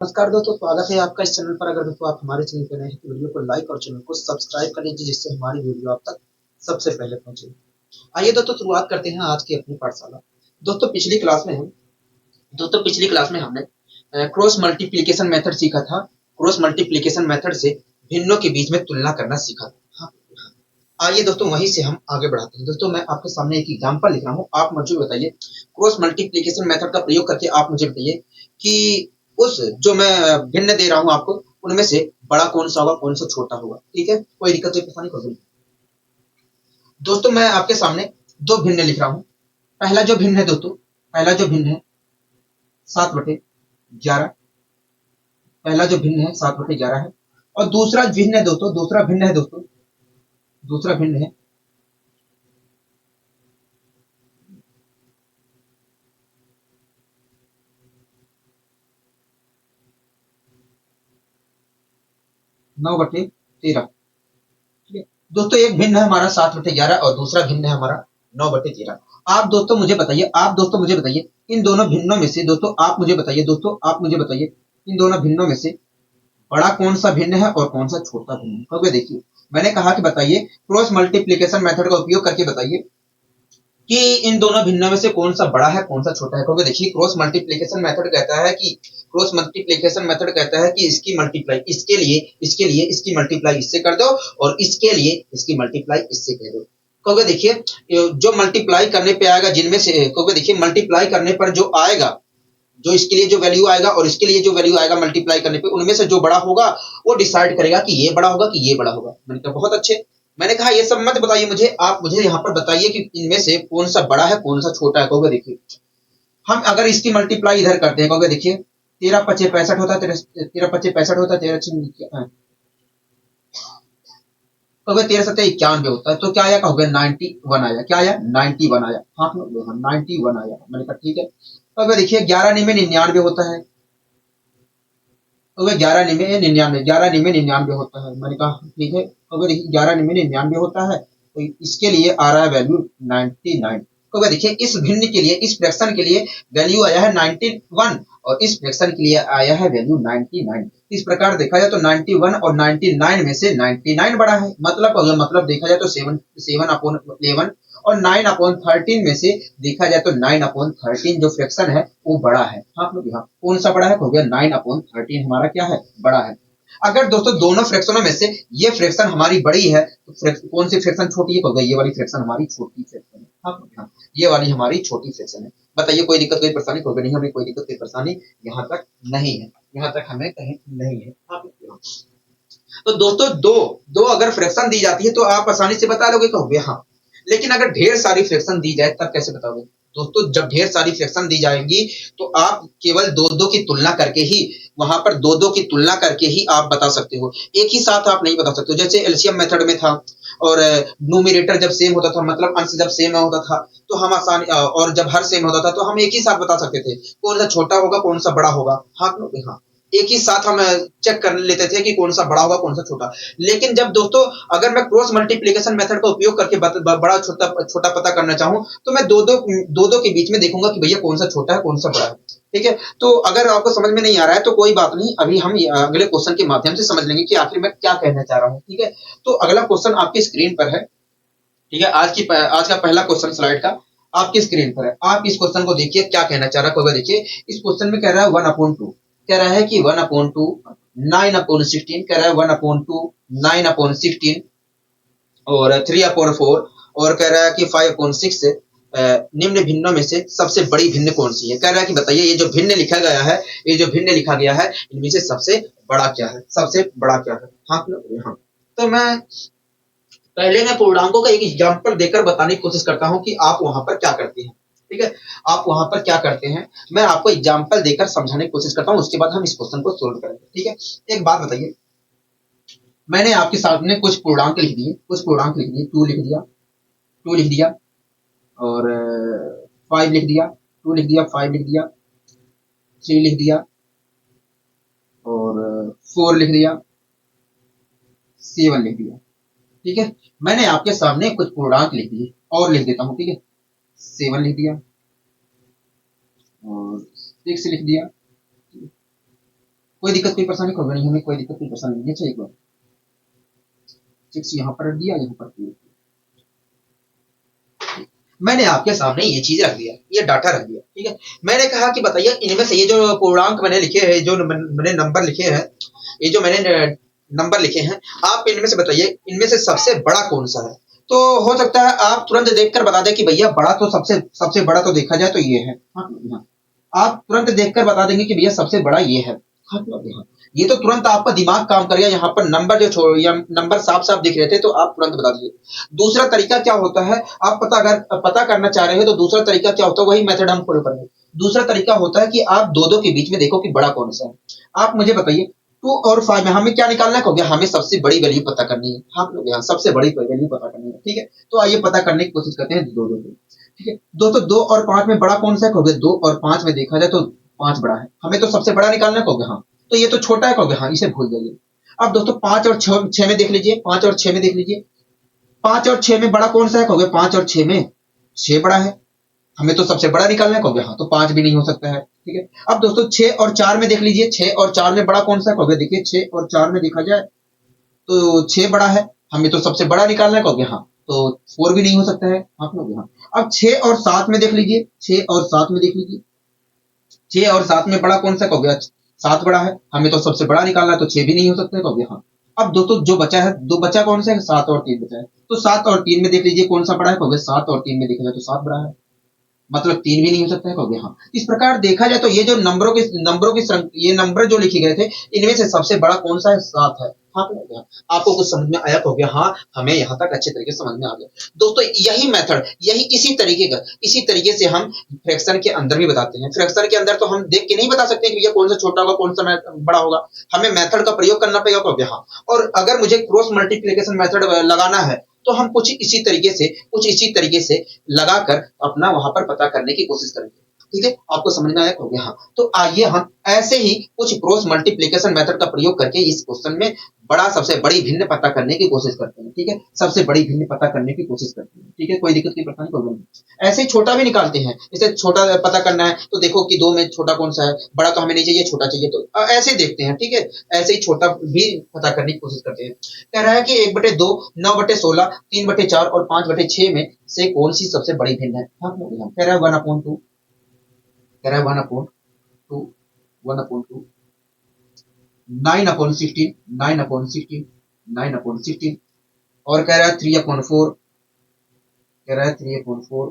नमस्कार दोस्तों, स्वागत है आपका इस चैनल पर। अगर दोस्तों आप हमारे चैनल पर नए हैं तो वीडियो को लाइक और चैनल को सब्सक्राइब कर लीजिए, जिससे हमारी वीडियो आप तक सबसे पहले पहुंचे। आइए दोस्तों, शुरुआत करते हैं आज की अपनी पाठशाला। दोस्तों पिछली क्लास में हमने क्रॉस मल्टीप्लिकेशन मेथड सीखा था। क्रॉस मल्टीप्लिकेशन मेथड से भिन्नों के बीच में तुलना करना सीखा था। हाँ, आइए दोस्तों वहीं से हम आगे बढ़ाते हैं। दोस्तों मैं आपके सामने एक एग्जांपल लिख रहा हूँ, आप मुझे बताइए। क्रॉस मल्टीप्लिकेशन मेथड का प्रयोग करके आप मुझे बताइए कि उस जो मैं भिन्न दे रहा हूँ आपको, उनमें से बड़ा कौन सा होगा, कौन सा छोटा होगा। ठीक है, कोई दिक्कत कोई परेशानी कोई नहीं। दोस्तों मैं आपके सामने दो भिन्न लिख रहा हूँ। पहला जो भिन्न है दोस्तों, पहला जो भिन्न है 7/11। पहला जो भिन्न है 7/11 है। और दूसरा भिन्न है दोस्तों, दूसरा भिन्न है दोस्तों, दूसरा भिन्न है 9/13। ठीक है दोस्तों, एक भिन्न है हमारा 7/11 और दूसरा भिन्न है हमारा 9/13। आप दोस्तों मुझे बताइए, आप दोस्तों मुझे बताइए, इन दोनों भिन्नों में से दोस्तों आप मुझे बताइए, दोस्तों आप मुझे बताइए, इन दोनों भिन्नों में से बड़ा कौन सा भिन्न है और कौन सा छोटा भिन्न है। क्योंकि देखिए मैंने कहा कि बताइए क्रॉस मल्टीप्लिकेशन मेथड का उपयोग करके बताइए कि इन दोनों भिन्नों में से कौन सा बड़ा है, कौन सा छोटा है। क्योंकि देखिए क्रॉस मल्टीप्लिकेशन मेथड कहता है कि इसकी मल्टीप्लाई इसके लिए इसकी मल्टीप्लाई इससे कर दो और इसके लिए इसकी मल्टीप्लाई इससे कर दो। क्योंकि देखिए जो मल्टीप्लाई करने पे आएगा जिनमें से, क्योंकि देखिए मल्टीप्लाई करने पर जो आएगा, जो इसके लिए जो वैल्यू आएगा और इसके लिए जो वैल्यू आएगा मल्टीप्लाई करने पे, उनमें से जो बड़ा होगा वो डिसाइड करेगा कि ये बड़ा होगा कि ये बड़ा होगा। मैंने कहा बहुत अच्छे। मैंने कहा ये सब मत बताइए मुझे, आप मुझे यहाँ पर बताइए कि इनमें से कौन सा बड़ा है कौन सा छोटा है। क्योंकि देखिए हम अगर इसकी मल्टीप्लाई इधर करते हैं, क्योंकि देखिए 13×5 = 65 होता है, 13×5 = 65 होता है, 13×7 = 91 होता है। तो क्या आया, कहोगे 91 आया। क्या आया, 91 आया। हाँ 91 आया। मैंने कहा ठीक है। तो अगर देखिए 11×9 = 99 होता है। तो वह 11×9 = 99, 11×9 = 99 होता है। मैंने कहा ठीक है। तो देखिए 11×9 = 99 होता है, तो इसके लिए आ रहा है वैल्यू 99। तो वह देखिए इस भिन्न के लिए, इस फ्रैक्शन के लिए वैल्यू आया है 91 और इस फ्रैक्शन के लिए आया है वैल्यू 99। इस प्रकार देखा जाए तो 91 और 99 में से 99 बड़ा है। मतलब देखा जाए तो 7/11 और 9/13 में से देखा जाए तो 9/13 जो फ्रैक्शन है वो बड़ा है। आप लोग यहाँ कौन सा बड़ा है, हो गया 9/13 हमारा क्या है, बड़ा है। अगर दोस्तों दोनों फ्रैक्शनों में से ये फ्रैक्शन हमारी बड़ी है तो कौन सी फ्रैक्शन छोटी है, होगा ये वाली फ्रैक्शन हमारी छोटी फ्रैक्शन है। आप लोग यहाँ ये वाली हमारी छोटी फ्रैक्शन है। बताइए कोई दिक्कत कोई परेशानी, होगी नहीं, हमें कोई दिक्कत कोई परेशानी यहाँ तक नहीं है, यहाँ तक हमें कहीं नहीं है। आप लोग तो दोस्तों दो दो अगर फ्रैक्शन दी जाती है तो आप आसानी से बता लोगे, कहोगे हाँ। लेकिन अगर ढेर सारी फ्रैक्शन दी जाए तब कैसे बताओगे। दोस्तों जब ढेर सारी फ्रैक्शन दी जाएंगी तो आप केवल दो दो की तुलना करके ही, वहां पर दो दो की तुलना करके ही आप बता सकते हो, एक ही साथ आप नहीं बता सकते हो। जैसे एलसीएम मेथड में था और न्यूमरेटर जब सेम होता था, मतलब अंश जब सेम होता था तो हम आसानी, और जब हर सेम होता था तो हम एक ही साथ बता सकते थे कौन सा छोटा होगा कौन सा बड़ा होगा। हाँ हाँ, एक ही साथ हम चेक कर लेते थे कि कौन सा बड़ा होगा कौन सा छोटा। लेकिन जब दोस्तों अगर मैं क्रॉस मल्टीप्लिकेशन मेथड का उपयोग करके बड़ा छोटा छोटा पता करना चाहूं तो मैं दो दो के बीच में देखूंगा कि भैया कौन सा छोटा है कौन सा बड़ा है। ठीक है, तो अगर आपको समझ में नहीं आ रहा है तो कोई बात नहीं, अभी हम अगले क्वेश्चन के माध्यम से समझ लेंगे कि आखिर मैं क्या कहना चाह रहा हूँ। ठीक है, तो अगला क्वेश्चन आपकी स्क्रीन पर है। ठीक है, आज का पहला क्वेश्चन स्लाइड का आपकी स्क्रीन पर है। आप इस क्वेश्चन को देखिए क्या कहना चाह रहा है। देखिए इस क्वेश्चन में कह रहा है 1/2, कह रहा है कि 1/2 9/16, कह रहा है 1/2 9/16 और 3/4 और कह रहा है कि 5/6 निम्न भिन्नों में से सबसे बड़ी भिन्न कौन सी है। कह रहा है कि बताइए ये जो भिन्न लिखा गया है, ये जो भिन्न लिखा गया है इनमें से सबसे बड़ा क्या है, सबसे बड़ा क्या है। हाँ हाँ, तो मैं पहले मैं पूर्णांकों का एक एग्जाम्पल देकर बताने की कोशिश करता हूं कि आप वहां पर क्या करते हैं। ठीक है, आप वहां पर क्या करते हैं, मैं आपको एग्जाम्पल देकर समझाने की कोशिश करता हूं, उसके बाद हम इस क्वेश्चन को सोल्व करेंगे। ठीक है, एक बात बताइए, मैंने आपके सामने कुछ पूर्णांक लिख दिए, कुछ पूर्णांक लिख दिए, 2 लिख दिया और 5 लिख दिया, 2 लिख दिया, 5 लिख दिया, 3 लिख दिया और 4 लिख दिया, 7 लिख दिया। ठीक है, मैंने आपके सामने कुछ पूर्णांक लिख दिए और लिख देता हूं। ठीक है, 7 लिख दिया और 6 लिख दिया, कोई दिक्कत कोई परेशानी होगा नहीं, हमें कोई दिक्कत कोई परेशानी नहीं चाहिए। 6 यहाँ पर रख दिया, यहाँ पर मैंने आपके सामने ये चीज रख दिया, ये डाटा रख दिया, ठीक है। मैंने कहा कि बताइए इनमें से ये जो पूर्णांक मैंने लिखे हैं, जो मैंने नंबर लिखे हैं, ये जो मैंने नंबर लिखे हैं, आप इनमें से बताइए इनमें से सबसे बड़ा कौन सा है। तो हो सकता है आप तुरंत देखकर बता दें कि भैया बड़ा तो सबसे सबसे बड़ा तो देखा जाए तो ये है। हाँ, हाँ। आप तुरंत देखकर बता देंगे कि भैया सबसे बड़ा ये है। हाँ, हाँ। ये तो तुरंत आपका दिमाग काम करेगा, यहाँ पर नंबर जो छोड़ या नंबर साफ साफ दिख रहे थे तो आप तुरंत बता दीजिए। दूसरा तरीका क्या होता है, आप पता करना चाह रहे हो तो दूसरा तरीका क्या होता है, वही मेथड हम फॉलो करेंगे। दूसरा तरीका होता है कि आप दो दो के बीच में देखो कि बड़ा कौन सा है। आप मुझे बताइए 2 और 5 में हमें क्या निकालना है, हो गया हमें सबसे बड़ी वैल्यू पता करनी है। हाँ, हो गया सबसे बड़ी वैल्यू पता करनी है, ठीक है। तो आइए पता करने की कोशिश करते हैं दो दो को, ठीक है। दोस्तों 2 और 5 में बड़ा कौन सा है, हो गया 2 और 5 में देखा जाए तो 5 बड़ा है, हमें तो सबसे बड़ा निकालना है, हो गया हाँ। तो ये तो छोटा है, हो गया हाँ, इसे भूल जाइए। अब दोस्तों 5 और 6 में देख लीजिए, 5 और 6 में देख लीजिए, 5 और 6 में बड़ा कौन सा है, हो गया 5 और 6 में 6 बड़ा है, हमें तो सबसे बड़ा निकालना है, हो गया हाँ, तो 5 भी नहीं हो सकता है, ठीक है। अब दोस्तों 6 और 4 में देख लीजिए, 6 और 4 में बड़ा कौन सा है, हो गया देखिए 6 और 4 में देखा जाए तो 6 बड़ा है, हमें तो सबसे बड़ा निकालना है, हो गया हाँ, तो 4 भी नहीं हो सकता है, हाँ हो गया हाँ। अब 6 और 7 में देख लीजिए, 6 और 7 में देख लीजिए, 6 और 7 में बड़ा कौन सा हो गया, 7 बड़ा है, हमें तो सबसे बड़ा निकालना है, तो 6 भी नहीं हो सकता है, हो गया हाँ। अब दोस्तों जो बचा है, दो बचा कौन सा है, 7 और 3 बचा है, तो 7 और 3 में देख लीजिए कौन सा बड़ा है, हो गया 7 और 3 में देखा जाए तो 7 बड़ा है, मतलब 3 भी नहीं हो सकता है, हो गया हाँ। इस प्रकार देखा जाए तो ये जो ये नंबर जो लिखे गए थे, इनमें से सबसे बड़ा कौन सा है, 7 है। हाँ हो गया, आपको कुछ समझ में आया, हो गया हाँ, हमें यहाँ तक अच्छे तरीके से समझ में आ गया। दोस्तों यही मेथड, यही इसी तरीके से हम फ्रैक्शन के अंदर भी बताते हैं। फ्रैक्शन के अंदर तो हम देख के नहीं बता सकते कि ये कौन सा छोटा होगा कौन सा बड़ा होगा, हमें मेथड का प्रयोग करना पड़ेगा, हो गया हाँ। और अगर मुझे क्रॉस मल्टीप्लीकेशन मेथड लगाना है तो हम कुछ इसी तरीके से लगाकर अपना वहां पर पता करने की कोशिश करेंगे, ठीक है। आपको समझ में आया, हो गया हाँ। तो आइए हम ऐसे ही कुछ क्रॉस मल्टीप्लीकेशन मेथड का प्रयोग करके इस क्वेश्चन में बड़ा सबसे बड़ी भिन्न पता करने की कोशिश करते हैं, ठीक है। सबसे बड़ी भिन्न पता करने की कोशिश करते हैं, ठीक है। कोई दिक्कत की परेशानी प्रॉब्लम नहीं। ऐसे ही छोटा भी निकालते हैं, जैसे छोटा पता करना है तो देखो कि 2 में छोटा कौन सा है, बड़ा तो हमें नहीं चाहिए, छोटा चाहिए, तो ऐसे ही देखते हैं, ठीक है। ऐसे ही छोटा भी पता करने की कोशिश करते हैं। कह रहा है कि 1/2, 9/16, 3/4 और 5/6 में से कौन सी सबसे बड़ी भिन्न है। हाँ, कह रहा है 1/2, कह रहा है 1/2, 1/2, 9/16, 9/16, 9/16, और कह रहा है 3/4, कह रहा है 3/4,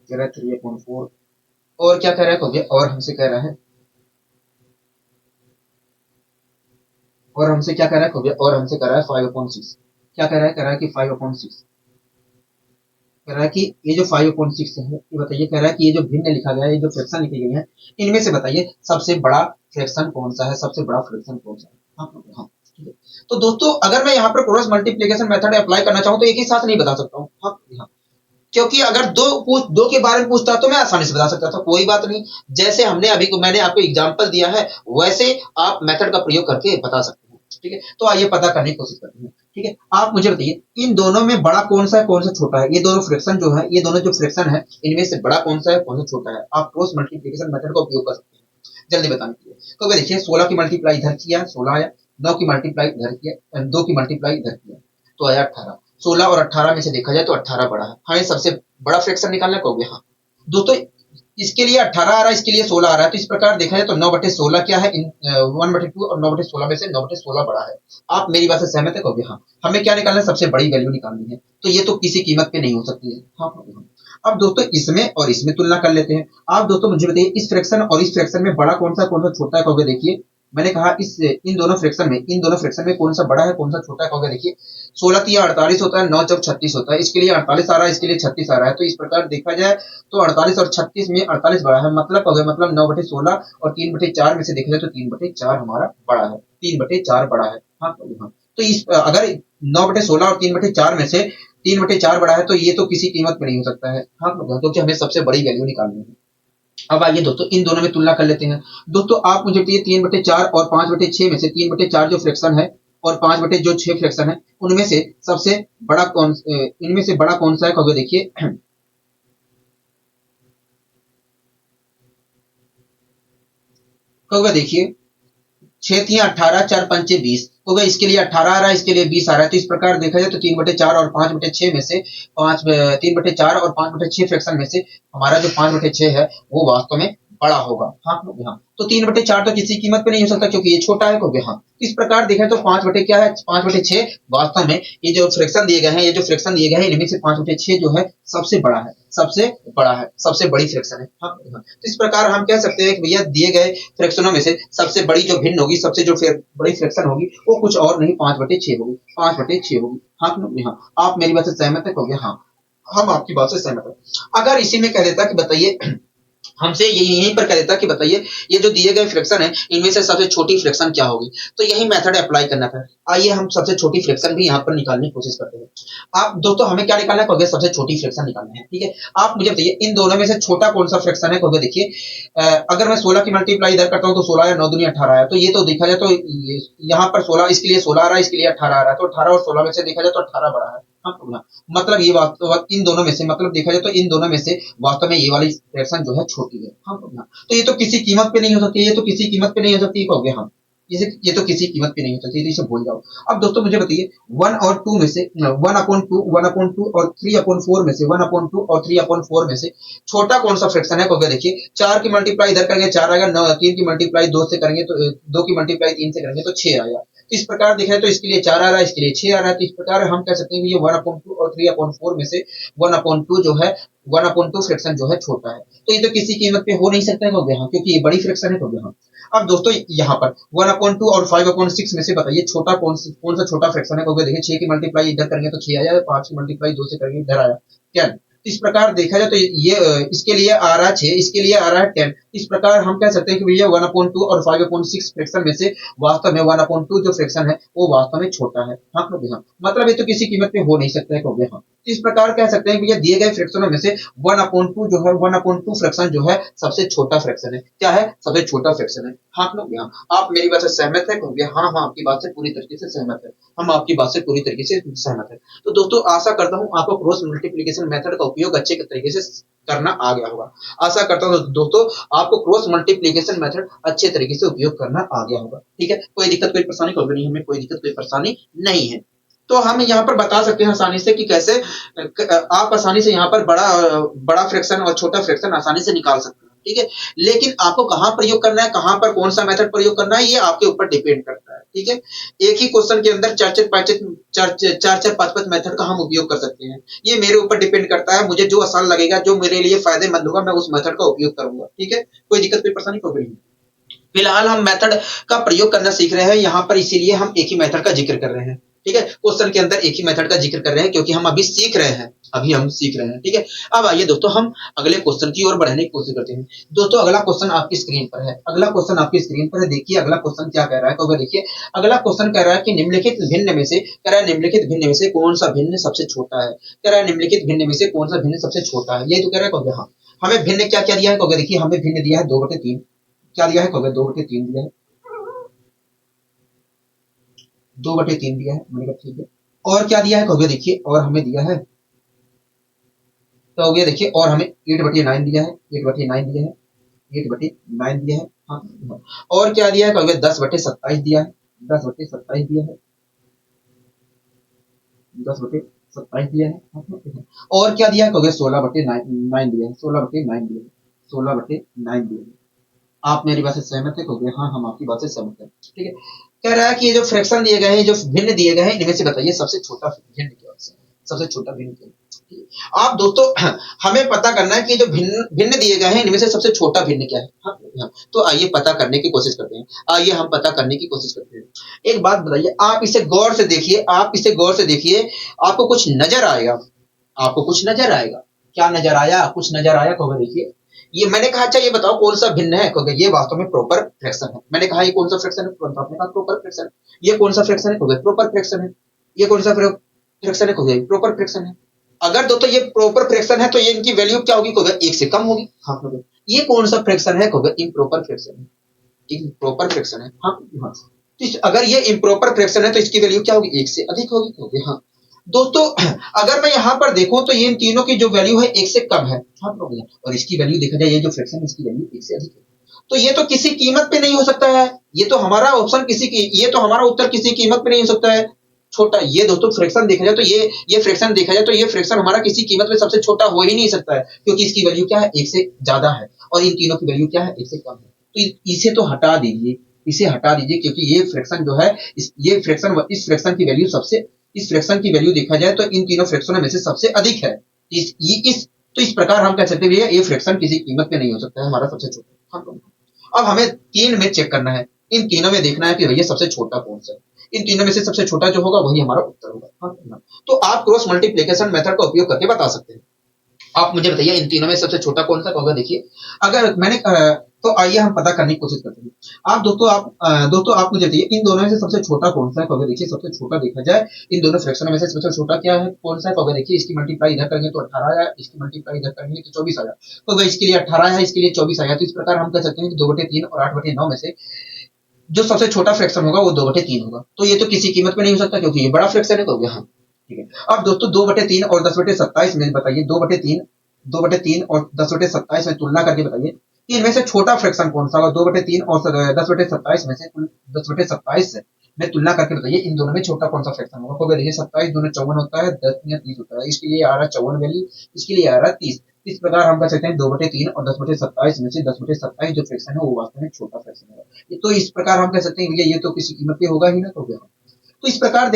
कह रहा है 3/4, और क्या कह रहा है, हो गया और हमसे कह रहा है, और हमसे क्या कह रहा है, हो गया और हमसे कह रहा है 5/6। क्या कह रहा है कि 5/6, कह रहा है कि ये जो 5/6 है, ये बताइए, कह रहा है कि ये जो भिन्न लिखा गया है, ये जो फ्रैक्शन लिखे गए हैं, इनमें से बताइए सबसे बड़ा फ्रैक्शन कौन सा है, सबसे बड़ा फ्रैक्शन कौन सा है। हाँ हाँ, ठीक है। तो दोस्तों अगर मैं यहाँ पर क्रॉस मल्टीप्लीकेशन मेथड अप्लाई करना चाहूँ तो एक ही साथ नहीं बता सकता हूँ। हाँ हाँ, क्योंकि अगर दो के बारे में पूछता तो मैं आसानी से बता सकता था, कोई बात नहीं। जैसे हमने अभी को मैंने आपको एग्जांपल दिया है, वैसे आप मेथड का प्रयोग करके बता सकते हैं, ठीक है। तो आइए पता करने की कोशिश करते हैं, ठीक है। आप मुझे बताइए इन दोनों में बड़ा कौन सा है, कौन सा छोटा है। ये दोनों फ्रैक्शन जो है, ये दोनों जो फ्रैक्शन है, इनमें से बड़ा कौन सा है, कौन सा छोटा है। आप क्रॉस मल्टीप्लीकेशन मेथड का उपयोग कर सकते हैं जल्दी बताने के लिए। तो देखिए 16 की मल्टीप्लाई इधर किया 16 आया, 9 की मल्टीप्लाई इधर किया, 2 की मल्टीप्लाई इधर किया तो आया 18। 16 और 18 में से देखा जाए तो 18 बड़ा है, हाँ ये सबसे बड़ा फ्रैक्शन निकालना कहोगे। हाँ दोस्तों इसके लिए 18 आ रहा है, इसके लिए 16 आ रहा है, तो इस प्रकार देखा जाए तो 9/16 क्या है, 1/2 और 9/16 में से 9/16 बड़ा है। आप मेरी बात से सहमत है, कहोगे हाँ। हमें क्या निकालना है, सबसे बड़ी वैल्यू निकालनी है, तो ये तो किसी कीमत पे नहीं हो सकती है। हाँ हाँ। अब दोस्तों इसमें और इसमें तुलना कर लेते हैं। आप दोस्तों मुझे बताइए इस फ्रैक्शन और इस फ्रैक्शन में बड़ा कौन सा छोटा है, कहोगे देखिए मैंने कहा इन दोनों फ्रैक्शन में कौन सा बड़ा है कौन सा छोटा है, कहोगे देखिए 16 48 होता है, 9 चौक 36 होता है, इसके लिए 48 आ रहा है, इसके लिए 36 आ रहा है। तो इस प्रकार देखा जाए तो 48 और 36 में 48 बड़ा है, मतलब हो गया, मतलब 9/16 और 3/4 में से देखा जाए तो 3/4 हमारा बड़ा है, 3/4 बड़ा है। हाँ हाँ। तो इस अगर 9/16 और 3/4 में से 3/4 बड़ा है तो ये तो किसी कीमत में नहीं हो सकता है। हाँ क्योंकि हमें सबसे बड़ी वैल्यू निकालनी है। अब आइए दोस्तों इन दोनों में तुलना कर लेते हैं। दोस्तों आप मुझे बताइए 3/4 और 5/6 में से 3/4 जो फ्रैक्शन है और 5/6 फ्रैक्शन है, उनमें से सबसे बड़ा इनमें से बड़ा कौन सा है, कहोगे देखिए कहोगे देखिए 6 3 18, 4 5 20 हो गया। इसके लिए 18 आ रहा है, इसके लिए 20 आ रहा है। तो इस प्रकार देखा जाए तो 3/4 और 5/6 में से 3/4 और 5/6 फ्रैक्शन में से हमारा जो 5/6 है वो वास्तव में बड़ा होगा। हाँ हाँ, तो 3/4 तो किसी कीमत पे नहीं हो सकता क्योंकि ये छोटा है। क्योंकि हाँ, इस प्रकार देखें तो 5/6 वास्तव में ये जो फ्रैक्शन दिए गए हैं, ये जो फ्रैक्शन दिए गए हैं इनमें से 5/6 जो है सबसे बड़ा है, सबसे बड़ा है, सबसे बड़ी फ्रैक्शन है। हाँ हाँ, तो इस प्रकार हम कह सकते हैं कि भैया दिए गए फ्रैक्शनों में से सबसे बड़ी जो भिन्न होगी, सबसे जो बड़ी फ्रैक्शन होगी वो कुछ और नहीं 5/6 होगी, 5/6 होगी। हाँ हाँ, आप मेरी बात से सहमत है? क्योंकि हाँ, हम आपकी बात से सहमत है। अगर इसी में कह देता कि बताइए हमसे यहीं पर कह देता कि बताइए ये जो दिए गए फ्रैक्शन है इनमें से सबसे छोटी फ्रैक्शन क्या होगी, तो यही मेथड अप्लाई करना था। आइए हम सबसे छोटी फ्रैक्शन भी यहाँ पर निकालने की कोशिश करते हैं। आप दोस्तों हमें क्या निकालना है? कहोगे सबसे छोटी फ्रैक्शन निकालना है। ठीक है, आप मुझे बताइए इन दोनों में से छोटा कौन सा फ्रैक्शन है? कहोगे देखिए अगर मैं 16 की मल्टीप्लाई इधर करता हूँ तो 16 या 9 दूनी 18 है। तो ये तो देखा जाए तो यहाँ पर 16, इसके लिए 16 आ रहा है, इसके लिए 18 आ रहा है। तो 18 और 16 में से देखा जाए तो 18 बड़ा है। हाँ, मतलब ये वास्तव इन दोनों में से, मतलब देखा जाए तो इन दोनों में से वास्तव में ये वाली फ्रैक्शन जो है छोटी है। हाँ, तो ये तो किसी कीमत पे नहीं हो सकती, ये तो किसी कीमत पे नहीं हो सकती। कहोगे हाँ, ये तो किसी कीमत पे नहीं हो सकती, तो इसे भूल जाओ। अब दोस्तों मुझे बताइए 1 और 2 में से 1/2 और 3/4 में से 1/2 और 3/4 में से छोटा कौन सा फ्रैक्शन है? कहोगे देखिए 4 की मल्टीप्लाई इधर करेंगे 4 आएगा, 3 की मल्टीप्लाई 2 से करेंगे तो 2 की मल्टीप्लाई 3 से करेंगे तो 6 आएगा। तो इस प्रकार देखा जाए तो इसके लिए 4 आ रहा है, इसके लिए 6 आ रहा है। तो इस प्रकार हम कह सकते हैं कि ये 1/2 और 3/4 में से 1/2 जो है 1/2 फ्रैक्शन जो है छोटा है। तो ये तो किसी कीमत पे हो नहीं सकता है। कहोगे हाँ, क्योंकि ये बड़ी फ्रैक्शन है। कहोगे हाँ। अब दोस्तों यहाँ पर 1/2 और 5/6 में से बताइए छोटा कौन सा छोटा फ्रैक्शन है? कहोगे देखिए 6 की मल्टीप्लाई इधर करेंगे तो 6 आया, 5 की मल्टीप्लाई 2 से करेंगे इधर आया 10। इस प्रकार देखा जाए तो ये इसके लिए आ रहा है 6, इसके लिए आ रहा है 10। इस प्रकार हम कह सकते हैं कि भैया 1/2 और 5/6 फ्रैक्शन में से वास्तव में 1/2 जो फ्रैक्शन है वो वास्तव में छोटा है। हाँ कहोगे हाँ, मतलब ये तो किसी कीमत पे हो नहीं सकता है। कहोगे हाँ, इस प्रकार कह सकते हैं कि भैया दिए गए फ्रैक्शनों में से 1/2 जो है 1/2 फ्रैक्शन जो है सबसे छोटा फ्रैक्शन है। क्या है? सबसे छोटा फ्रैक्शन है। हाँ कहोगे हाँ, आप मेरी बात से सहमत है? कहोगे हाँ हाँ, आपकी बात से पूरी तरीके से सहमत है, हम आपकी बात से पूरी तरीके से सहमत है। तो दोस्तों आशा करता हूँ आपको क्रॉस मल्टीप्लिकेशन मेथड का उपयोग अच्छे तरीके से करना आ गया होगा। आशा करता हूँ दोस्तों आपको क्रॉस मल्टीप्लिकेशन मेथड अच्छे तरीके से उपयोग करना आ गया होगा। ठीक है, कोई दिक्कत कोई परेशानी कोई नहीं, हमें कोई दिक्कत कोई परेशानी नहीं है। तो हम यहाँ पर बता सकते हैं आसानी से कि कैसे आप आसानी से यहाँ पर बड़ा फ्रैक्शन और छोटा फ्रैक्शन आसानी से निकाल सकते हैं। ठीक है, लेकिन आपको कहाँ प्रयोग करना है, कहाँ पर कौन सा मेथड प्रयोग करना है, ये आपके ऊपर डिपेंड करता है। ठीक है, एक ही क्वेश्चन के अंदर चार पांच पांच मेथड का हम उपयोग कर सकते हैं। ये मेरे ऊपर डिपेंड करता है, मुझे जो आसान लगेगा, जो मेरे लिए फायदेमंद होगा, मैं उस मेथड का उपयोग करूंगा। ठीक है, कोई दिक्कत कोई परेशानी कोई नहीं। फिलहाल हम मेथड का प्रयोग करना सीख रहे हैं यहाँ पर, इसीलिए हम एक ही मेथड का जिक्र कर रहे हैं। ठीक है, क्वेश्चन के अंदर एक ही मेथड का जिक्र कर रहे हैं क्योंकि हम अभी सीख रहे हैं, अभी हम सीख रहे हैं। ठीक है, अब आइए दोस्तों हम अगले क्वेश्चन की ओर बढ़ने की कोशिश करते हैं। दोस्तों अगला क्वेश्चन आपकी स्क्रीन पर है, अगला क्वेश्चन आपकी स्क्रीन पर है। देखिए अगला क्वेश्चन क्या कह रहा है? तो देखिए अगला क्वेश्चन कह रहा है कि निम्नलिखित भिन्न में से, कह रहा है निम्नलिखित भिन्न में से कौन सा भिन्न सबसे छोटा है? कह रहा है निम्नलिखित भिन्न में से कौन सा भिन्न सबसे छोटा है, ये तो कह रहा है। हाँ, हमें भिन्न क्या क्या दिया है? देखिए हमें भिन्न दिया है 2/3। क्या दिया है? 2/3 दिया है, 2/3 दिया है। मैंने कहा ठीक है, और क्या दिया है? कहोगे देखिए और हमें दिया है, तो हो गया देखिए, और हमें 8/9 दिया है, 8/9 दिया है, 8/9 दिया है। हाँ, और क्या दिया है? कहोगे 10/27 दिया है, 10/27 दिया है, 10/27 दिया है। हाँ, और क्या दिया है? कहोगे 16/9 दिया है, 16/9 दिया है, 16/9 दिया है। आप मेरी बात से सहमत है? कहोगे हाँ, हम आपकी बात से सहमत है। ठीक है, कह रहा है कि ये जो फ्रैक्शन दिए गए हैं, जो भिन्न दिए गए हैं, इनमें से बताइए सबसे छोटा भिन्न क्या है? सबसे छोटा भिन्न क्या है? आप दोस्तों हमें पता करना है कि जो भिन्न भिन्न दिए गए हैं इनमें से सबसे छोटा भिन्न क्या है। हाँ, हाँ, तो आइए पता करने की कोशिश करते हैं, आइए हम पता करने की कोशिश करते हैं। एक बात बताइए, आप इसे गौर से देखिए, आप इसे गौर से देखिए, आपको कुछ नजर आएगा, आपको कुछ नजर आएगा। क्या नजर आया? कुछ नजर आया? कहोगे देखिए ये मैंने कहा, अच्छा ये बताओ कौन सा भिन्न है? कहोगे ये वास्तव में प्रॉपर फ्रैक्शन है। मैंने कहा ये कौन सा फ्रैक्शन है? तुरंत आपने कहा प्रॉपर फ्रैक्शन। ये कौन सा फ्रैक्शन है? कहोगे प्रॉपर फ्रैक्शन है। ये कौन सा फ्रैक्शन है? कहोगे प्रॉपर फ्रैक्शन है। अगर दोस्तों ये प्रॉपर फ्रैक्शन है तो ये इनकी वैल्यू क्या होगी? कहोगे 1 से कम होगी। हाँ, कहोगे ये कौन सा फ्रैक्शन है? कहोगे इम्प्रॉपर फ्रैक्शन है, इम्प्रॉपर फ्रैक्शन है। हाँ हाँ, तो अगर ये इम्प्रॉपर फ्रैक्शन है तो इसकी वैल्यू क्या होगी? 1 से अधिक होगी। कहोगे हाँ। दोस्तों अगर मैं यहाँ पर देखूं तो ये इन तीनों की जो वैल्यू है 1 से कम है। हाँ, और इसकी वैल्यू देखा जाए, ये जो फ्रैक्शन है इसकी वैल्यू 1 से अधिक है। तो ये तो किसी कीमत पे नहीं हो सकता है, ये तो हमारा ऑप्शन ये तो हमारा उत्तर किसी कीमत पे नहीं हो सकता है। छोटा ये दोस्तों फ्रैक्शन देखा जाए तो ये फ्रैक्शन देखा जाए तो ये फ्रैक्शन हमारा किसी कीमत में सबसे छोटा हो ही नहीं सकता है, क्योंकि इसकी वैल्यू क्या है, एक से ज्यादा है और इन तीनों की वैल्यू क्या है, एक से कम है। तो इसे तो हटा दीजिए, इसे हटा दीजिए, क्योंकि ये फ्रैक्शन जो है इस फ्रैक्शन की वैल्यू सबसे इस फ्रैक्शन की वैल्यू देखा जाए तो इन तीनों फ्रैक्शनों में से सबसे अधिक है। इस प्रकार हम कह सकते हैं भैया ये फ्रैक्शन किसी कीमत पे नहीं हो सकता है, हमारा सबसे छोटा। अब हमें तीन में चेक करना है, इन तीनों में देखना है कि भैया सबसे छोटा कौन सा है। इन तीनों में से सबसे छोटा जो होगा वही हमारा उत्तर होगा। हाँ, तो आप क्रॉस मल्टीप्लिकेशन मेथड का उपयोग करके बता सकते हैं। आप मुझे बताइए इन तीनों में सबसे छोटा कौन सा होगा। देखिए अगर मैंने तो आइए हम पता करने की कोशिश करते हैं। दोस्तों आप मुझे बताइए इन दोनों में से सबसे छोटा कौन सा है। तो देखिए सबसे छोटा देखा जाए इन दोनों फ्रैक्शनों में से सबसे छोटा क्या है, कौन सा है। तो देखिए इसकी मल्टीप्लाई इधर करेंगे तो 18 आया, इसकी मल्टीप्लाई इधर करेंगे तो 24 आया। तो अगर इसके लिए 18 है, इसके लिए 24 आया, तो इस प्रकार हम कह सकते हैं कि 2/3 और 8/9 में से जो सबसे छोटा फ्रैक्शन होगा वो 2/3 होगा। तो ये तो किसी कीमत में नहीं हो सकता, क्योंकि ये बड़ा फ्रैक्शन है। तो यहाँ ठीक है। अब दोस्तों 2/3 और 10/27 में बताइए, 2/3 और 10/27 में तुलना करके बताइए कि इनमें से छोटा फ्रैक्शन कौन सा होगा। 2/3 और 10/27 में से 10/27 से में तुलना करके बताइए इन दोनों में छोटा कौन सा फ्रैक्शन होगा। तो देखिए 27 दूनी 54 होता है, 10 या 30 होता है। इसके लिए आ रहा है 54 वैल्यू, इसके लिए आ रहा है 30। इस प्रकार हम कह सकते हैं 2/3 और 10/27 में से 10/27 जो फ्रैक्शन है वो वास्तव में छोटा फ्रैक्शन है। तो इस प्रकार हम कह सकते हैं भैया ये तो किसी कीमत पे होगा ही ना। तो क्या, तो इस प्रकार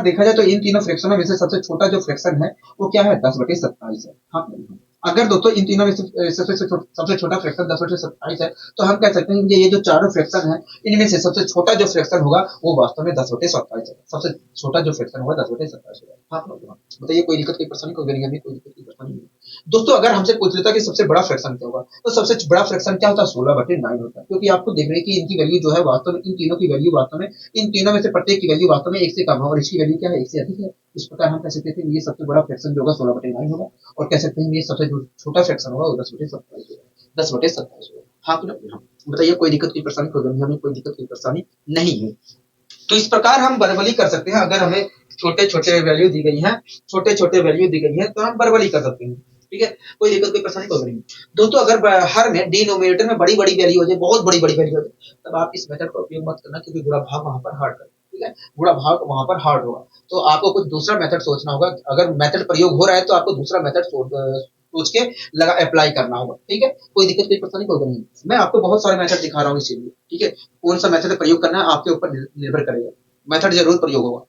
देखा जाए तो इन तीनों फ्रैक्शनों में से सबसे छोटा जो फ्रैक्शन है वो क्या है, 10/27 है। हाँ, अगर दोस्तों इन तीनों में से सबसे छोटा फ्रैक्शन 10/27 है, तो हम कह सकते हैं कि ये जो चारों फ्रैक्शन है इनमें से सबसे छोटा जो फ्रैक्शन होगा वो वास्तव में 10/27 है। सबसे छोटा जो फ्रैक्शन होगा 10/27 होगा। हाँ, बताइए कोई दिक्कत, कोई परेशानी, कोई गरीबी, कोई दिक्कत, कोई परेशानी नहीं। दोस्तों अगर हमसे पूछ लेता कि सबसे बड़ा फ्रैक्शन क्या होगा, तो सबसे बड़ा फ्रैक्शन क्या होता है, 16/9 होता है। क्योंकि आपको देख रहे हैं कि इनकी वैल्यू जो है वास्तव में इन तीनों की वैल्यू वास्तव में इन तीनों में से प्रत्येक की वैल्यू वास्तव में एक से कम है और इसकी वैल्यू क्या है, एक से अधिक है। इस प्रकार हम कह सकते थे ये सबसे बड़ा फ्रैक्शन जो होगा 16/9 होगा, और कह सकते हैं ये सबसे जो छोटा फ्रैक्शन होगा वो 10/27 होगा, 10/27 होगा। हाँ, बताइए कोई दिक्कत, कोई परेशानी, कोई गमी, हमें कोई दिक्कत, कोई परेशानी नहीं है। तो इस प्रकार हम बरबली कर सकते हैं। अगर हमें छोटे छोटे वैल्यू दी गई है, छोटे छोटे वैल्यू दी गई है तो हम बरबली कर सकते हैं। ठीक है, कोई दिक्कत, कोई परेशानी, कोई नहीं। दोस्तों अगर हर में डिनोमिनेटर में बड़ी बड़ी वैल्यू हो जाए, बहुत बड़ी बड़ी वैल्यू हो जाए, तब आप इस मेथड का उपयोग मत करना, क्योंकि गुणा भाग वहां पर हार्ड करें। ठीक है, गुणा भाग वहां पर हार्ड होगा। तो आपको कुछ दूसरा मेथड सोचना होगा। अगर मेथड प्रयोग हो रहा है तो आपको दूसरा मेथड सोच के लगा अप्लाई करना होगा। ठीक है, कोई दिक्कत, कोई परेशानी, कोई नहीं। मैं आपको बहुत सारे मेथड दिखा रहा हूँ इसीलिए। ठीक है, कौन सा मेथड प्रयोग करना है आपके ऊपर निर्भर करेगा, मेथड जरूर प्रयोग होगा।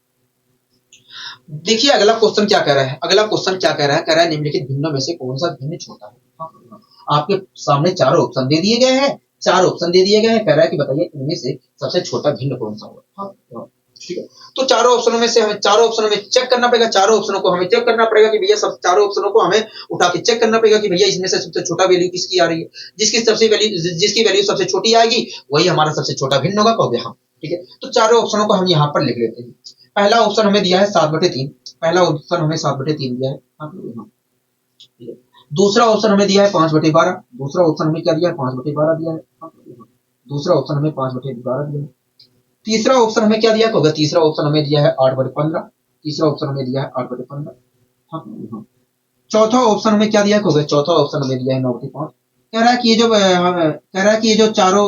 देखिए अगला क्वेश्चन क्या कह रहा है, अगला क्वेश्चन क्या कह रहा है, कह रहा है निम्नलिखित भिन्नों में से कौन सा भिन्न छोटा है। आपके सामने चारों ऑप्शन दे दिए गए हैं, चार ऑप्शन दे दिए गए हैं, कह रहा है कि बताइए इनमें से सबसे छोटा भिन्न कौन सा होगा। ठीक है, तो चारों ऑप्शनों में से हमें चारों ऑप्शनों में चेक करना पड़ेगा, चारों ऑप्शनों को हमें चेक करना पड़ेगा कि भैया सब चारों ऑप्शनों को हमें उठा के चेक करना पड़ेगा कि भैया इसमें से सबसे छोटा वैल्यू किसकी आ रही है। जिसकी वैल्यू सबसे छोटी आएगी वही हमारा सबसे छोटा भिन्न होगा। कहोगे हाँ, ठीक है। तो चारों ऑप्शनों को हम यहाँ पर लिख लेते हैं। पहला ऑप्शन हमें दिया है 7/3, पहला ऑप्शन हमें 7/3 दिया है। ठीक है, दूसरा ऑप्शन हमें दिया है 5/12, दूसरा ऑप्शन हमें क्या दिया है, 5/12 दिया है। दूसरा ऑप्शन हमें 5/12 दिया है। तीसरा ऑप्शन हमें क्या दिया है, तीसरा ऑप्शन हमें दिया है 8/15, तीसरा ऑप्शन हमें दिया है 8/15। हाँ, चौथा ऑप्शन हमें क्या दिया है, चौथा ऑप्शन हमें दिया है 9/5। कह रहा है कि ये जो कह रहा है कि ये जो चारों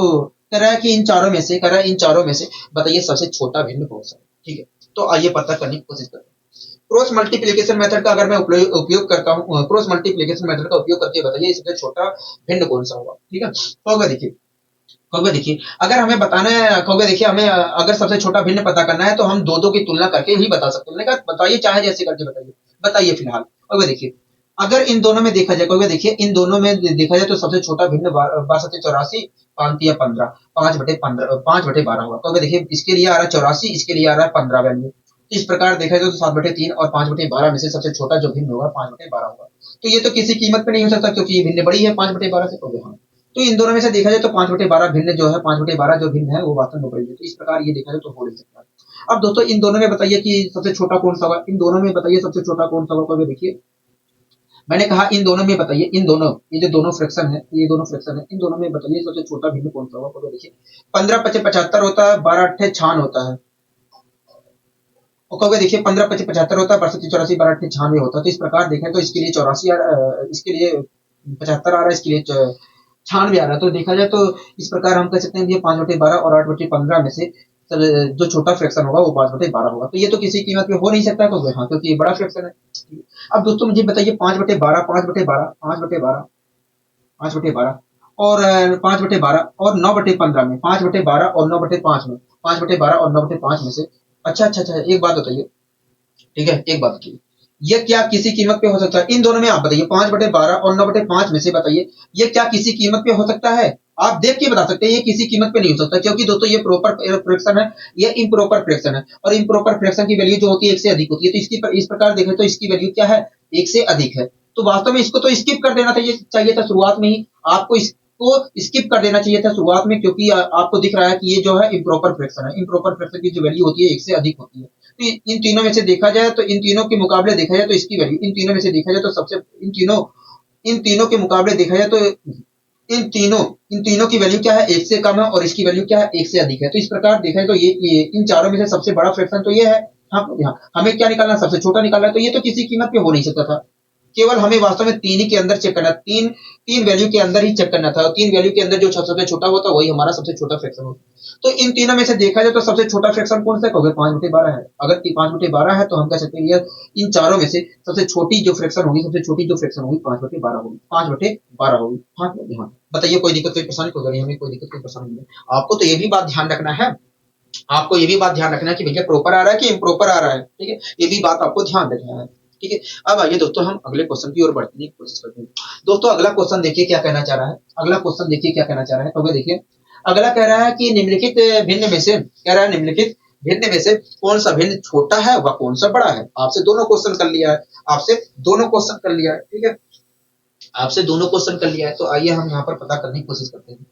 कह रहा है कि इन चारों में से कह रहा है इन चारों में से बताइए सबसे छोटा भिन्न कौन सा है। ठीक है, तो आइए पता करने की कोशिश करते हैं। क्रॉस मल्टीप्लिकेशन मेथड का अगर मैं उपयोग करता हूँ, क्रॉस मल्टीप्लिकेशन मेथड का उपयोग करके बताइए सबसे छोटा भिन्न कौन सा होगा। ठीक है, तो अगर देखिए अगर हमें बताना है, कहोगे देखिए हमें अगर सबसे छोटा भिन्न पता करना है तो हम दो दो की तुलना करके ही बता सकते हैं। मैंने कहा बताइए चाहे जैसे करके बताइए, बताइए फिलहाल। कहोगे देखिए अगर इन दोनों में देखा जाए, कहोगे देखिए इन दोनों में देखा जाए तो सबसे छोटा भिन्न 6284, 5 या 15, 5/12 होगा। कहोगे देखिए इसके लिए आ रहा है 84, इसके लिए आ रहा है 15 वैल्यू। इस प्रकार देखा जाए तो 7/3 और 5/12 में से सबसे छोटा जो भिन्न होगा 5/12 होगा। तो ये तो किसी कीमत पे नहीं हो सकता, क्योंकि ये भिन्न बड़ी है 5/12 से। कहोगे हाँ, तो इन दोनों में से देखा जाए तो 5/12 भिन्न जो है, 5/12 जो भिन्न है वो वास्तव में बड़ी है। तो इस प्रकार ये देखा जाए तो हो नहीं सकता। अब दोस्तों इन दोनों में बताइए कि सबसे छोटा कौन सा होगा, इन दोनों में बताइए सबसे छोटा कौन सा होगा। देखिए मैंने कहा इन दोनों में बताइए, इन दोनों ये जो दोनों फ्रैक्शन है, ये दोनों फ्रैक्शन है, इन दोनों में बताइए सबसे छोटा भिन्न कौन सा होगा। देखिए 15/5 75 होता है, 12/8 होता है। और कहोगे देखिए 15/5 75 होता है, 6284, 12/8 96 होता है। तो इस प्रकार देखें तो इसके लिए 84 इसके लिए 75 आ रहा है, इसके लिए 96 आ रहा है। तो देखा जाए तो इस प्रकार हम कह सकते हैं कि ये 5/12 और 8/15 में से जो छोटा फ्रैक्शन होगा वो 5/12 होगा। तो ये तो किसी कीमत पे हो नहीं सकता, तो हाँ, क्योंकि ये बड़ा फ्रैक्शन है। अब दोस्तों मुझे बताइए 5/12, 5/12, 5/12, 5/12 और 5/12 और 9/15 में, 5/12 और 9/5 में, 5/12 और 9/5 में से, अच्छा अच्छा अच्छा, एक बात बताइए, ठीक है, एक बात बताइए, ये क्या किसी कीमत पे हो सकता है? इन दोनों में आप बताइए, 5/12 और 9/5 में से बताइए, ये क्या किसी कीमत पे हो सकता है? आप देख के बता सकते हैं ये किसी कीमत पे नहीं हो सकता, क्योंकि दोस्तों ये प्रॉपर फ्रैक्शन है, ये इम्प्रॉपर फ्रैक्शन है, और इम्प्रॉपर फ्रैक्शन की वैल्यू जो होती है 1 से अधिक होती है। तो इस प्रकार देखें तो इसकी वैल्यू क्या है? 1 से अधिक है। तो वास्तव में इसको तो स्किप कर देना चाहिए था शुरुआत में ही। आपको इसको स्किप कर देना चाहिए था शुरुआत में, क्योंकि आपको दिख रहा है कि ये जो है इम्प्रॉपर फ्रैक्शन है। इम्प्रॉपर फ्रैक्शन की जो वैल्यू होती है 1 से अधिक होती है। तो इन तीनों में से देखा जाए तो, इन तीनों के मुकाबले देखा जाए तो इसकी वैल्यू, इन तीनों में से देखा जाए तो सबसे, इन तीनों के मुकाबले देखा जाए तो इन तीनों इन तीनों की वैल्यू क्या है? 1 से कम है, और इसकी वैल्यू क्या है? 1 से अधिक है। तो इस प्रकार देखा जाए तो ये इन चारों में से सबसे बड़ा फ्रैक्शन तो ये है। हाँ, हमें क्या निकालना है? सबसे छोटा निकालना है। तो ये तो किसी कीमत पे हो नहीं सकता था। केवल हमें वास्तव में 3 ही के अंदर चेक करना, 3 वैल्यू के अंदर ही चेक करना था, और 3 वैल्यू के अंदर जो सबसे छोटा होता वही हमारा सबसे छोटा फ्रैक्शन होता। तो इन तीनों में से देखा जाए तो सबसे छोटा फ्रैक्शन कौन सा है? 5/12 है। अगर 5/12 है तो हम कह सकते हैं इन चारों में से सबसे छोटी जो फ्रैक्शन होगी, सबसे छोटी जो फ्रैक्शन होगी 5/12 होगी, 5/12 होगी। हाँ हाँ, बताइए कोई दिक्कत, कोई परेशानी? कोई हमें कोई दिक्कत, कोई परेशानी नहीं है। आपको तो ये भी बात ध्यान रखना है, आपको ये भी बात ध्यान रखना है कि भैया प्रॉपर आ रहा है कि इम्प्रॉपर आ रहा है, ठीक है, ये भी बात आपको ध्यान रखना है, ठीक है। अब आइए दोस्तों हम अगले क्वेश्चन की ओर बढ़ने की कोशिश करते हैं। दोस्तों अगला क्वेश्चन देखिए क्या कहना चाह रहा है, अगला क्वेश्चन देखिए क्या कहना चाह रहा है। तो वे देखिए, अगला कह रहा है कि निम्नलिखित भिन्न में से, कह रहा है निम्नलिखित भिन्न में से कौन सा भिन्न छोटा है व कौन सा बड़ा है? आपसे दोनों क्वेश्चन कर लिया है, आपसे दोनों क्वेश्चन कर लिया है, ठीक है, आपसे दोनों क्वेश्चन कर लिया है। तो आइए हम यहाँ पर पता करने की कोशिश करते हैं।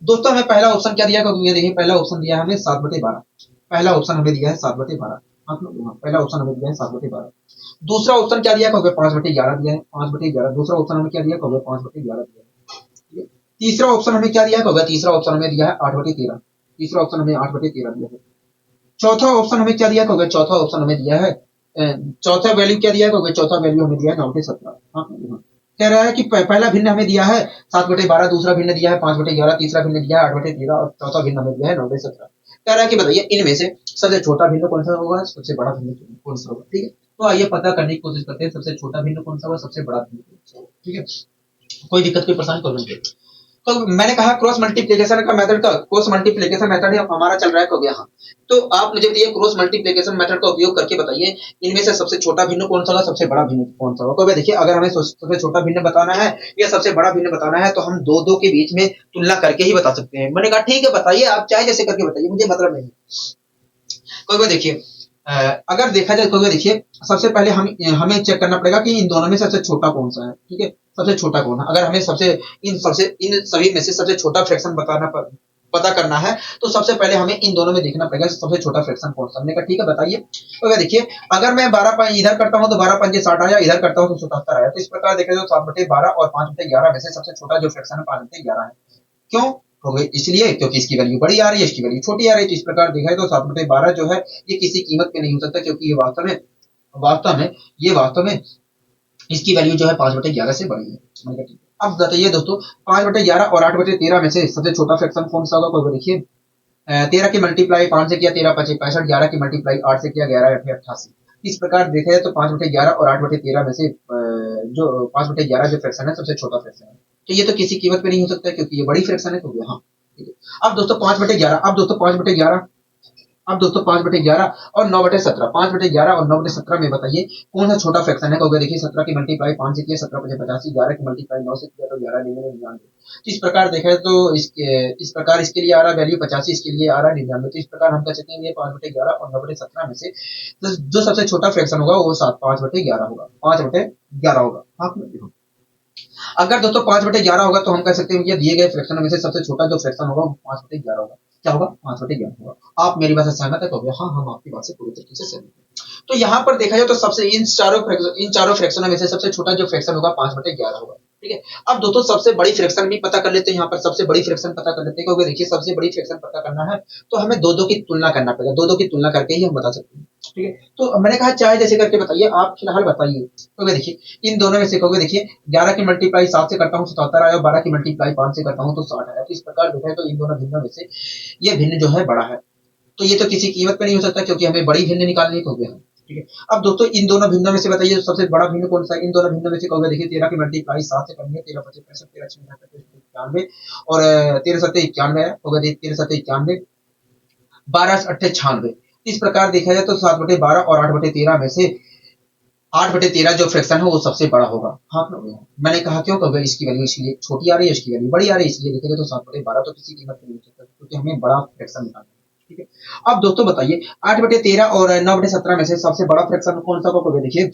दोस्तों हमें पहला ऑप्शन क्या दिया? क्योंकि ये देखिए पहला ऑप्शन दिया है हमें 7/12, पहला ऑप्शन हमें दिया है 7/12, पहला ऑप्शन हमें दिया है 7/12। दूसरा ऑप्शन क्या दिया? क्योंकि 5/11 दिया है, 5/11। दूसरा ऑप्शन हमें क्या दिया? क्योंकि 5/11 दिया है, ठीक है। तीसरा ऑप्शन हमें क्या दिया? क्योंकि तीसरा ऑप्शन हमें दिया है 8/13, तीसरा ऑप्शन हमें 8/13 दिया है। चौथा ऑप्शन हमें क्या दिया? क्योंकि चौथा ऑप्शन हमें दिया है, चौथा वैल्यू क्या दिया? क्योंकि चौथा वैल्यू हमें दिया है 9/17। कह रहा है कि पहला भिन्न हमें दिया है 7/12, दूसरा भिन्न दिया है 5/11, तीसरा भिन्न दिया है 8/13 और चौथा भिन्न हमें दिया है 9/17। कह रहा है कि बताइए इनमें से सबसे छोटा भिन्न कौन सा होगा, सबसे बड़ा भिन्न कौन सा होगा, ठीक है। तो आइए पता करने की कोशिश करते हैं सबसे छोटा भिन्न कौन सा होगा, सबसे बड़ा भिन्न कौन सा होगा, ठीक है। कोई दिक्कत, कोई परेशानी, कोई नहीं। तो मैंने कहा क्रॉस मल्टीप्लिकेशन का मेथड, का क्रॉस मल्टीप्लिकेशन मेथड हमारा चल रहा है हो गया। हाँ, तो आप मुझे बताइए क्रॉस मल्टीप्लिकेशन मेथड का उपयोग करके बताइए इनमें से सबसे छोटा भिन्न कौन सा होगा, सबसे बड़ा भिन्न कौन सा होगा। तो देखिए अगर हमें सबसे छोटा भिन्न बताना है या सबसे बड़ा भिन्न बताना है तो हम दो दो के बीच में तुलना करके ही बता सकते हैं। मैंने कहा ठीक है बताइए, आप चाहे जैसे करके बताइए, मुझे मतलब नहीं। कोई देखिए, अगर देखा जाए तो देखिए सबसे पहले हमें चेक करना पड़ेगा कि इन दोनों में सबसे छोटा कौन सा है, ठीक है, सबसे छोटा कौन है। अगर हमें इन सभी में से सबसे छोटा फ्रैक्शन पता करना है तो सबसे पहले हमें इन दोनों में देखना पड़ेगा सबसे छोटा फ्रैक्शन कौन सा। हमने कहा ठीक है बताइए। तो देखिए अगर मैं 12 इधर करता हूं तो 12×5 = 60 आया, इधर करता हूं तो 77 आया। तो इस प्रकार देखा जाए तो 7/12 और 5/11 में से सबसे छोटा जो फ्रैक्शन है 5/11 है। क्यों हो गई? इसलिए क्योंकि इसकी वैल्यू बड़ी आ रही है, इसकी वैल्यू छोटी आ रही है। तो इस प्रकार देखा है तो 7/12 जो है ये किसी कीमत पे नहीं हो सकता, क्योंकि ये वास्तव में इसकी वैल्यू जो है 5/11 से बड़ी है। अब बताइए दोस्तों 5/11 और 8/13 में से सबसे छोटा फ्रैक्शन कौन सा होगा? कोई देखिए 13 की मल्टीप्लाई 5 से किया 13×5 = 65, 11 की मल्टीप्लाई 8 से किया 11×8 = 88। इस प्रकार देखा जाए तो 5/11 और 8/13 में से जो 5/11 जो फ्रैक्शन है सबसे छोटा फ्रैक्शन है। तो ये तो किसी कीमत पे नहीं हो सकता, क्योंकि ये बड़ी फ्रैक्शन है। तो यहाँ ठीक है। अब दोस्तों 5/11 और 9/17, 5/11 और 9/17 में बताइए कौन सा छोटा फ्रैक्शन है? क्योंकि देखिए 17 की मल्टीप्लाई 5 से किया 17×5 = 85, 11 की मल्टीप्लाई 9 से किया तो 11×99। तो इस प्रकार देखा है तो इस प्रकार इसके लिए आ रहा है वैल्यू 85, इसके लिए आ रहा है 99। तो इस प्रकार हम कह सकते हैं 5/11 और 9/17 में से जो सबसे छोटा फ्रैक्शन होगा वो 5/11 होगा, 5/11 होगा। हाँ, अगर दोस्तों 5/11 होगा तो हम कह सकते हैं कि दिए गए फ्रैक्शन में से सबसे छोटा जो फ्रैक्शन होगा वो 5/11 होगा। क्या होगा? 5/11 होगा। आप मेरी बात से सहमत है? तो हाँ, हम आपकी बात से पूरी तरीके से सहमत हैं। तो यहाँ पर देखा जाए तो सबसे इन चारों फ्रैक्शनों में से सबसे छोटा जो फ्रैक्शन होगा 5/11 होगा, ठीक है। अब दोस्तों सबसे बड़ी फ्रैक्शन भी पता कर लेते हैं, यहाँ पर सबसे बड़ी फ्रैक्शन पता कर लेते हैं। क्योंकि देखिए सबसे बड़ी फ्रैक्शन पता करना है तो हमें दो दो की तुलना करना पड़ेगा, दो दो की तुलना करके ही हम बता सकते हैं। ठीक है। तो मैंने कहा चाहे जैसे करके बताइए, आप फिलहाल बताइए। तो देखिए इन दोनों में से कहोगे देखिए 11 की मल्टीप्लाई 7 से करता हूँ 77 आया, 12 की मल्टीप्लाई 5 से करता हूँ तो 60 आया। तो इस प्रकार देखा है तो इन दोनों भिन्नों में से ये भिन्न जो है बड़ा है। तो ये तो किसी कीमत पे नहीं हो सकता क्योंकि हमें बड़ी भिन्न निकालनी हो गया। ठीक है। अब दोस्तों इन दोनों भिन्नों में से बताइए सबसे बड़ा भिन्न कौन सा है। इन दोनों भिन्नों में से कहोगे देखिए 13 की मल्टीप्लाई 7 से करेंगे, 13 पचे 65, 13 छः 91 और 13 सत्ते 91 है, होगा 13 सत्ते 91, 12 अट्ठे 96। इस प्रकार देखा जाए तो 7/12 और 8/13 में से 8/13 जो फ्रैक्शन है वो सबसे बड़ा होगा। हाँ मैंने कहा क्यों, कहोगे इसकी वैल्यू इसलिए छोटी आ रही है, इसकी वैल्यू बड़ी आ रही है, इसलिए देखा जाए तो 7/12 तो किसी कीमत पे नहीं हो सकता क्योंकि हमें बड़ा फ्रैक्शन निकालना है। ठीक है। अब दोस्तों बताइए 8/13 और 9/17 में से सबसे बड़ा फ्रैक्शन कौन सा होगा। देखिए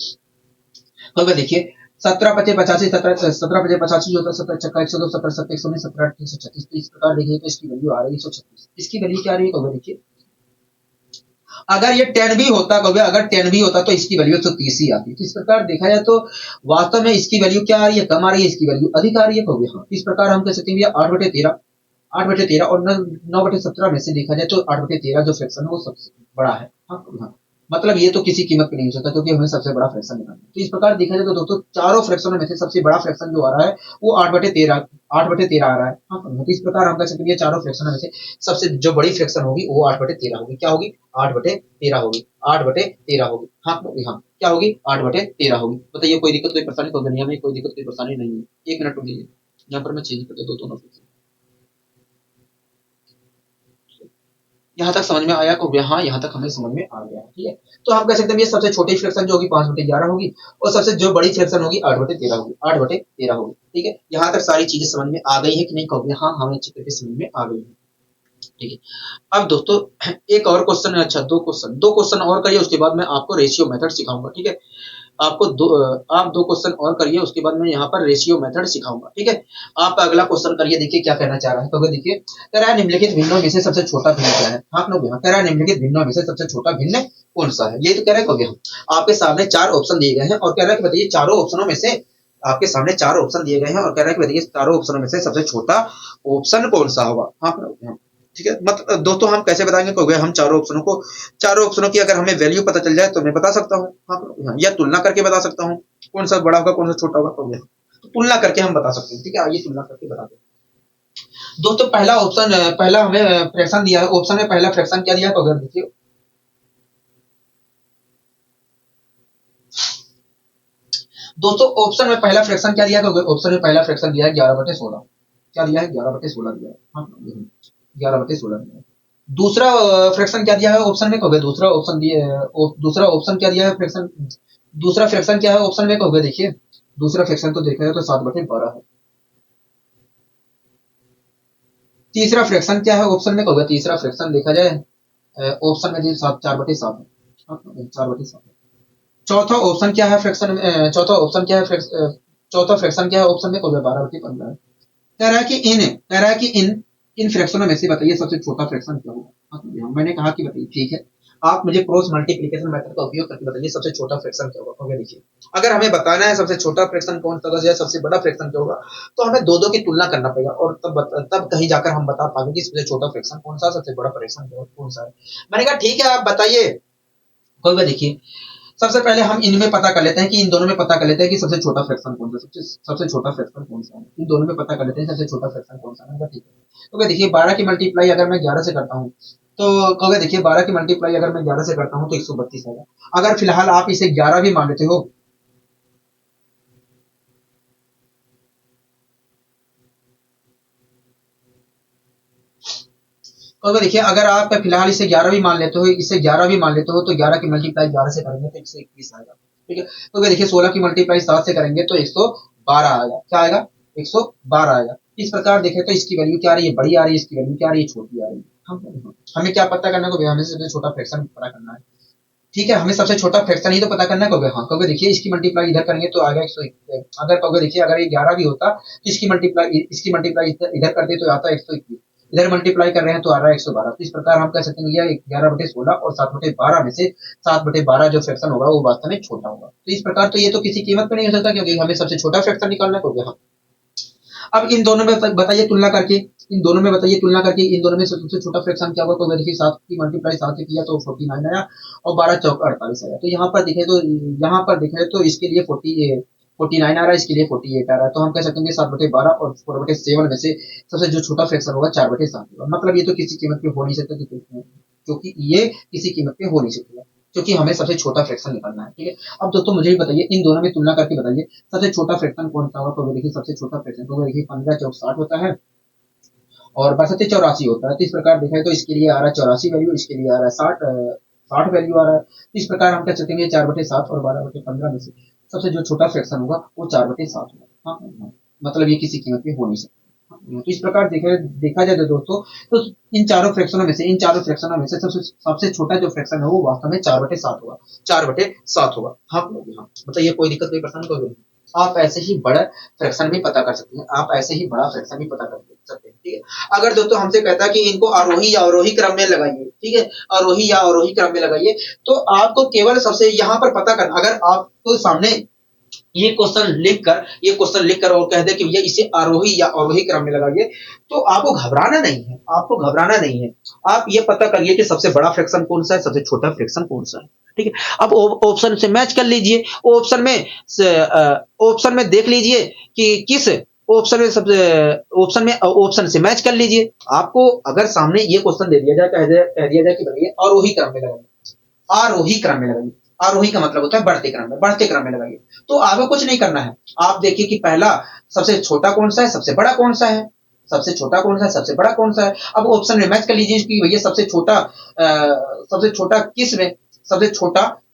17 पचे 85, 17 पचे 85 होता है, 17 चक्का 102, 17 सत्ते 119, 17 अट्ठे 136। तो इस प्रकार देखिए तो इसकी वैल्यू आ रही है 136। इसकी वैल्यू क्या आ रही है कहोगे देखिए, अगर ये 10 भी होता कहोगे, अगर 10 भी होता तो इसकी वैल्यू 130 ही आती। तो इस प्रकार देखा जाए तो वास्तव में इसकी वैल्यू क्या आ रही है, कम आ रही है, इसकी वैल्यू अधिक आ रही है कहोगे। हाँ, इस प्रकार हम कह सकते हैं 8/13, 8/13 और 9/17 में से देखा जाए तो 8/13 जो फ्रैक्शन है वो सबसे बड़ा है। हाँ, हाँ। मतलब ये तो किसी कीमत पे नहीं हो सकता क्योंकि हमें सबसे बड़ा फ्रैक्शन निकालना है। तो इस प्रकार देखा जाए तो दोस्तों चारों फ्रैक्शनों में से सबसे बड़ा फ्रैक्शन जो आ रहा है वो 8/13 आ रहा है। हाँ, तो इस प्रकार हम कह सकते हैं चारों फ्रैक्शनों में से सबसे जो बड़ी फ्रैक्शन होगी वो 8/13 होगी। क्या होगी, 8/13 होगी, 8/13 होगी। हाँ, हाँ क्या होगी, 8/13 होगी। बताइए कोई दिक्कत कोई परेशानी तो नहीं, हमें कोई दिक्कत कोई परेशानी नहीं है। 1 मिनट रुकिए, यहाँ पर मैं चेंज कर देता हूँ दोनों फ्रैक्शन। यहाँ तक समझ में आया को, हाँ यहाँ तक हमें समझ में आ गया। ठीक है। तो हम कह सकते हैं ये सबसे छोटी फ्रैक्शन जो होगी 5/11 होगी और सबसे जो बड़ी फ्रैक्शन होगी 8/13 होगी, 8/13 होगी। ठीक है। यहाँ तक सारी चीजें समझ में आ गई है कि नहीं कहोगे, हाँ हमें अच्छी तरीके से समझ में आ गई है। ठीक है। अब दोस्तों एक और क्वेश्चन है, अच्छा दो क्वेश्चन और करिए उसके बाद मैं आपको रेशियो मेथड सिखाऊंगा। ठीक है। आपको आप 2 क्वेश्चन और करिए उसके बाद मैं यहाँ पर रेशियो मेथड सिखाऊंगा। ठीक है। आप अगला क्वेश्चन करिए, देखिए क्या कहना चाह रहा है। तो देखिए कह रहा है निम्नलिखित भिन्नों में से सबसे छोटा भिन्न क्या है। आप लोग यहाँ कह रहा है निम्नलिखित भिन्नों में से सबसे छोटा भिन्न कौन सा है। ये तो कह रहे हैं हम आपके सामने 4 ऑप्शन दिए गए हैं और कह रहा है कि बताइए चारों ऑप्शनों में से आपके सामने 4 ऑप्शन दिए गए हैं और कह रहा है कि बताइए चारों ऑप्शनों में से सबसे छोटा ऑप्शन कौन सा होगा। हाँ ठीक है। मतलब दोस्तों हम कैसे बताएंगे कहोगे, हम चारों ऑप्शनों की अगर हमें वैल्यू पता चल जाए तो मैं बता सकता हूँ। हाँ, या तुलना करके बता सकता हूँ कौन सा बड़ा होगा कौन सा छोटा होगा कहोगे, तो तुलना करके हम बता सकते हैं। ठीक है, आइए तुलना करके बता दें। दोस्तों पहला ऑप्शन, पहला हमें फ्रैक्शन दिया है, ऑप्शन में पहला फ्रैक्शन क्या दिया है कहोगे, देखिए दोस्तों ऑप्शन में पहला फ्रैक्शन क्या दिया है, ऑप्शन में पहला फ्रैक्शन दिया है 11/16। क्या दिया है, 11/16 दिया है। हाँ, 11/16 दिया है। दूसरा फ्रैक्शन क्या दिया है ऑप्शन में कहोगे, दूसरा ऑप्शन क्या दिया है फ्रैक्शन, दूसरा फ्रैक्शन क्या है ऑप्शन में कहोगे, देखिए दूसरा फ्रैक्शन तो देखा जाए तो 7/12 है। तीसरा फ्रैक्शन क्या है ऑप्शन में कहोगे, तीसरा फ्रैक्शन देखा जाए ऑप्शन में 4/7 है। हाँ, 4/7 है। चौथा ऑप्शन क्या है फ्रैक्शन में, चौथा फ्रैक्शन क्या है ऑप्शन में कहोगे, 12/15 है। कह रहा है कि इन फ्रैक्शनों में से बताइए सबसे छोटा फ्रैक्शन क्या होगा। हाँ, मैंने कहा कि बताइए ठीक है, आप मुझे क्रॉस मल्टीप्लिकेशन मेथड का उपयोग करके बताइए सबसे छोटा फ्रैक्शन क्या होगा। ओके देखिए अगर हमें बताना है सबसे छोटा फ्रैक्शन कौन सा होगा या सबसे बड़ा फ्रैक्शन क्या होगा तो हमें दो की तुलना करना पड़ेगा और तब कहीं जाकर हम बता पाएंगे कि सबसे छोटा फ्रैक्शन कौन सा, सबसे बड़ा फ्रैक्शन कौन सा है। मैंने कहा ठीक है आप बताइए। कोई देखिए सबसे पहले हम इनमें पता कर लेते हैं कि इन दोनों में पता कर लेते हैं कि सबसे छोटा फ्रैक्शन कौन सा, सबसे छोटा फ्रैक्शन कौन सा है। इन दोनों में पता कर लेते हैं सबसे छोटा फ्रैक्शन कौन सा है। ठीक है। तो देखिए 12 की मल्टीप्लाई अगर मैं 11 से करता हूँ तो कहोगे देखिए 12 की मल्टीप्लाई अगर मैं 11 से करता हूँ तो 132 आएगा। अगर फिलहाल आप इसे 11 भी मान लेते हो तो देखिए अगर आप फिलहाल इसे 11 भी मान लेते हो, इसे 11 भी मान लेते हो तो 11 की मल्टीप्लाई 11 से करेंगे तो 121 आएगा। ठीक है। तो देखिए 16 की मल्टीप्लाई 7 से करेंगे तो 112 आएगा। क्या आएगा, 112 आएगा। इस प्रकार देखें तो इसकी वैल्यू क्या आ रही है, बड़ी आ रही है, इसकी वैल्यू क्या आ रही है, छोटी आ रही है। हमें क्या पता करना है, हमें सबसे छोटा फ्रैक्शन पता करना है। ठीक है, हमें सबसे छोटा फ्रैक्शन ही तो पता करना है कहोगे। हाँ कहोगे देखिए इसकी मल्टीप्लाई इधर करेंगे तो आएगा 121। अगर कहोगे देखिए अगर ये 11 भी होता तो इसकी मल्टीप्लाई इधर करते तो आता 121। इधर मल्टीप्लाई कर रहे हैं तो आ रहा है 112। तो इस प्रकार हम कह सकते हैं यह 11/16 और 7/12 में से 7/12 जो फ्रैक्शन होगा वो वास्तव में छोटा होगा। तो इस प्रकार तो ये तो किसी कीमत पे नहीं हो सकता क्योंकि हमें सबसे छोटा फ्रैक्शन निकालना है कहोगे। हाँ अब इन दोनों में बताइए तुलना करके, इन दोनों में बताइए तुलना करके, इन दोनों में सबसे छोटा फ्रैक्शन क्या होगा? तो देखिए 7 की मल्टीप्लाई 7 से किया तो 49 आया और 12 चौक 48 आया। तो यहाँ पर देखें तो इसके लिए 49 आ रहा है, इसके लिए 48 आ रहा है। तो हम कह सकते हैं 7/12 और 4/7 में से सबसे जो छोटा फ्रैक्शन होगा 4/7 होगा। मतलब ये तो किसी कीमत पे हो नहीं सकता, क्योंकि ये किसी कीमत पे हो नहीं सकता, क्योंकि हमें सबसे छोटा फ्रैक्शन निकालना है। ठीक है, अब दोस्तों मुझे भी बताइए, इन दोनों में तुलना करके बताइए सबसे छोटा फ्रैक्शन कौन सा होगा? तो देखिए सबसे छोटा फ्रैक्शन तो देखिए 15 चौक 60 होता है और 62 84 होता है। तो इस प्रकार देखा है तो इसके लिए आ रहा है 84 वैल्यू, इसके लिए आ रहा है 60 वैल्यू आ रहा है। तो इस प्रकार हम कह सकते हैं 4/7 और 12/15 में से सबसे जो छोटा फ्रैक्शन होगा वो 4/7 होगा। हाँ, मतलब ये किसी कीमत पे हो नहीं सकता। तो इस प्रकार देखा जाए तो दोस्तों, तो इन चारों फ्रैक्शनों में से सबसे छोटा जो फ्रैक्शन है वो वास्तव में 4/7 होगा। 4/7 होगा। हाँ, मतलब ये कोई दिक्कत, कोई परेशानी, कोई नहीं। आप ऐसे ही बड़ा फ्रैक्शन भी पता कर सकते हैं, आप ऐसे ही बड़ा फ्रैक्शन भी पता कर सकते हैं। ठीक है, अगर दोस्तों हमसे कहता है कि इनको आरोही या अवरोही क्रम में लगाइए, ठीक है, आरोही या अवरोही क्रम में लगाइए, तो आपको केवल सबसे यहाँ पर पता करना, अगर आपको सामने ये क्वेश्चन लिखकर और कह दे कि भैया इसे आरोही या अवरोही क्रम में लगाइए, तो आपको घबराना नहीं है, आपको घबराना नहीं है। आप ये पता करिए कि सबसे बड़ा फ्रैक्शन कौन सा है, सबसे छोटा फ्रैक्शन कौन सा है। ठीक है, अब ऑप्शन से मैच कर लीजिए, ऑप्शन में देख लीजिए कि किस ऑप्शन से मैच कर लीजिए। आपको अगर सामने ये क्वेश्चन दे दिया जाए, कह दिया जाए कि भैया आरोही क्रम में लगाइए, आरोही क्रम में लगाइए, आरोही का मतलब होता है बढ़ते क्रम में लगाइए। तो आपको कुछ नहीं करना है, आप देखिए कि पहला सबसे छोटा कौन सा है, सबसे बड़ा कौन सा है, सबसे छोटा कौन सा है, सबसे बड़ा कौन सा है। अब ऑप्शन में मैच कर लीजिए कि भैया सबसे छोटा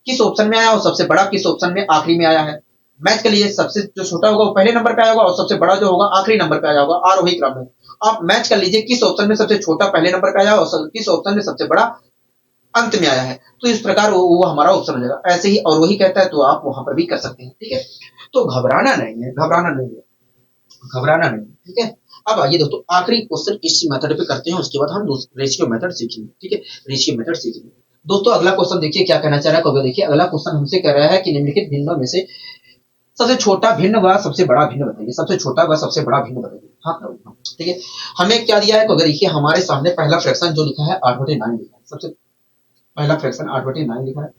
किस ऑप्शन में आया और सबसे बड़ा किस ऑप्शन में आखिरी में आया है। मैच कर लीजिए, सबसे जो छोटा होगा वो पहले नंबर पे आया होगा और सबसे बड़ा जो होगा आखिरी नंबर पे आया होगा आरोही क्रम में। आप मैच कर लीजिए किस ऑप्शन में सबसे छोटा पहले नंबर पे आया और किस ऑप्शन में सबसे बड़ा अंत में आया है। तो इस प्रकार वो हमारा ऑप्शन हो जाएगा। ऐसे ही अवरोही कहता है तो आप वहां पर भी कर सकते हैं। ठीक है, तो घबराना नहीं है, ठीक है। अब आइए दोस्तों आखिरी क्वेश्चन इस मेथड पे करते हैं, उसके बाद हम रेशियो मेथड सीखेंगे। ठीक है, रेशियो मेथड सीखेंगे। दोस्तों अगला क्वेश्चन देखिए क्या कहना चाह रहा है। देखिए अगला क्वेश्चन हमसे कह रहा है कि निम्नलिखित भिन्नों में से सबसे छोटा भिन्न व सबसे बड़ा भिन्न बताइए, सबसे छोटा व सबसे बड़ा भिन्न बताइए। हाँ, ठीक है, हमें क्या दिया है? तो देखिए हमारे सामने पहला फ्रैक्शन जो लिखा है 8/9 लिखा है, सबसे पहला फ्रैक्शन 8/9 लिखा है।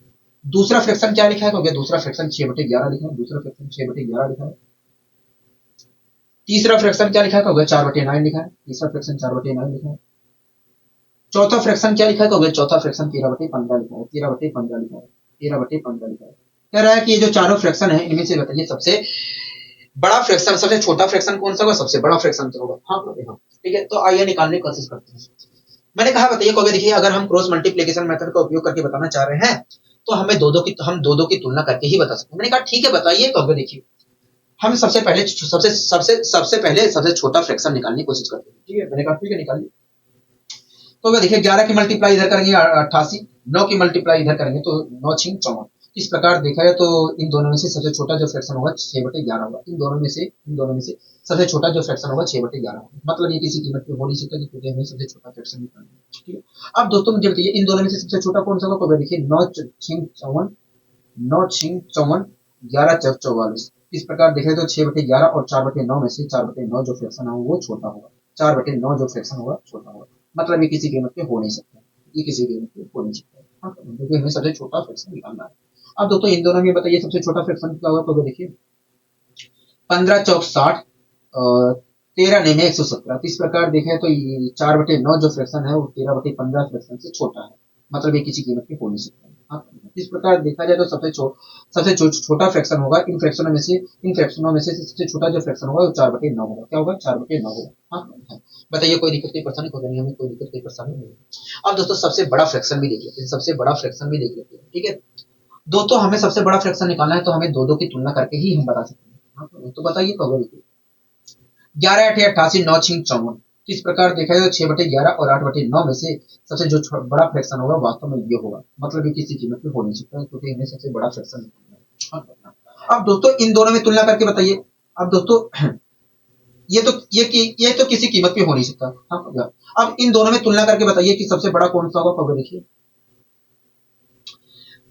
दूसरा फ्रैक्शन क्या लिखा है? तो दूसरा फ्रैक्शन 6/11 लिखा है, दूसरा फ्रैक्शन 6/11 लिखा है। तीसरा फ्रैक्शन क्या लिखा है? तो 4/9 लिखा है, तीसरा फ्रैक्शन 4/9 लिखा है। चौथा फ्रैक्शन क्या लिखा है? तो चौथा फ्रैक्शन 13/15 लिखा है, 13/15 लिखा है, 13/15 लिखा है। कह रहा है कि ये जो चारों फ्रैक्शन है इनमें से बताइए सबसे बड़ा फ्रैक्शन, सबसे छोटा फ्रैक्शन कौन सा होगा, सबसे बड़ा फ्रैक्शन क्या होगा। हाँ, ठीक है, तो आइए निकालने की कोशिश करते हैं। मैंने कहा बताइए कहोगे, देखिए अगर हम क्रॉस मल्टीप्लिकेशन मेथड का उपयोग करके बताना चाह रहे हैं तो हम दो की तुलना करके ही बता सकते हैं। मैंने कहा ठीक है बताइए, कहोगे देखिए हम सबसे पहले सबसे छोटा फ्रैक्शन निकालने की कोशिश करते हैं। ठीक है, मैंने कहा ठीक है निकालिए। तो देखिए 11 की मल्टीप्लाई इधर करेंगे 88, 9 की मल्टीप्लाई इधर करेंगे तो 9 6 54। इस प्रकार देखा जाए तो इन दोनों में से सबसे छोटा जो फ्रैक्शन होगा 6/11 होगा। इन दोनों में से सबसे छोटा जो फ्रैक्शन होगा 6/11 होगा। मतलब ये किसी कीमत पे हो नहीं सकता, क्योंकि हमें सबसे छोटा फ्रैक्शन निकालना है। ठीक है, अब दोस्तों मुझे बताइए इन दोनों में से सबसे छोटा कौन सा होगा। तो देखिए 9 6 54, 9 6 54, 11 4 44। इस प्रकार देखें तो 6/11 और 4/9 में से 4/9 जो फ्रैक्शन है वो छोटा होगा, 4/9 जो फ्रैक्शन होगा छोटा होगा। मतलब ये किसी कीमत पे हो नहीं सकता, ये किसी कीमत पे हो नहीं सकता। हाँ, क्योंकि हमें सबसे छोटा फ्रैक्शन निकालना है। अब दोस्तों इन दोनों में बताइए सबसे छोटा फ्रैक्शन क्या होगा। तो देखिए 15 चौक 60 और 13 निमे 117। इस प्रकार देखें तो 4/9 जो फ्रैक्शन है वो 13/15 फ्रैक्शन से छोटा है। मतलब ये किसी कीमत पे हो नहीं सकता। हाँ, इस प्रकार देखा जाए तो सबसे छोटा फ्रैक्शन होगा इन फ्रैक्शनों में से सबसे छोटा जो फ्रैक्शन होगा वो 4/9 होगा। क्या होगा? 4/9 होगा। हाँ, बताइए कोई दिक्कत कोई परेशानी होगा नहीं, हमें कोई दिक्कत कोई परेशानी नहीं। अब दोस्तों सबसे बड़ा फ्रैक्शन भी देख लेते हैं, सबसे बड़ा फ्रैक्शन भी देख लेते हैं। ठीक है, दोस्तों हमें सबसे बड़ा फ्रैक्शन निकालना है तो हमें दो की तुलना करके ही हम बता सकते हैं। हाँ, तो बताइए कहोगे देखिए 11 8 88 9 6 54। इस प्रकार देखा जाए 6/11 और 8/9 में से सबसे जो बड़ा फ्रैक्शन होगा वास्तव में ये होगा। मतलब ये किसी कीमत पे हो नहीं सकता, क्योंकि हमें सबसे बड़ा फ्रैक्शन निकालना है। अब दोस्तों इन दोनों में तुलना करके बताइए। अब दोस्तों ये तो किसी कीमत पे हो नहीं सकता। हाँ, अब इन दोनों में तुलना करके बताइए कि सबसे बड़ा कौन सा होगा। देखिए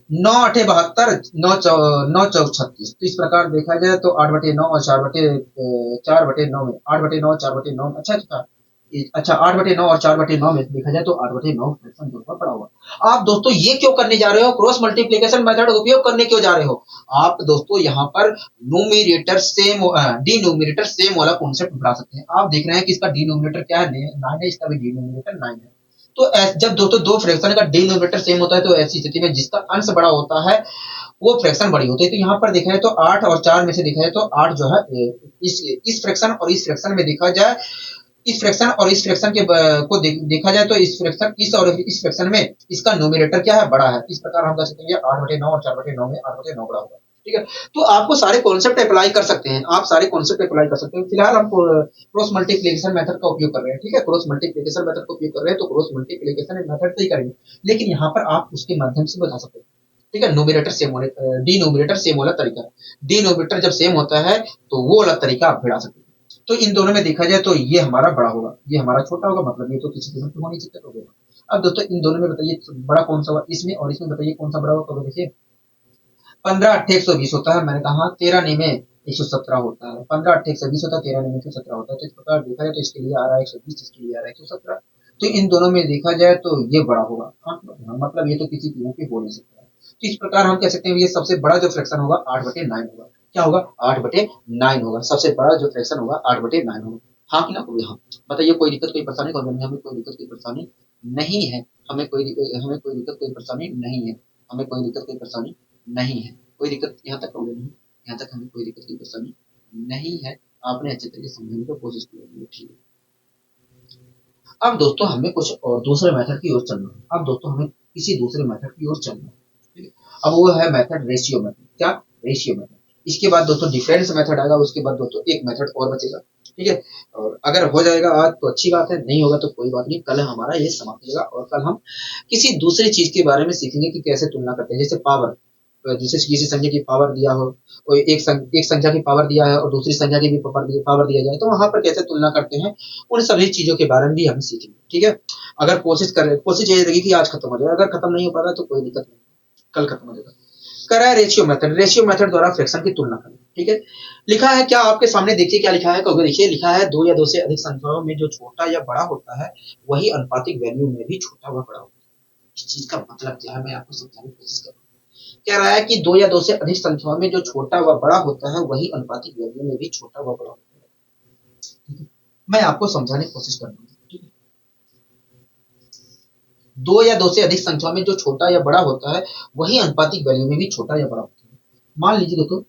9 8 72, 9 चौक 36। तो इस प्रकार देखा जाए तो 8/9 और 4/9 में 8/9 4/9 अच्छा अच्छा अच्छा 8/9 और 4/9 में देखा जाए तो 8/9 फ्रैक्शन जो होगा बड़ा होगा। आप दोस्तों ये क्यों करने जा रहे हो? क्रॉस मल्टीप्लिकेशन मेथड उपयोग करने क्यों जा रहे हो? आप दोस्तों यहाँ पर डिनोमिनेटर सेम वाला कॉन्सेप्ट बढ़ा सकते हैं। आप देख रहे हैं कि इसका डिनोमिनेटर क्या है? 9 है, इसका भी डिनोमिनेटर 9 है। तो जब दोस्तों दो फ्रैक्शन का डिनोमिनेटर सेम होता है तो ऐसी स्थिति में जिसका अंश बड़ा होता है वो फ्रैक्शन बड़ी होती है। तो यहाँ पर देखा जाए तो 8 और 4 में से देखा जाए तो 8 जो है इस फ्रैक्शन और इस फ्रैक्शन में देखा जाए, इस फ्रैक्शन और इस फ्रैक्शन के को देखा जाए तो इस फ्रैक्शन इस और इस फ्रैक्शन में इसका न्यूमरेटर क्या है? बड़ा है। इस प्रकार हम कह सकते हैं 8/9 और 4/9 में 8/9 बड़ा होगा। ठीक है, तो आपको सारे कॉन्सेप्ट अप्लाई कर सकते हैं, आप सारे कॉन्सेप्ट अप्लाई कर सकते हैं। फिलहाल हम क्रॉस मल्टीप्लिकेशन मेथड का उपयोग कर रहे हैं। ठीक है, क्रॉस मल्टीप्लिकेशन मेथड का उपयोग कर रहे हैं तो क्रॉस मल्टीप्लिकेशन मेथड से ही करेंगे, लेकिन यहाँ पर आप उसके माध्यम से बता सकते हैं। ठीक है, नोमिनेटर सेम होने डिनोमिनेटर सेम वाला तरीका, डिनोमिनेटर जब सेम होता है तो वो वाला तरीका आप भिड़ा सकते हैं। तो इन दोनों में देखा जाए तो ये हमारा बड़ा होगा, ये हमारा छोटा होगा, मतलब ये तो किसी कीमत पे हो नहीं सकता, तो होगा। अब दोस्तों इन दोनों में बताइए बड़ा कौन सा होगा, इसमें और इसमें बताइए कौन सा बड़ा होगा। तो देखिए 15 8 120 होता है, मैंने कहा 13 9 में 117 होता है। 15 8 120 होता है, 13 9 में 117 होता है। तो इस प्रकार देखा जाए तो इसके लिए आ रहा है 120, इसके लिए आ रहा है 117। तो इन दोनों में देखा जाए तो ये बड़ा होगा। हाँ, मतलब ये तो किसी कीमत पे हो नहीं सकता है। तो इस प्रकार हम कह सकते हैं ये सबसे बड़ा जो फ्रैक्शन होगा 8/9 होगा। क्या होगा? 8/9 होगा। सबसे बड़ा जो फ्रैक्शन होगा 8/9 होगा। हाँ कि ना? हाँ, बताइए कोई दिक्कत कोई परेशानी? हमें कोई दिक्कत कोई परेशानी नहीं है। हमें कोई दिक्कत कोई परेशानी नहीं है। हमें कोई दिक्कत कोई परेशानी नहीं है। कोई दिक्कत यहाँ तक हो गई नहीं? यहाँ तक हमें कोई दिक्कत की परेशानी नहीं है। आपने अच्छे तरीके से समझने की कोशिश की है। ठीक है, अब दोस्तों हमें कुछ और दूसरे मेथड की ओर चलना है। अब दोस्तों हमें किसी दूसरे मेथड की ओर चलना है। ठीक है, अब वो है मेथड रेशियो मेथड। क्या? Ratio method. इसके बाद दोस्तों डिफरेंस मेथड आएगा, उसके बाद दोस्तों एक मेथड और बचेगा। ठीक है, और अगर हो जाएगा आज तो अच्छी बात है, नहीं होगा तो कोई बात नहीं, कल हमारा ये समाप्त हो जाएगा और कल हम किसी दूसरी चीज के बारे में सीखेंगे कि कैसे तुलना करते हैं। जैसे पावर, जैसे किसी संख्या की पावर दिया हो, कोई एक संख्या की पावर दिया है और दूसरी संख्या की भी पावर दिया जाए तो वहां पर कैसे तुलना करते हैं, उन सभी चीजों के बारे में भी हम सीखेंगे। ठीक है, अगर कोशिश ये रहेगी कि आज खत्म हो जाए, अगर खत्म नहीं हो पा रहा तो कोई दिक्कत नहीं, कल खत्म हो जाएगा। करा है रेशियो मेथड द्वारा फ्रैक्शन की तुलना करें। ठीक है, लिखा है क्या आपके सामने? देखिए क्या लिखा है। कभी देखिए लिखा है दो या दो से अधिक संख्याओं में जो छोटा या बड़ा होता है वही अनुपातिक वैल्यू में भी छोटा व बड़ा होता है। इस चीज का मतलब क्या है मैं आपको समझाने की कोशिश कर रहा हूँ। कह रहा है कि दो या दो से अधिक संख्याओं में जो छोटा व बड़ा होता है वही अनुपातिक वैल्यू में भी छोटा व बड़ा होता है। ठीक है, मैं आपको समझाने की कोशिश कर रहा हूँ। ठीक है, दो या दो से अधिक संख्याओं में जो छोटा या बड़ा होता है वही अनुपातिक वैल्यू में भी छोटा या बड़ा होता है। मान लीजिए दोस्तों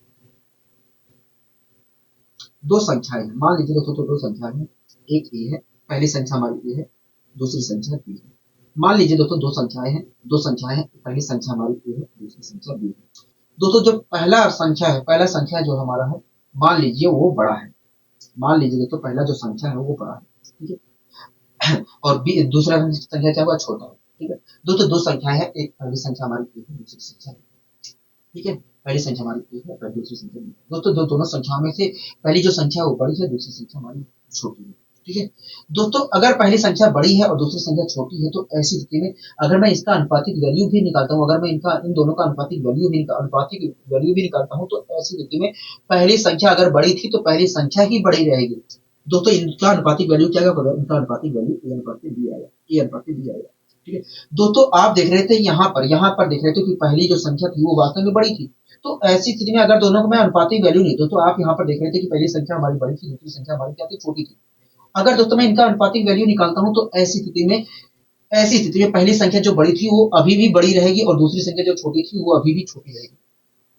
दो संख्याएं हैं, मान लीजिए दोस्तों तो दो संख्याएं हैं, एक ए है, पहली संख्या हमारी ए है, दूसरी संख्या बी है। मान लीजिए दोस्तों दो संख्याएं हैं, पहली संख्या हमारी ए है, दूसरी संख्या बी है। दोस्तों जो पहला संख्या जो हमारा है, मान लीजिए वो बड़ा है। मान लीजिए दोस्तों पहला जो संख्या है वो बड़ा है। ठीक है, और बी दूसरा संख्या क्या हुआ? छोटा है। ठीक है, दोस्तों दो संख्याएं हैं, एक पहली संख्या हमारी ए है, दूसरी संख्या बी है। ठीक है, पहली संख्या हमारी एक है, पहली दूसरी संख्या बी। दोस्तों दोनों संख्याओं में से पहली जो संख्या है वो बड़ी है, दूसरी संख्या हमारी छोटी है। ठीक है, दोस्तों अगर पहली संख्या बड़ी है और दूसरी संख्या छोटी है तो ऐसी स्थिति में अगर मैं इसका अनुपातिक वैल्यू भी निकालता हूँ, अगर मैं इनका इन दोनों का अनुपातिक वैल्यू भी निकालता हूँ तो ऐसी स्थिति में पहली संख्या अगर बड़ी थी तो पहली संख्या ही बड़ी रहेगी। दोस्तों इनका अनुपातिक वैल्यू क्या होगा? इनका अनुपातिक वैल्यू ए अनुपातिक बी आएगा, ए अनुपातिक बी आएगा। ठीक है, दोस्तों आप देख रहे थे यहाँ पर देख रहे थे कि पहली जो संख्या थी वो वास्तव में बड़ी थी। तो ऐसी स्थिति में अगर दोनों को मैं अनुपातिक वैल्यू नहीं, दोस्तों आप यहाँ पर देख रहे थे कि पहली संख्या हमारी बड़ी थी, दूसरी संख्या हमारी क्या थी? छोटी थी। अगर दोस्तों मैं इनका अनुपातिक वैल्यू निकालता हूँ तो ऐसी स्थिति में पहली संख्या जो बड़ी थी वो अभी भी बड़ी रहेगी और दूसरी संख्या जो छोटी थी वो अभी भी छोटी रहेगी।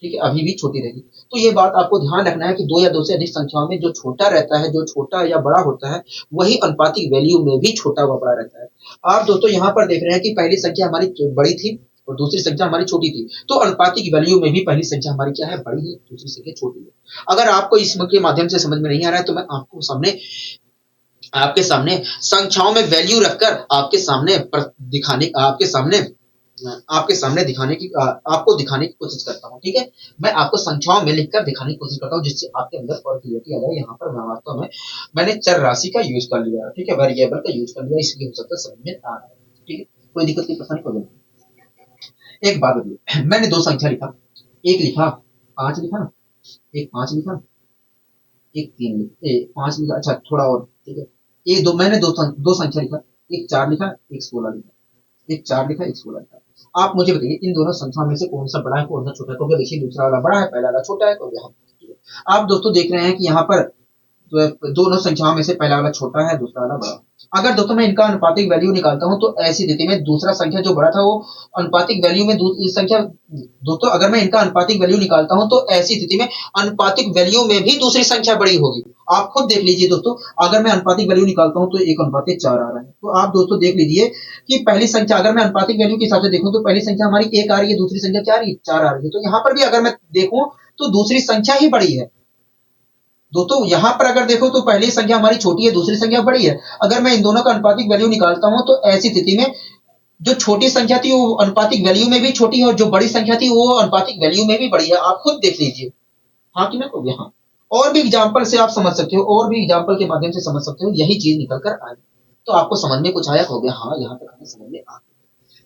ठीक है, अभी भी छोटी रहेगी। तो ये बात आपको ध्यान रखना है कि दो या दो से अधिक संख्याओं में जो छोटा रहता है, जो छोटा या बड़ा होता है वही अनुपातिक वैल्यू में भी छोटा व बड़ा रहता है। आप दोस्तों यहाँ पर देख रहे हैं कि पहली संख्या हमारी बड़ी थी और दूसरी संख्या हमारी छोटी थी, तो अनुपातिक वैल्यू में भी पहली संख्या हमारी क्या है? बड़ी है, दूसरी संख्या छोटी है। अगर आपको इसके माध्यम से समझ में नहीं आ रहा है तो मैं आपके सामने संख्याओं में वैल्यू रखकर आपके सामने दिखाने की आपको दिखाने की कोशिश करता हूँ। ठीक है, मैं आपको संख्याओं में लिखकर दिखाने की कोशिश करता हूँ जिससे आपके अंदर और क्लियरिटी आ जाए। यहाँ पर मैं वास्तव में मैंने चर राशि का यूज कर लिया। ठीक है, वेरिएबल का यूज कर लिया, इसलिए हो सकता है समझ में आ रहा है। ठीक है, कोई दिक्कत की परेशानी कोई नहीं। एक बात बताइए, मैंने दो संख्या लिखा, एक लिखा 5 लिखा ना, एक 5 लिखा, एक 3 लिखा, 5 लिखा, अच्छा थोड़ा और, ठीक है। एक दो मैंने दो संख्या लिखा, एक 4 लिखा, एक 16 लिखा, एक 4 लिखा, एक 16 लिखा। आप मुझे बताइए इन दोनों संख्याओं में से कौन सा बड़ा है, कौन सा छोटा है? क्योंकि देखिए दूसरा वाला बड़ा है, पहला वाला छोटा है, तो यहाँ आप दोस्तों देख रहे हैं कि यहाँ पर दोनों संख्याओं में से पहला वाला छोटा है, दूसरा वाला बड़ा। अगर दोस्तों मैं इनका अनुपातिक वैल्यू निकालता हूं तो ऐसी स्थिति में दूसरा संख्या जो बड़ा था वो अनुपातिक वैल्यू में दूसरी संख्या, दोस्तों अगर मैं इनका अनुपातिक वैल्यू निकालता हूं तो ऐसी स्थिति में अनुपातिक वैल्यू में भी दूसरी संख्या बड़ी होगी। आप खुद देख लीजिए दोस्तों, अगर मैं अनुपातिक वैल्यू निकालता हूं तो 1:4 आ रहा है। तो आप दोस्तों देख लीजिए कि पहली संख्या, अगर मैं अनुपातिक वैल्यू के हिसाब से देखूं तो पहली संख्या हमारी 1 आ रही है, दूसरी संख्या क्या आ रही है, 4 आ रही है। तो यहाँ पर भी अगर मैं देखूं तो दूसरी संख्या ही बड़ी है। दोस्तों यहाँ पर अगर देखो तो पहली संख्या हमारी छोटी है, दूसरी संख्या बड़ी है। अगर मैं इन दोनों का अनुपातिक वैल्यू निकालता हूं तो ऐसी स्थिति में जो छोटी संख्या थी वो अनुपातिक वैल्यू में भी छोटी है और जो बड़ी संख्या थी वो अनुपातिक वैल्यू में भी बड़ी है। आप खुद देख लीजिए, हाँ कि ना, तो यहाँ और भी एग्जाम्पल से आप समझ सकते हो, और भी एग्जाम्पल के माध्यम से समझ सकते हो, यही चीज निकल कर आ गई। तो आपको समझ में कुछ आया हो गया, हाँ यहाँ तक हमें समझ में आ गया।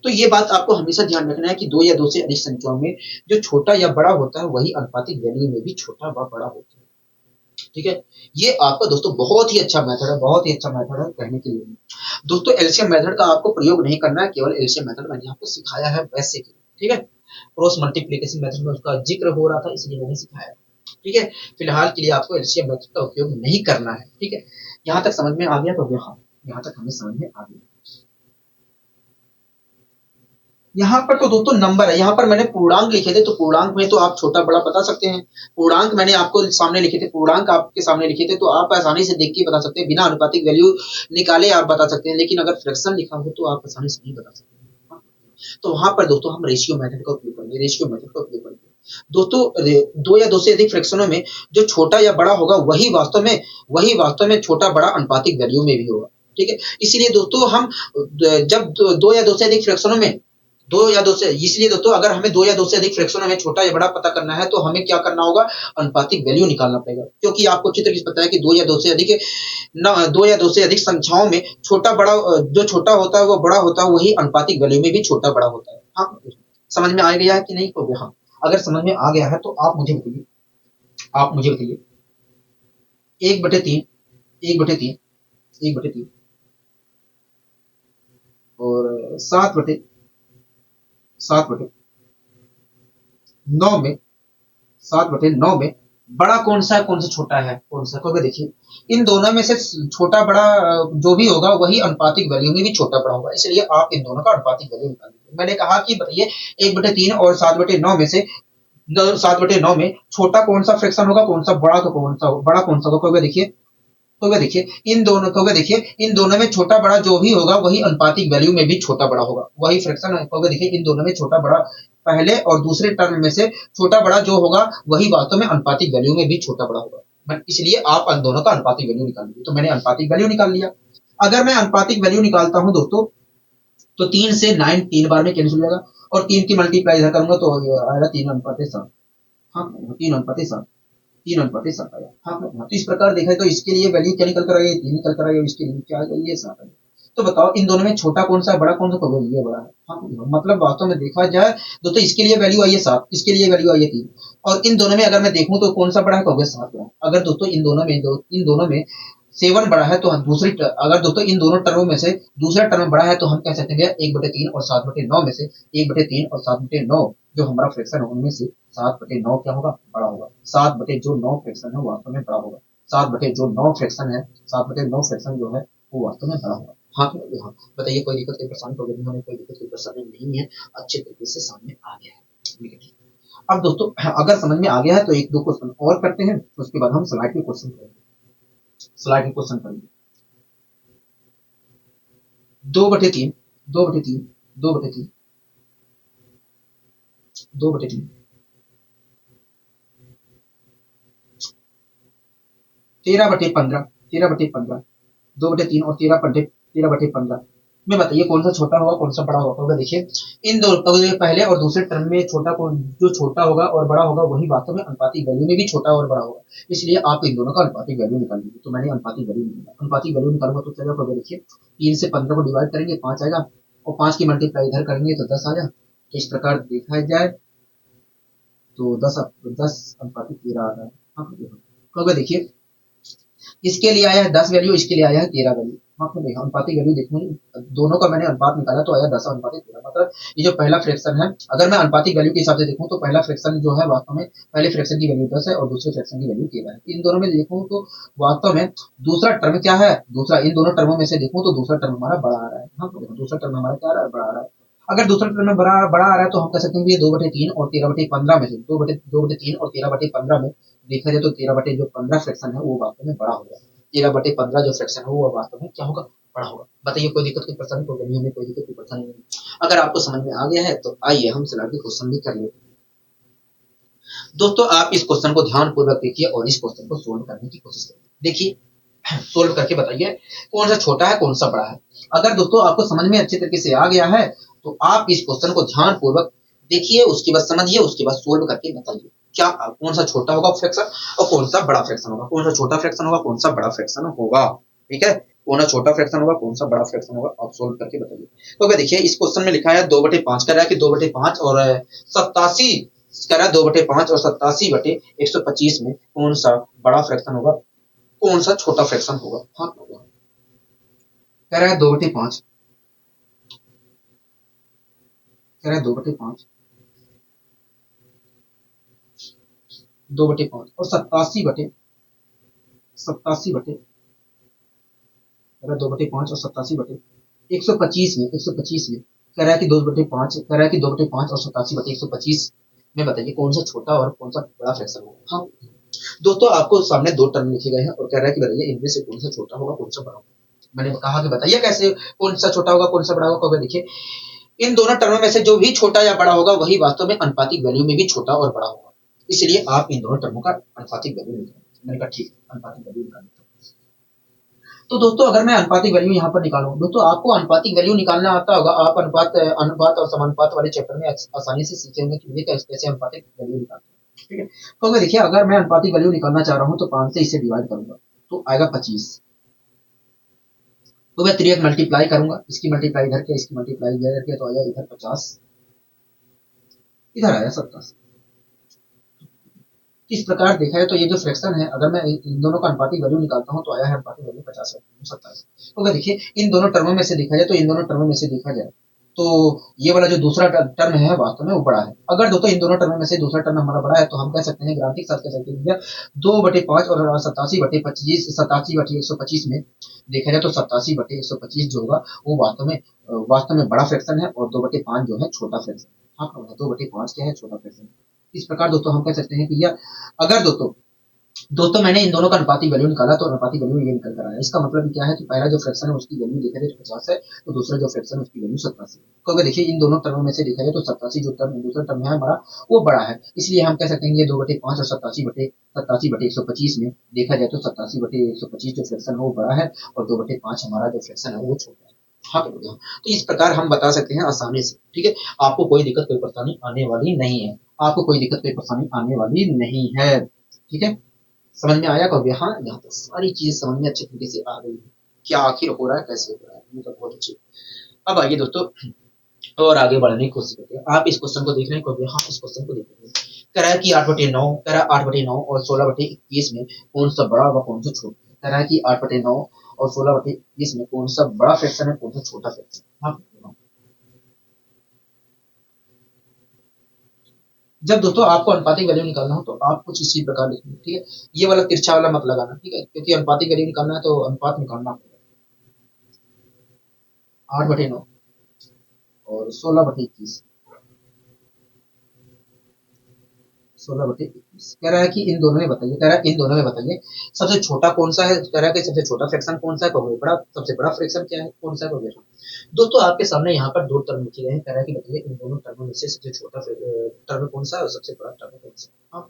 तो ये बात आपको हमेशा ध्यान रखना है कि दो या दो से अधिक संख्याओं में जो छोटा या बड़ा होता है वही अनुपातिक वैल्यू में भी छोटा व बड़ा होता है। ठीक है, ये आपका दोस्तों बहुत ही अच्छा मेथड है, बहुत ही अच्छा मेथड है कहने के लिए। दोस्तों एलसीएम मेथड का आपको प्रयोग नहीं करना है, केवल एलसीएम मेथड मैंने आपको सिखाया है वैसे के लिए। ठीक है, क्रॉस मल्टीप्लिकेशन मेथड में उसका जिक्र हो रहा था इसलिए मैंने सिखाया। ठीक है, फिलहाल के लिए आपको एलसीएम मेथड का उपयोग नहीं करना है। ठीक है, यहाँ तक समझ में आ गया? तो यहाँ तक हमें समझ में आ गया। यहाँ पर तो दोस्तों नंबर है, यहाँ पर मैंने पूर्णांक लिखे थे, तो पूर्णांक में तो आप छोटा बड़ा बता सकते हैं। पूर्णांक मैंने आपको सामने लिखे थे, पूर्णांक आपके सामने लिखे थे, तो आप आसानी से देख के बता सकते हैं, बिना अनुपातिक वैल्यू निकाले आप बता सकते हैं। लेकिन अगर फ्रैक्शन लिखा हो तो आप आसानी से नहीं बता सकते। तो वहां पर दोस्तों हम रेशियो मेथड का उपयोग करेंगे, रेशियो मेथड का उपयोग करेंगे। दोस्तों दो या दो से अधिक फ्रैक्शनों में जो छोटा या बड़ा होगा वही वास्तव में छोटा बड़ा अनुपातिक वैल्यू में भी होगा। ठीक है, इसीलिए दोस्तों हम जब दो या दो से अधिक फ्रैक्शनों में इसलिए दोस्तों अगर हमें दो या दो से अधिक फ्रैक्शनों में छोटा या बड़ा पता करना है तो हमें क्या करना होगा, अनुपातिक वैल्यू निकालना पड़ेगा। क्योंकि आपको अच्छी तरीके से पता है कि दो या दो से अधिक संख्याओं में छोटा बड़ा जो छोटा होता है वो बड़ा होता है, वही अनुपातिक वैल्यू में भी छोटा बड़ा होता है। हाँ, समझ में आ गया है कि नहीं? तो हाँ, अगर समझ में आ गया है तो आप मुझे बताइए 1/3, 1/3, 1/3 और 7/9 में 7/9 में बड़ा कौन सा है, कौन सा छोटा है, कौन सा? क्योंकि देखिए इन दोनों में से छोटा बड़ा जो भी होगा वही अनुपातिक वैल्यू में भी छोटा बड़ा होगा, इसलिए आप इन दोनों का अनुपातिक वैल्यू निकाल लीजिए। मैंने कहा कि बताइए 1/3 और 7/9 में से 7/9 में छोटा कौन सा फ्रैक्शन होगा, कौन सा बड़ा, तो कौन सा बड़ा कौन सा होगा? देखिए इन दोनों में छोटा बड़ा जो भी होगा वही अनुपातिक वैल्यू में भी छोटा बड़ा होगा, वही फ्रैक्शन होगा। देखिए इन दोनों में छोटा बड़ा पहले और दूसरे टर्म में से छोटा बड़ा जो होगा वही वास्तव में अनुपातिक वैल्यू में भी छोटा बड़ा होगा। इसलिए आप इन दोनों का अनुपातिक वैल्यू निकाल लीजिए। तो मैंने अनुपातिक वैल्यू निकाल लिया। अगर मैं अनुपातिक वैल्यू निकालता हूं दोस्तों तो 3 से 9 3 बार में कैंसिल हो जाएगा और 3 की मल्टीप्लाई इधर करूंगा तो आएगा 3:7। हाँ, 3:7, 3:7 आया। हाँ, तो इस प्रकार देखा तो इसके लिए वैल्यू क्या निकल कर आई है, 3 निकल कर आई है, इसके लिए क्या आ गई है, 7 आई। तो बताओ इन दोनों में छोटा कौन सा है, बड़ा कौन सा? तो ये बड़ा है। हाँ, मतलब वास्तव में देखा जाए दोस्तों इसके लिए वैल्यू आई है 7, इसके लिए वैल्यू आई है 3 और इन दोनों में अगर मैं देखूं तो कौन सा बड़ा है, तो 7 बड़ा है। अगर दोस्तों इन दोनों में 7 बड़ा है तो अगर दोस्तों इन दोनों टर्मों में से दूसरा टर्म बड़ा है तो हम कह सकते हैं 1/3 और 7/9 में से 1/3 और 7/9 जो हमारा फ्रैक्शन है उनमें से 7/9 क्या होगा, बड़ा होगा। 7/9 फ्रैक्शन है वास्तव में बड़ा होगा। 7/9 फ्रैक्शन है, 7/9 फ्रैक्शन जो है वो वास्तव में बड़ा होगा। हाँ, हाँ, बताइए कोई दिक्कत, कोई परेशानी? तो हमें कोई दिक्कत, कोई परेशानी नहीं है, अच्छे तरीके से सामने आ गया है। अब दोस्तों अगर समझ में आ गया है तो एक दो क्वेश्चन और करते हैं, उसके बाद हम स्लाइड के क्वेश्चन करेंगे। स्लाइड के क्वेश्चन करेंगे 2/3, 2/3, 2/3, 2/3, 13/15, 13/15, 2/3 और 13/15 में बताइए कौन सा छोटा होगा, कौन सा बड़ा होगा? देखिए इन दो पहले और दूसरे टर्म में जो छोटा होगा और बड़ा होगा वही वास्तव में अनुपातिक वैल्यू में भी छोटा और बड़ा होगा, इसलिए आप इन दोनों का अनुपातिक वैल्यू निकाल लीजिए। तो मैंने अनुपातिक वैल्यू निकालूंगा तो क्या होगा? देखिए 3 से 15 को डिवाइड करेंगे 5 आएगा और 5 की मल्टीप्लाई इधर करेंगे तो 10 आएगा तो इस प्रकार देखा जाए तो 10:13 आ रहा है। हाँ तो अगर देखिए इसके लिए आया है 10 वैल्यू, इसके लिए आया है 13 वैल्यू। हाँ तो देखा अनुपातिक वैल्यू देखूँ, दोनों का मैंने अनुपात निकाला तो आया 10:13। मतलब ये जो पहला फ्रैक्शन है, अगर मैं अनुपातिक वैल्यू के हिसाब से देखूँ तो पहला फ्रैक्शन जो है वास्तव में पहले फ्रैक्शन की वैल्यू 10 है और दूसरे फ्रैक्शन की वैल्यू 13 है। इन दोनों में देखूँ तो वास्तव में दूसरा टर्म क्या है, दूसरा इन दोनों टर्मों में से देखूँ तो दूसरा टर्म हमारा बड़ा आ रहा है। हाँ तो देखो दूसरा टर्म हमारा क्या आ रहा है, बड़ा आ रहा है। अगर दूसरा टर्म में बड़ा बड़ा आ रहा है तो हम कह सकते हैं कि ये 2/3 और 13/15 में से 2/3 और 13/15 में देखा जाए तो 13/15 फ्रैक्शन है वो वास्तव में बड़ा होगा। 13/15 जो फ्रैक्शन है वो वास्तव में क्या होगा, बड़ा होगा। बताइए कोई दिक्कत, कोई परेशानी, कोई गमी, हमें कोई दिक्कत, कोई परेशानी नहीं। अगर आपको समझ में आ गया है तो आइए हम सलाह के क्वेश्चन भी कर लेते हैं। दोस्तों आप इस क्वेश्चन को ध्यान पूर्वक देखिए और इस क्वेश्चन को सोल्व करने की कोशिश करिए। देखिए सोल्व करके बताइए कौन सा छोटा है कौन सा बड़ा है। अगर दोस्तों आपको समझ में अच्छे तरीके से आ गया है तो आप इस क्वेश्चन को ध्यान पूर्वक देखिए, उसके बाद समझिए, उसके बाद सोल्व करके बताइए क्या कौन सा छोटा होगा फ्रैक्शन और कौन सा बड़ा फ्रैक्शन होगा, कौन सा छोटा फ्रैक्शन होगा, कौन सा बड़ा फ्रैक्शन होगा। ठीक है, कौन सा छोटा फ्रैक्शन होगा, कौन सा बड़ा फ्रैक्शन होगा, आप सोल्व करके बताइए। तो अगर देखिए इस क्वेश्चन में लिखा है 2/5 कर रहा है कि 2/5 और 87 कह रहा है 2/5 और 87/125 में कौन सा बड़ा फ्रैक्शन होगा, कौन सा छोटा फ्रैक्शन होगा। हाँ कह रहा है 2/5, कह रहा है 2/5, 2/5 और 87/87 कह रहा है 2/5 और 87/125 में 125 में कह रहा है कि 2/5 कह रहा है कि 2/5 और 87/125 में बताइए कौन सा छोटा और कौन सा बड़ा फ्रैक्शन होगा। हाँ दोस्तों आपको सामने दो टर्म लिखे गए हैं और कह रहा है कि बताइए इनमें से कौन सा छोटा होगा कौन सा बड़ा होगा। मैंने कहा कि बताइए कैसे कौन सा छोटा होगा कौन सा बड़ा होगा। देखिए इन दोनों टर्मों में से जो भी छोटा या बड़ा होगा वही वास्तव में अनुपातिक वैल्यू में भी छोटा और बड़ा होगा। इसलिए आप इन दोनों टर्मों का अनुपातिक वैल्यू निकालें। मैंने कहा ठीक है अनुपातिक वैल्यू निकाल लेता हूँ। तो दोस्तों अगर मैं अनुपातिक वैल्यू यहाँ पर निकालूं, दोस्तों आपको अनुपातिक वैल्यू निकालना आता होगा, आप अनुपात अनुपात और समानुपात वाले चैप्टर में आसानी से सीखे होंगे कि कैसे अनुपातिक वैल्यू निकालते हैं। ठीक है, तो अगर देखिए अगर मैं अनुपातिक वैल्यू निकालना चाह रहा हूँ तो 5 से इसे डिवाइड करूंगा तो आएगा 25। तो मैं 3 मल्टीप्लाई करूंगा, इसकी मल्टीप्लाई इधर किया, इसकी मल्टीप्लाई इधर किया तो आया इधर 50, इधर आया 87। इस प्रकार देखा है तो ये जो फ्रैक्शन है अगर मैं इन दोनों का अनुपातिक वैल्यू निकालता हूँ तो आया है अनुपातिक वैल्यू 50/27। तो अगर देखिए इन दोनों टर्मों में से देखा जाए तो इन दोनों टर्मों में से देखा जाए तो ये वाला जो दूसरा टर्म है वास्तव में वो बड़ा है। अगर दोस्तों इन दोनों टर्मों में से दूसरा टर्म हमारा बड़ा है तो हम कह सकते हैं ग्राफिक साथ कह सकते हैं भैया 2/5 और 87/25 87/125 में देखा जाए तो 87/125 जो होगा वो वास्तव में बड़ा फ्रैक्शन है और 2/5 जो है छोटा फ्रैक्शन। हाँ 2/5 क्या है, छोटा फ्रैक्शन। इस प्रकार दोस्तों हम कह सकते हैं कि यह अगर दोस्तों दोस्तों मैंने इन दोनों का अनुपातिक वैल्यू निकाला तो अनुपातिक वैल्यू ये निकल कर आया। इसका मतलब क्या है कि पहला जो फ्रैक्शन है उसकी वैल्यू देखा जाए तो 50 है तो दूसरा जो फ्रैक्शन है उसकी वैल्यू 87 है। तो अगर देखिए इन दोनों टर्मों में से देखा जाए तो 87 जो टर्म दूसरा टर्म है हमारा वो बड़ा है। इसलिए हम कह सकते हैं ये 2/5 और 87/125 में देखा जाए तो 87/125 जो फ्रैक्शन है वो बड़ा है और 2/5 हमारा जो फ्रैक्शन है वो छोटा है। हाँ तो इस प्रकार हम बता सकते हैं आसानी से। ठीक है, आपको कोई दिक्कत कोई परेशानी आने वाली नहीं है, आपको कोई दिक्कत कोई परेशानी आने वाली नहीं है। ठीक है, समझ में आया कभी। हाँ यहाँ तो सारी चीज समझ में अच्छे तरीके से आ गई है क्या आखिर हो रहा है कैसे हो रहा है, ये तो बहुत अच्छी। अब आइए दोस्तों और आगे बढ़ने की कोशिश करते हैं। आप इस क्वेश्चन को देख रहे हैं कभी, हाँ इस क्वेश्चन को देख रहे हैं। कह रहा है कि 8/9 कह रहा है 8/9 और 16/21 में कौन सा बड़ा व कौन सा छोटा। कह रहा है कि 8/9 और 16/21 में कौन सा बड़ा फ्रैक्शन है कौन सा छोटा फ्रैक्शन। हाँ जब दोस्तों आपको अनुपातिक वैल्यू निकालना हो तो आप कुछ इसी प्रकार लिखेंगे। ठीक है, ये वाला तिरछा वाला मत लगाना। ठीक है, क्योंकि अनुपातिक वैल्यू निकालना है तो अनुपात निकालना होगा। 8/9 और 16/21, 16/21 कह रहा है कि इन दोनों में बताइए, कह रहा है इन दोनों में बताइए सबसे छोटा कौन सा है। कह रहा है कि सबसे छोटा फ्रैक्शन कौन सा है, बड़ा सबसे बड़ा फ्रैक्शन क्या है, कौन सा है। दोस्तों आपके सामने यहाँ पर दो टर्म लिखे गए हैं। कह रहा है कि बताइए इन दोनों टर्मों में से सबसे छोटा टर्म कौन सा है और सबसे बड़ा टर्म कौन सा है। हाँ,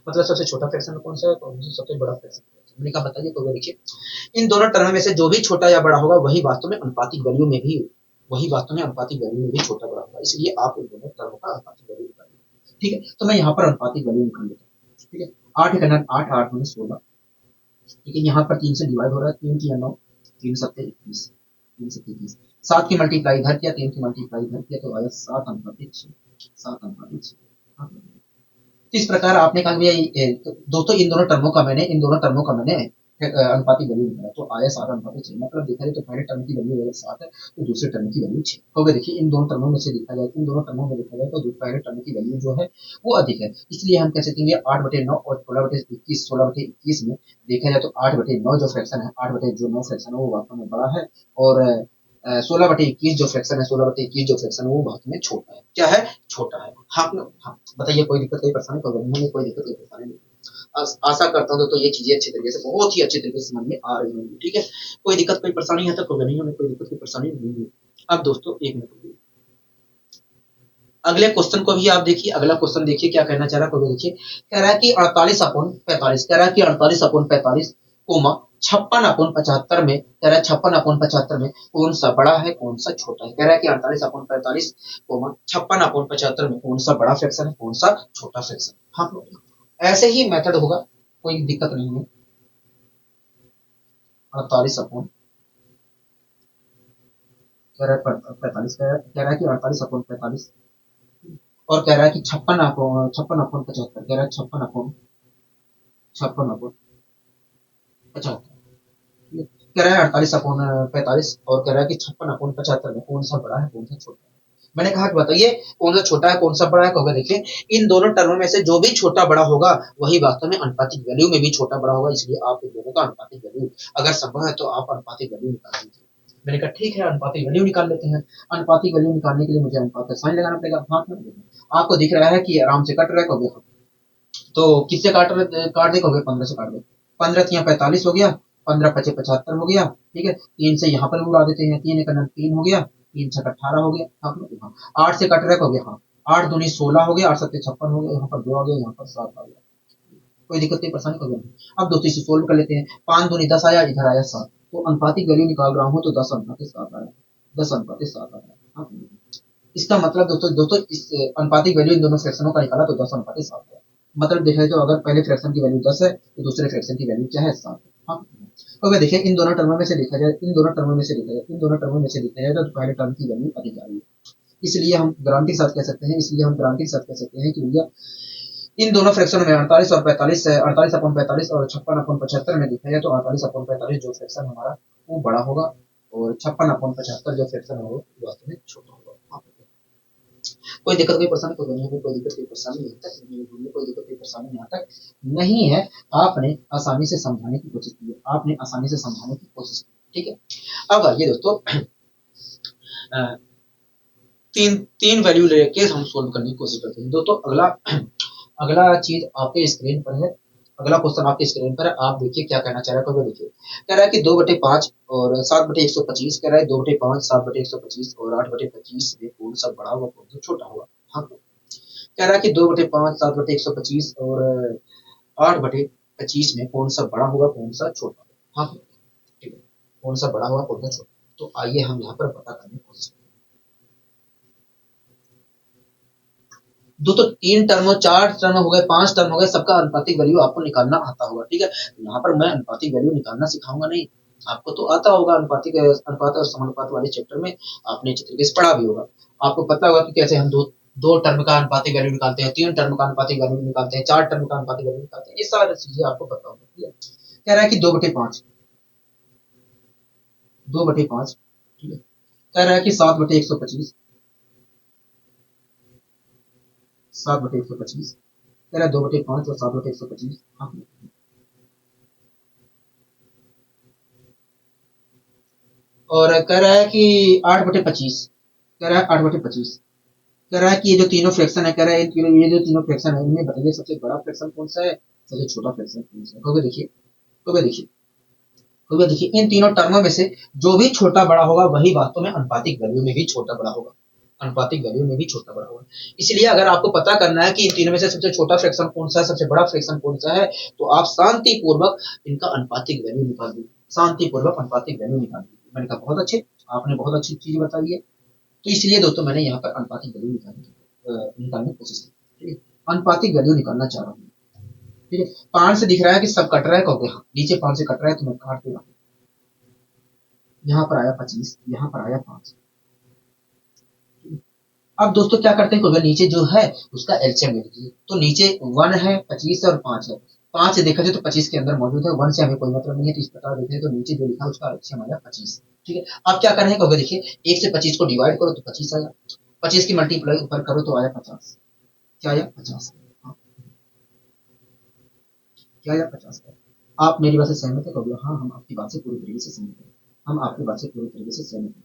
मतलब सबसे छोटा फ्रैक्शन कौन सा है कौन सा सबसे बड़ा फ्रैक्शन कौन सा। मैंने कहा बताइए तो देखिए इन दोनों टर्म में से जो भी छोटा या बड़ा होगा वही वास्तव में अनुपातिक वैल्यू में भी वही वास्तव में अनुपातिक वैल्यू में भी छोटा बड़ा होगा। इसलिए आप इन दोनों टर्मों का अनुपातिक वैल्यू निकालिए। ठीक है, तो मैं यहाँ पर अनुपातिक वैल्यू निकाल लेता हूँ। ठीक है, 8 8 में 16। ठीक है, यहाँ पर 3 से डिवाइड हो रहा है, 3 की 9, 3 7 21, 3 7 21। 7 की मल्टीप्लाई इधर किया, 3 की मल्टीप्लाई इधर किया, तो आया 7/6, 7/6। हाँ। इस प्रकार आपने कहा भैया तो दोस्तों इन दोनों टर्मों का मैंने अनुपातिक वैल्यू निकाला, तो आया 7/6। मतलब देखा जाए तो पहले टर्म की वैल्यू अगर 7 है तो दूसरे टर्म की वैल्यू 6 हो गई। देखिए इन दोनों टर्मों में से देखा जाए, इन दोनों टर्मों में देखा जाए तो पहले टर्म की वैल्यू जो है वो अधिक है, इसलिए हम कह सकते हैं 8/9 और 16/21, 16/21 में देखा जाए तो 8/9 जो फ्रैक्शन है, 8/9 फ्रैक्शन है वो वास्तव में बड़ा है, और 16/21 जो फ्रैक्शन है, 16/21 जो फ्रैक्शन है वो वास्तव में छोटा है। क्या है? छोटा है। हाँ, हाँ बताइए, कोई दिक्कत, कोई परेशानी, कोई नहीं है, कोई दिक्कत, कोई परेशानी नहीं। आशा करता हूँ तो ये चीजें अच्छी तरीके से, बहुत ही अच्छी तरीके से समझ में आ रही होंगी। ठीक है, कोई दिक्कत, कोई परेशानी है तो कोई नहीं है, कोई दिक्कत, कोई परेशानी नहीं है। अब दोस्तों एक मिनट, अगले क्वेश्चन को भी आप देखिए, अगला क्वेश्चन देखिए क्या कहना चाह रहा है, देखिए कह रहा है कि 48/45, कह रहा है कि 48/45 कोमा 56/75 में, कह रहा है 56/75 में कौन सा बड़ा है, कौन सा छोटा है। कह रहा है कि 48/45 कोमा 56/75 में कौन सा बड़ा फ्रैक्शन है, कौन सा छोटा फ्रैक्शन। हाँ, ऐसे ही मेथड होगा, कोई दिक्कत नहीं है। 48 अपॉन, कह रहा है 45, कह रहा है कि 48/45, और कह रहा है कि 56/75, कह रहा है 56/55, कह रहा है 48/45, और कह रहा है कि 56/75 में कौन सा बड़ा है, कौन सा छोटा है। मैंने कहा कि बताइए कौन सा छोटा है, कौन सा बड़ा है, कहोगे देखिए इन दोनों टर्मों में से जो भी छोटा बड़ा होगा वही वास्तव में अनुपातिक वैल्यू में भी छोटा बड़ा होगा, इसलिए आप इन दोनों का अनुपातिक वैल्यू अगर संभव है तो आप अनुपातिक वैल्यू निकाल लीजिए। मैंने कहा ठीक है, अनुपातिक वैल्यू निकाल लेते हैं। अनुपातिक वैल्यू निकालने के लिए मुझे अनुपात का साइन लगाना पड़ेगा। हाँ, आपको दिख रहा है कि आराम से कट रहा है, कहोगे तो किससे काट दे, कहोगे 15 से काट दे। 15 या 45 हो गया, 15×5 75 हो गया। ठीक है, 3 से यहाँ पर उड़ा देते हैं, 3 का 3 हो गया, 3×6 18 हो गया। हाँ, 8 से कट रहा है, हो गया। हाँ, 8 दूनी 16 हो गया, 8 7 56 हो गया, यहाँ पर 2 आ गया, यहाँ पर 7 आ गया। कोई दिक्कत नहीं, परेशानी कभी नहीं। अब दोस्तों इसे सोल्व कर लेते हैं। 5 दूनी 10 आया, इधर आया 7, तो अनुपातिक वैल्यू निकाल रहा हूँ तो 10/7 आया, 10/7 आया। हाँ, इसका मतलब दोस्तों इस अनुपातिक वैल्यू इन दोनों फ्रैक्शनों का निकाला तो 10/7 है। मतलब देखा जाए तो अगर पहले फ्रैक्शन की वैल्यू 10 है तो दूसरे फ्रैक्शन की वैल्यू क्या है, 7 है। हाँ, तो अगर देखिए इन दोनों टर्मों में से देखा जाए, इन दोनों टर्मों में से देखा जाए, इन दोनों टर्मों में से देखा जाए तो पहले टर्म की वैल्यू अधिक आ रही है, इसलिए हम गारंटी के साथ कह सकते हैं, इसलिए हम गारंटी के साथ कह सकते हैं कि भैया इन दोनों फ्रैक्शन में 48 और 45, 48/45 और 56/75 में देखा जाए तो 48/45 जो फ्रैक्शन हमारा वो बड़ा होगा, और 56/75 जो फ्रैक्शन है वो वास्तव में छोटा होगा। हाँ, कोई दिक्कत, कोई परेशानी, कोई नहीं है, कोई दिक्कत, कोई परेशानी यहाँ तक नहीं है, कोई दिक्कत, कोई परेशानी यहाँ तक नहीं है। आपने आसानी से समझाने की कोशिश की है, आपने आसानी से समझाने की कोशिश की। ठीक है, अब आइए दोस्तों तीन तीन वैल्यू लेके हम सोल्व करने की कोशिश करते हैं। दोस्तों अगला अगला चीज आपके स्क्रीन पर है, अगला क्वेश्चन आपके स्क्रीन पर है। आप देखिए क्या कहना चाह रहा है, देखिए कह रहा है कि 2/5 और 7/125, कह रहा है 2/5 7/125 और 8/25 में कौन सा बड़ा होगा, कौन सा छोटा होगा। हाँ, कह रहा है कि 2/5 7/125 और 8/25 में कौन सा बड़ा होगा, कौन सा छोटा होगा। हाँ, ठीक है, कौन सा बड़ा होगा, कौन सा छोटा। तो आइए हम यहाँ पर पता करने की कोशिश करते हैं। दोस्तों 3 टर्म, 4 टर्म हो गए, 5 टर्म हो गए, सबका अनुपातिक वैल्यू आपको निकालना आता होगा। ठीक है, यहाँ पर मैं अनुपातिक वैल्यू निकालना सिखाऊंगा नहीं, आपको तो आता होगा। अनुपातिक अनुपात और समानुपात वाले चैप्टर में आपने अच्छे तरीके से पढ़ा भी होगा, आपको पता होगा कि कैसे हम दो टर्म का अनुपातिक वैल्यू निकालते हैं, 3 टर्म का अनुपातिक वैल्यू निकालते हैं, 4 टर्म का अनुपातिक वैल्यू निकालते हैं, ये सारी चीजें आपको पता होगा। ठीक है, कह रहा है कि 2/5, 2/5, ठीक है, कह रहा है कि 7/125, 7/125, कह रहा है 2/5 और 7/125। हाँ, और कह रहा है कि 8/25, कह रहा है 8/25, कह रहा है कि ये जो तीनों फ्रैक्शन है, कह रहा है ये जो तीनों फ्रैक्शन है इनमें बताइए सबसे बड़ा फ्रैक्शन कौन सा है, सबसे छोटा फ्रैक्शन कौन सा है। तो देखिए, तो देखिए, तो देखिए इन तीनों टर्मों में से जो भी छोटा बड़ा होगा वही वास्तव में अनुपातिक वैल्यू में भी छोटा बड़ा होगा, अनुपातिक वैल्यू में भी छोटा बड़ा होगा। इसलिए अगर आपको पता करना है कि इन तीनों में से सबसे छोटा फ्रैक्शन कौन सा है, सबसे बड़ा फ्रैक्शन कौन सा है, तो आप शांतिपूर्वक इनका अनुपातिक वैल्यू निकाल दीजिए, शांतिपूर्वक अनुपातिक वैल्यू निकाल दीजिए। मैंने कहा बहुत अच्छे, आपने बहुत अच्छी चीज बताई है। तो इसलिए दोस्तों मैंने यहाँ पर अनुपातिक वैल्यू निकालने की कोशिश की। ठीक है, अनुपातिक वैल्यू निकालना चाह रहा हूँ। ठीक है, 5 से दिख रहा है कि सब कट रहा है, कहोगे हाँ, नीचे 5 से कट रहा है तो मैं काट दूंगा। यहाँ पर आया 25, यहाँ पर आया 5। अब दोस्तों क्या करते हैं, अगर नीचे जो है उसका एलसीएम ले लीजिए, तो नीचे 1 है, 25 है और 5 है। 5 देखा जाए तो 25 के अंदर मौजूद है, 1 से हमें कोई मतलब नहीं है, तो इस प्रकार देखें तो नीचे जो लिखा है उसका एलसीएम आया 25। ठीक है, अब क्या करना है, क्योंकि देखिए 1 से 25 को डिवाइड करो तो 25 आया, 25 की मल्टीप्लाई ऊपर करो तो आया 50। क्या आया 50। हाँ, क्या आया 50। आप मेरी बात से सहमत है, कहोगे हाँ हम आपकी बात से पूरी तरीके से सहमत हैं, हम आपकी बात से पूरी तरीके से सहमत हैं।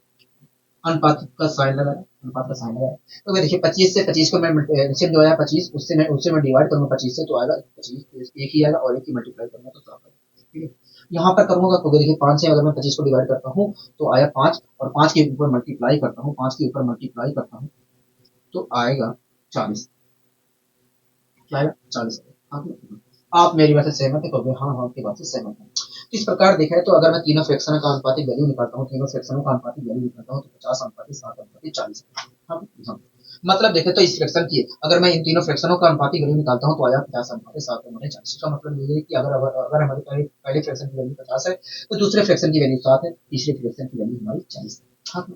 अनुपात का साइन लगाया, अनुपात का साइन लगाया, तो भाई देखिए 25 से 25 को मैं एलसीएम जो आया 25, उससे मैं डिवाइड करूंगा 25 से, तो आएगा 25, एक ही आएगा, और एक की मल्टीप्लाई करूंगा तो 7 आएगा। ठीक है, यहाँ पर करूंगा तो देखिए 5 से अगर मैं 25 को डिवाइड करता हूँ तो आया 5, और 5 के ऊपर मल्टीप्लाई करता हूँ, 5 के ऊपर मल्टीप्लाई करता हूँ तो आएगा 40। क्या आएगा 40। आप मेरी बात से सहमत है, कहोगे हाँ हाँ आपकी बात से सहमत है। तो इस प्रकार देखा है तो अगर मैं तीनों फ्रैक्शन का अनुपातिक वैल्यू निकालता हूँ, तीनों फ्रैक्शनों का अनुपातिक वैल्यू निकालता हूँ तो 50 अनुपातिक 7 अनुपातिक 40। हाँ हाँ, मतलब देखे तो इस फ्रैक्शन की अगर मैं इन तीनों फ्रैक्शनों का अनुपातिक वैल्यू निकालता हूँ तो आया 50 अनुपातिक 7 अनुपातिक 40। का मतलब ये है कि अगर हमारे पहले फ्रैक्शन की वैल्यू 50 है तो दूसरे फ्रैक्शन की वैल्यू 7 है, तीसरे फ्रैक्शन की वैल्यू हमारी 40। हाँ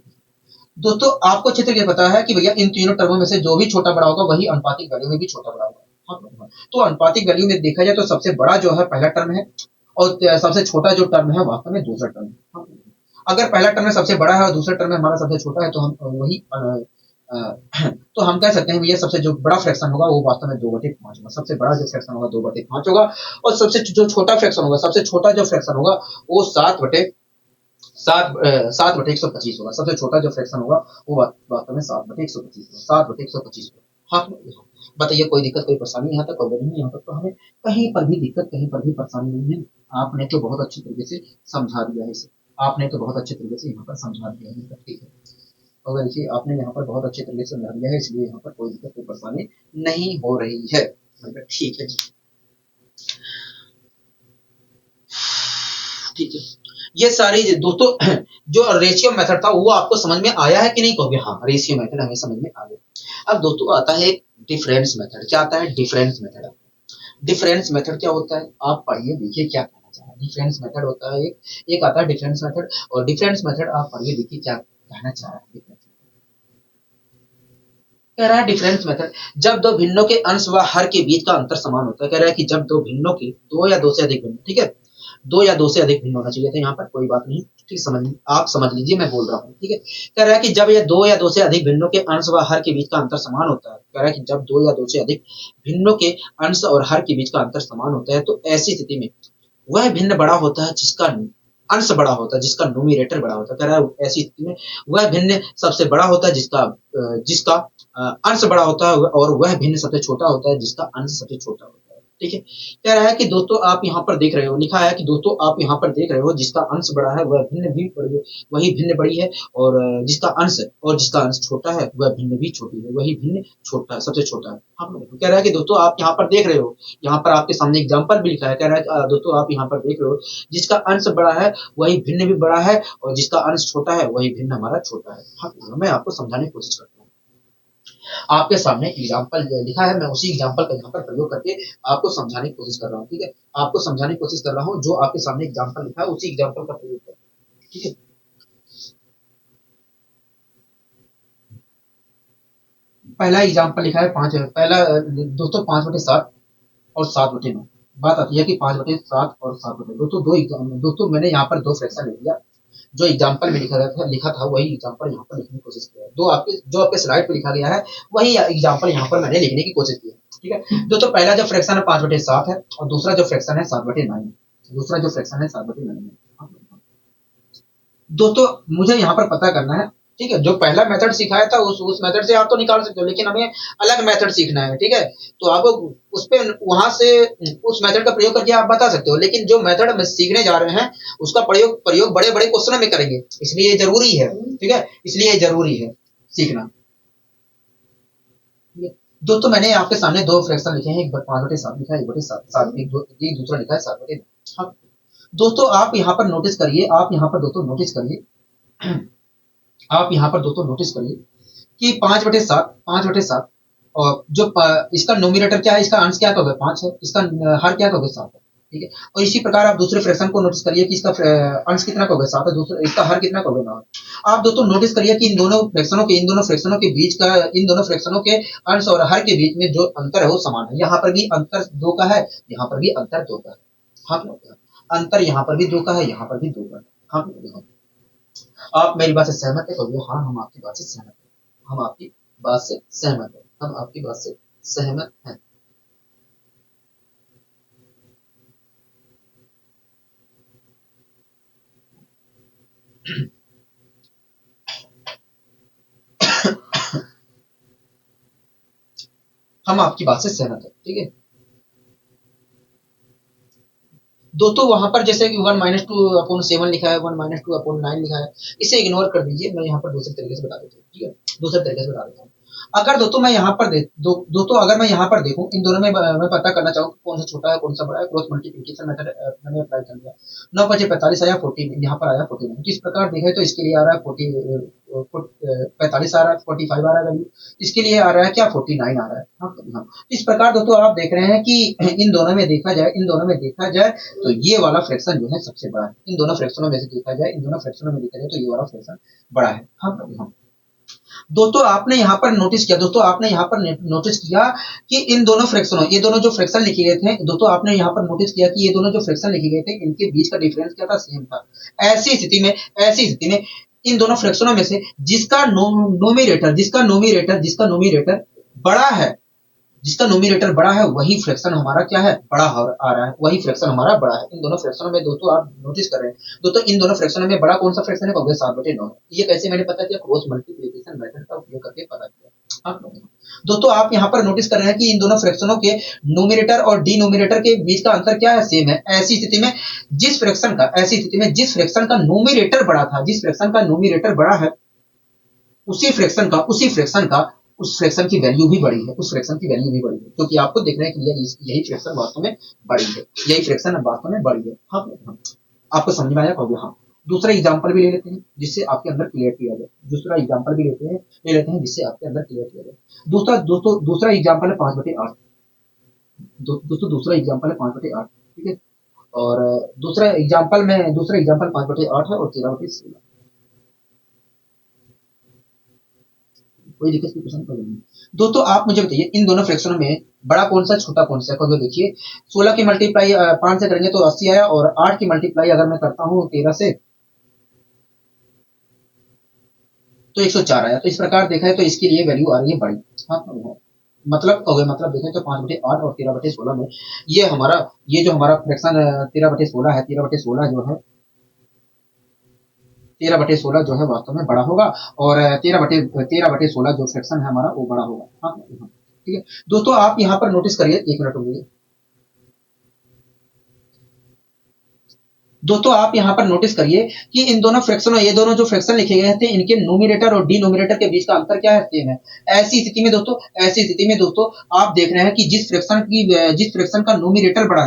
दोस्तों आपको अच्छे तरीके से पता है कि भैया इन तीनों टर्मों में से जो भी छोटा बड़ा होगा वही अनुपातिक वैल्यू में भी छोटा बड़ा होगा। हाँ, तो अनुपातिक वैल्यू में देखा जाए तो सबसे बड़ा जो है पहला टर्म है, और सबसे छोटा जो टर्म है वास्तव में दूसरा टर्म है। हाँ, अगर पहला टर्म में सबसे बड़ा है और दूसरा टर्म में हमारा सबसे छोटा है तो हम वही तो हम कह सकते हैं भैया सबसे जो बड़ा फ्रैक्शन होगा वो वास्तव में 2/5 होगा, सबसे बड़ा जो फ्रैक्शन होगा 2/5 होगा, और सबसे जो छोटा फ्रैक्शन होगा, सबसे छोटा जो फ्रैक्शन होगा वो 7/125 होगा। सबसे छोटा जो फ्रैक्शन होगा वो वास्तव में 7/125 होगा, 7/125 होगा। हाँ बताइए कोई दिक्कत कोई परेशानी यहाँ तक अगर नहीं, यहाँ तक तो हमें कहीं पर भी दिक्कत कहीं पर भी परेशानी नहीं है। आपने तो बहुत अच्छी तरीके से समझा दिया है इसे, आपने तो बहुत अच्छे तरीके से यहाँ पर समझा दिया है, ठीक है। और देखिए आपने यहाँ पर बहुत अच्छे तरीके से समझा दिया है, इसलिए यहाँ पर कोई दिक्कत कोई परेशानी नहीं हो रही है। ठीक है जी, ठीक है। ये सारी दोस्तों जो रेशियो मेथड था वो आपको समझ में आया है कि नहीं, कहोगे हाँ रेशियो मेथड हमें समझ में आ गया। अब दोस्तों आता है डिफरेंस मेथड। क्या आता है डिफरेंस मेथड। डिफरेंस मेथड क्या होता है, आप पढ़िए देखिए क्या कहना चाह रहा है। डिफरेंस मेथड होता है एक आता है डिफरेंस मेथड, और डिफरेंस मेथड आप पढ़िए देखिए क्या कहना चाह रहा है। डिफरेंस कह रहा है डिफरेंस मेथड जब दो भिन्नों के अंश व हर के बीच का अंतर समान होता है। कह रहा है कि जब दो भिन्नों के, दो या दो से अधिक भिन्न, ठीक है, दो या दो से अधिक भिन्न होना चाहिए था यहाँ पर, कोई बात नहीं, ठीक समझ आप समझ लीजिए मैं बोल रहा हूँ, ठीक है। कह रहा है कि जब ये दो या दो से अधिक भिन्नों के अंश व हर के बीच का अंतर समान होता है, कह रहा है कि जब दो या दो से अधिक भिन्नों के अंश और हर के बीच का अंतर समान होता है तो ऐसी स्थिति में वह भिन्न बड़ा होता है जिसका अंश बड़ा होता है, जिसका न्यूमिरेटर बड़ा होता है। कह रहा है ऐसी स्थिति में वह भिन्न सबसे बड़ा होता है जिसका जिसका अंश बड़ा होता है, और वह भिन्न सबसे छोटा होता है जिसका अंश सबसे छोटा होता है। ठीक है, कह रहा है कि दोस्तों आप यहाँ पर देख रहे हो, लिखा है कि दोस्तों आप यहाँ पर देख रहे हो जिसका अंश बड़ा है वह भिन्न भी बड़ी है, वही भिन्न बड़ी है, और जिसका अंश और जिसका अंश छोटा है वह भिन्न भी छोटी है, वही भिन्न छोटा है, सबसे छोटा है। हाँ कह रहा है कि दोस्तों आप यहाँ पर देख रहे हो, यहाँ पर आपके सामने एग्जाम्पल भी लिखा है। कह रहा है दोस्तों आप यहाँ पर देख रहे हो जिसका अंश बड़ा है वही भिन्न भी बड़ा है, और जिसका अंश छोटा है वही भिन्न हमारा छोटा है। हाँ मैं आपको समझाने की कोशिश करता हूँ, आपके सामने एग्जाम्पल लिखा है, मैं उसी एग्जाम्पल का यहाँ पर प्रयोग करके आपको समझाने की कोशिश कर रहा हूँ, ठीक है। आपको समझाने की कोशिश कर रहा हूँ, जो आपके सामने एग्जाम्पल लिखा है उसी एग्जाम्पल का प्रयोग कर, ठीक है। पहला एग्जाम्पल लिखा है पहला दोस्तों 5/7 और 7/9। बात आती है कि 5/7 और 7/9 दोस्तों दोस्तों मैंने यहाँ पर दो फ्रैक्शन ले लिया, जो एग्जाम्पल में लिखा था वही एग्जाम्पल यहाँ पर लिखने की कोशिश किया है। जो आपके स्लाइड पे लिखा गया है वही एग्जाम्पल यहाँ पर मैंने लिखने की कोशिश की है, ठीक है। दोस्तों पहला जो फ्रैक्शन है 5/7 है, और दूसरा जो फ्रैक्शन है 7/9 है, दूसरा जो फ्रैक्शन है 7/9 है। दोस्तों मुझे यहाँ पर पता करना है, ठीक है, जो पहला मेथड सिखाया था उस मेथड से आप तो निकाल सकते हो, लेकिन हमें अलग मेथड सीखना है, ठीक है। तो आप उस पे वहां से उस मेथड का प्रयोग करके आप बता सकते हो, लेकिन जो मेथड हम सीखने जा रहे हैं उसका प्रयोग प्रयोग बड़े बड़े क्वेश्चन में करेंगे, इसलिए जरूरी है, ठीक है, इसलिए जरूरी है सीखना। दोस्तों मैंने आपके सामने दो फ्रैक्शन लिखे हैं, एक 5/7 लिखा है, 1/7 एक दूसरा लिखा है 7/9। हाँ दोस्तों आप यहाँ पर नोटिस करिए, आप यहाँ पर दोस्तों नोटिस करिए आप यहाँ पर दोस्तों नोटिस करिए कि 5/7 और जो इसका नोमिनेटर क्या है, इसका अंश क्या कहोगे 5 है, इसका हर क्या कहोगे 7 है। ठीक है। और इसी प्रकार आप दूसरे फ्रैक्शन को नोटिस करिए कि इसका अंश कितना का होगा 7 है, दूसरा इसका हर कितना का होगा 9। आप दोस्तों नोटिस करिए कि इन दोनों फ्रैक्शनों के बीच का, इन दोनों फ्रैक्शनों के अंश और हर के बीच में जो अंतर है वो समान है। यहाँ पर भी अंतर 2 का है, यहाँ पर भी अंतर 2 का है। हाँ, अंतर यहाँ पर भी 2 का है, यहाँ पर भी 2 का है। हाँ, आप मेरी बात से सहमत है? कहोगे हाँ, हम आपकी बात से सहमत हैं। हम आपकी बात से सहमत हैं। हम आपकी बात से सहमत हैं। हम आपकी बात से सहमत है। ठीक है। दोस्तों वहां पर जैसे कि 1-2/7 लिखा है, 1-2/9 लिखा है, इसे इग्नोर कर दीजिए। मैं यहाँ पर दूसरे तरीके से बता देता हूँ। ठीक है, दूसरे तरीके से बता देता हूँ। अगर दोस्तों मैं यहाँ पर दोस्तों अगर मैं यहाँ पर देखूं, इन दोनों में मैं पता करना चाहूँ कौन सा छोटा है कौन सा बड़ा है, क्रॉस मल्टीप्लिकेशन मेथड मैंने अप्लाई कर दिया। 9×5 = 45 आया, 40 यहाँ पर आया 49। तो इस प्रकार देखें तो इसके लिए आ रहा है 45 आ रहा है, 45 आ रहा है वैल्यू। इसके लिए आ रहा है क्या, 49 आ रहा है। हाँ, हाँ। इस प्रकार दोस्तों आप देख रहे हैं कि इन दोनों में देखा जाए तो ये वाला फ्रैक्शन जो है सबसे बड़ा है। इन दोनों फ्रैक्शनों में से देखा जाए, तो ये वाला फ्रैक्शन बड़ा है। हाँ, हाँ। दोस्तों आपने यहाँ पर नोटिस किया, कि इन दोनों फ्रैक्शनों, ये दोनों जो फ्रैक्शन लिखे गए थे दोस्तों, आपने यहाँ पर नोटिस किया कि ये दोनों जो फ्रैक्शन लिखे गए थे इनके बीच का डिफरेंस क्या था, सेम था। ऐसी स्थिति में इन दोनों फ्रैक्शनों में से जिसका नोमिनेटर बड़ा है, जिसका नोमिनेटर बड़ा है वही फ्रैक्शन हमारा क्या है, बड़ा आ रहा है, वही फ्रैक्शन हमारा बड़ा है। इन दोनों फ्रैक्शनों में दोस्तों आप नोटिस कर रहे हैं दोस्तों, इन दोनों फ्रैक्शनों में बड़ा कौन सा फ्रैक्शन है, कहोगे 7/9। ये कैसे मैंने पता किया, क्रॉस मल्टीप्लिकेशन मेथड का उपयोग करके पता किया। हाँ, दोस्तों आप यहाँ पर नोटिस कर रहे हैं कि इन दोनों फ्रैक्शनों के नोमिनेटर और डिनोमिनेटर के बीच का अंतर क्या है, सेम है। ऐसी स्थिति में जिस फ्रैक्शन का नोमिनेटर बड़ा था, जिस फ्रैक्शन का नोमिनेटर बड़ा है, उस फ्रैक्शन की वैल्यू भी बड़ी है, क्योंकि आपको देख रहे हैं कि यही फ्रैक्शन वास्तव में बड़ी है। हाँ, हाँ। आपको समझ में आया, कहोगे हाँ। दूसरा एग्जांपल भी ले लेते हैं जिससे आपके अंदर क्लियरिटी आ जाए। दूसरा एग्जांपल है 5/8। दोस्तों दूसरा एग्जांपल है 5/8। ठीक है। और दूसरा एग्जांपल 5/8 है और 13/16। कोई दिक्कत की पसंद नहीं। दोस्तों आप मुझे बताइए इन दोनों फ्रैक्शनों में बड़ा कौन सा छोटा कौन सा है। देखिए 16 की मल्टीप्लाई 5 से करेंगे तो 80 आया, और 8 की मल्टीप्लाई अगर मैं करता हूँ 13 से तो 104 आया। तो इस प्रकार देखा है तो इसके लिए वैल्यू आ रही है बड़ी। हाँ, मतलब देखें तो 5/8 और 13/16 में ये जो हमारा फ्रैक्शन 13/16 है, 13/16 जो है 13/16 जो है वास्तव में बड़ा होगा, और 13/16 जो फ्रैक्शन है हमारा वो बड़ा होगा। हाँ, ठीक है। दोस्तों आप यहाँ पर नोटिस करिए, 1 मिनट रुकिए। दोस्तों आप यहाँ पर नोटिस करिए कि इन दोनों फ्रैक्शनों, ये दोनों जो फ्रैक्शन लिखे गए थे इनके नोमिनेटर और डिनोमिनेटर के बीच का अंतर क्या है, सेम है। ऐसी स्थिति में दोस्तों आप देख रहे हैं कि जिस फ्रैक्शन का नोमिनेटर बड़ा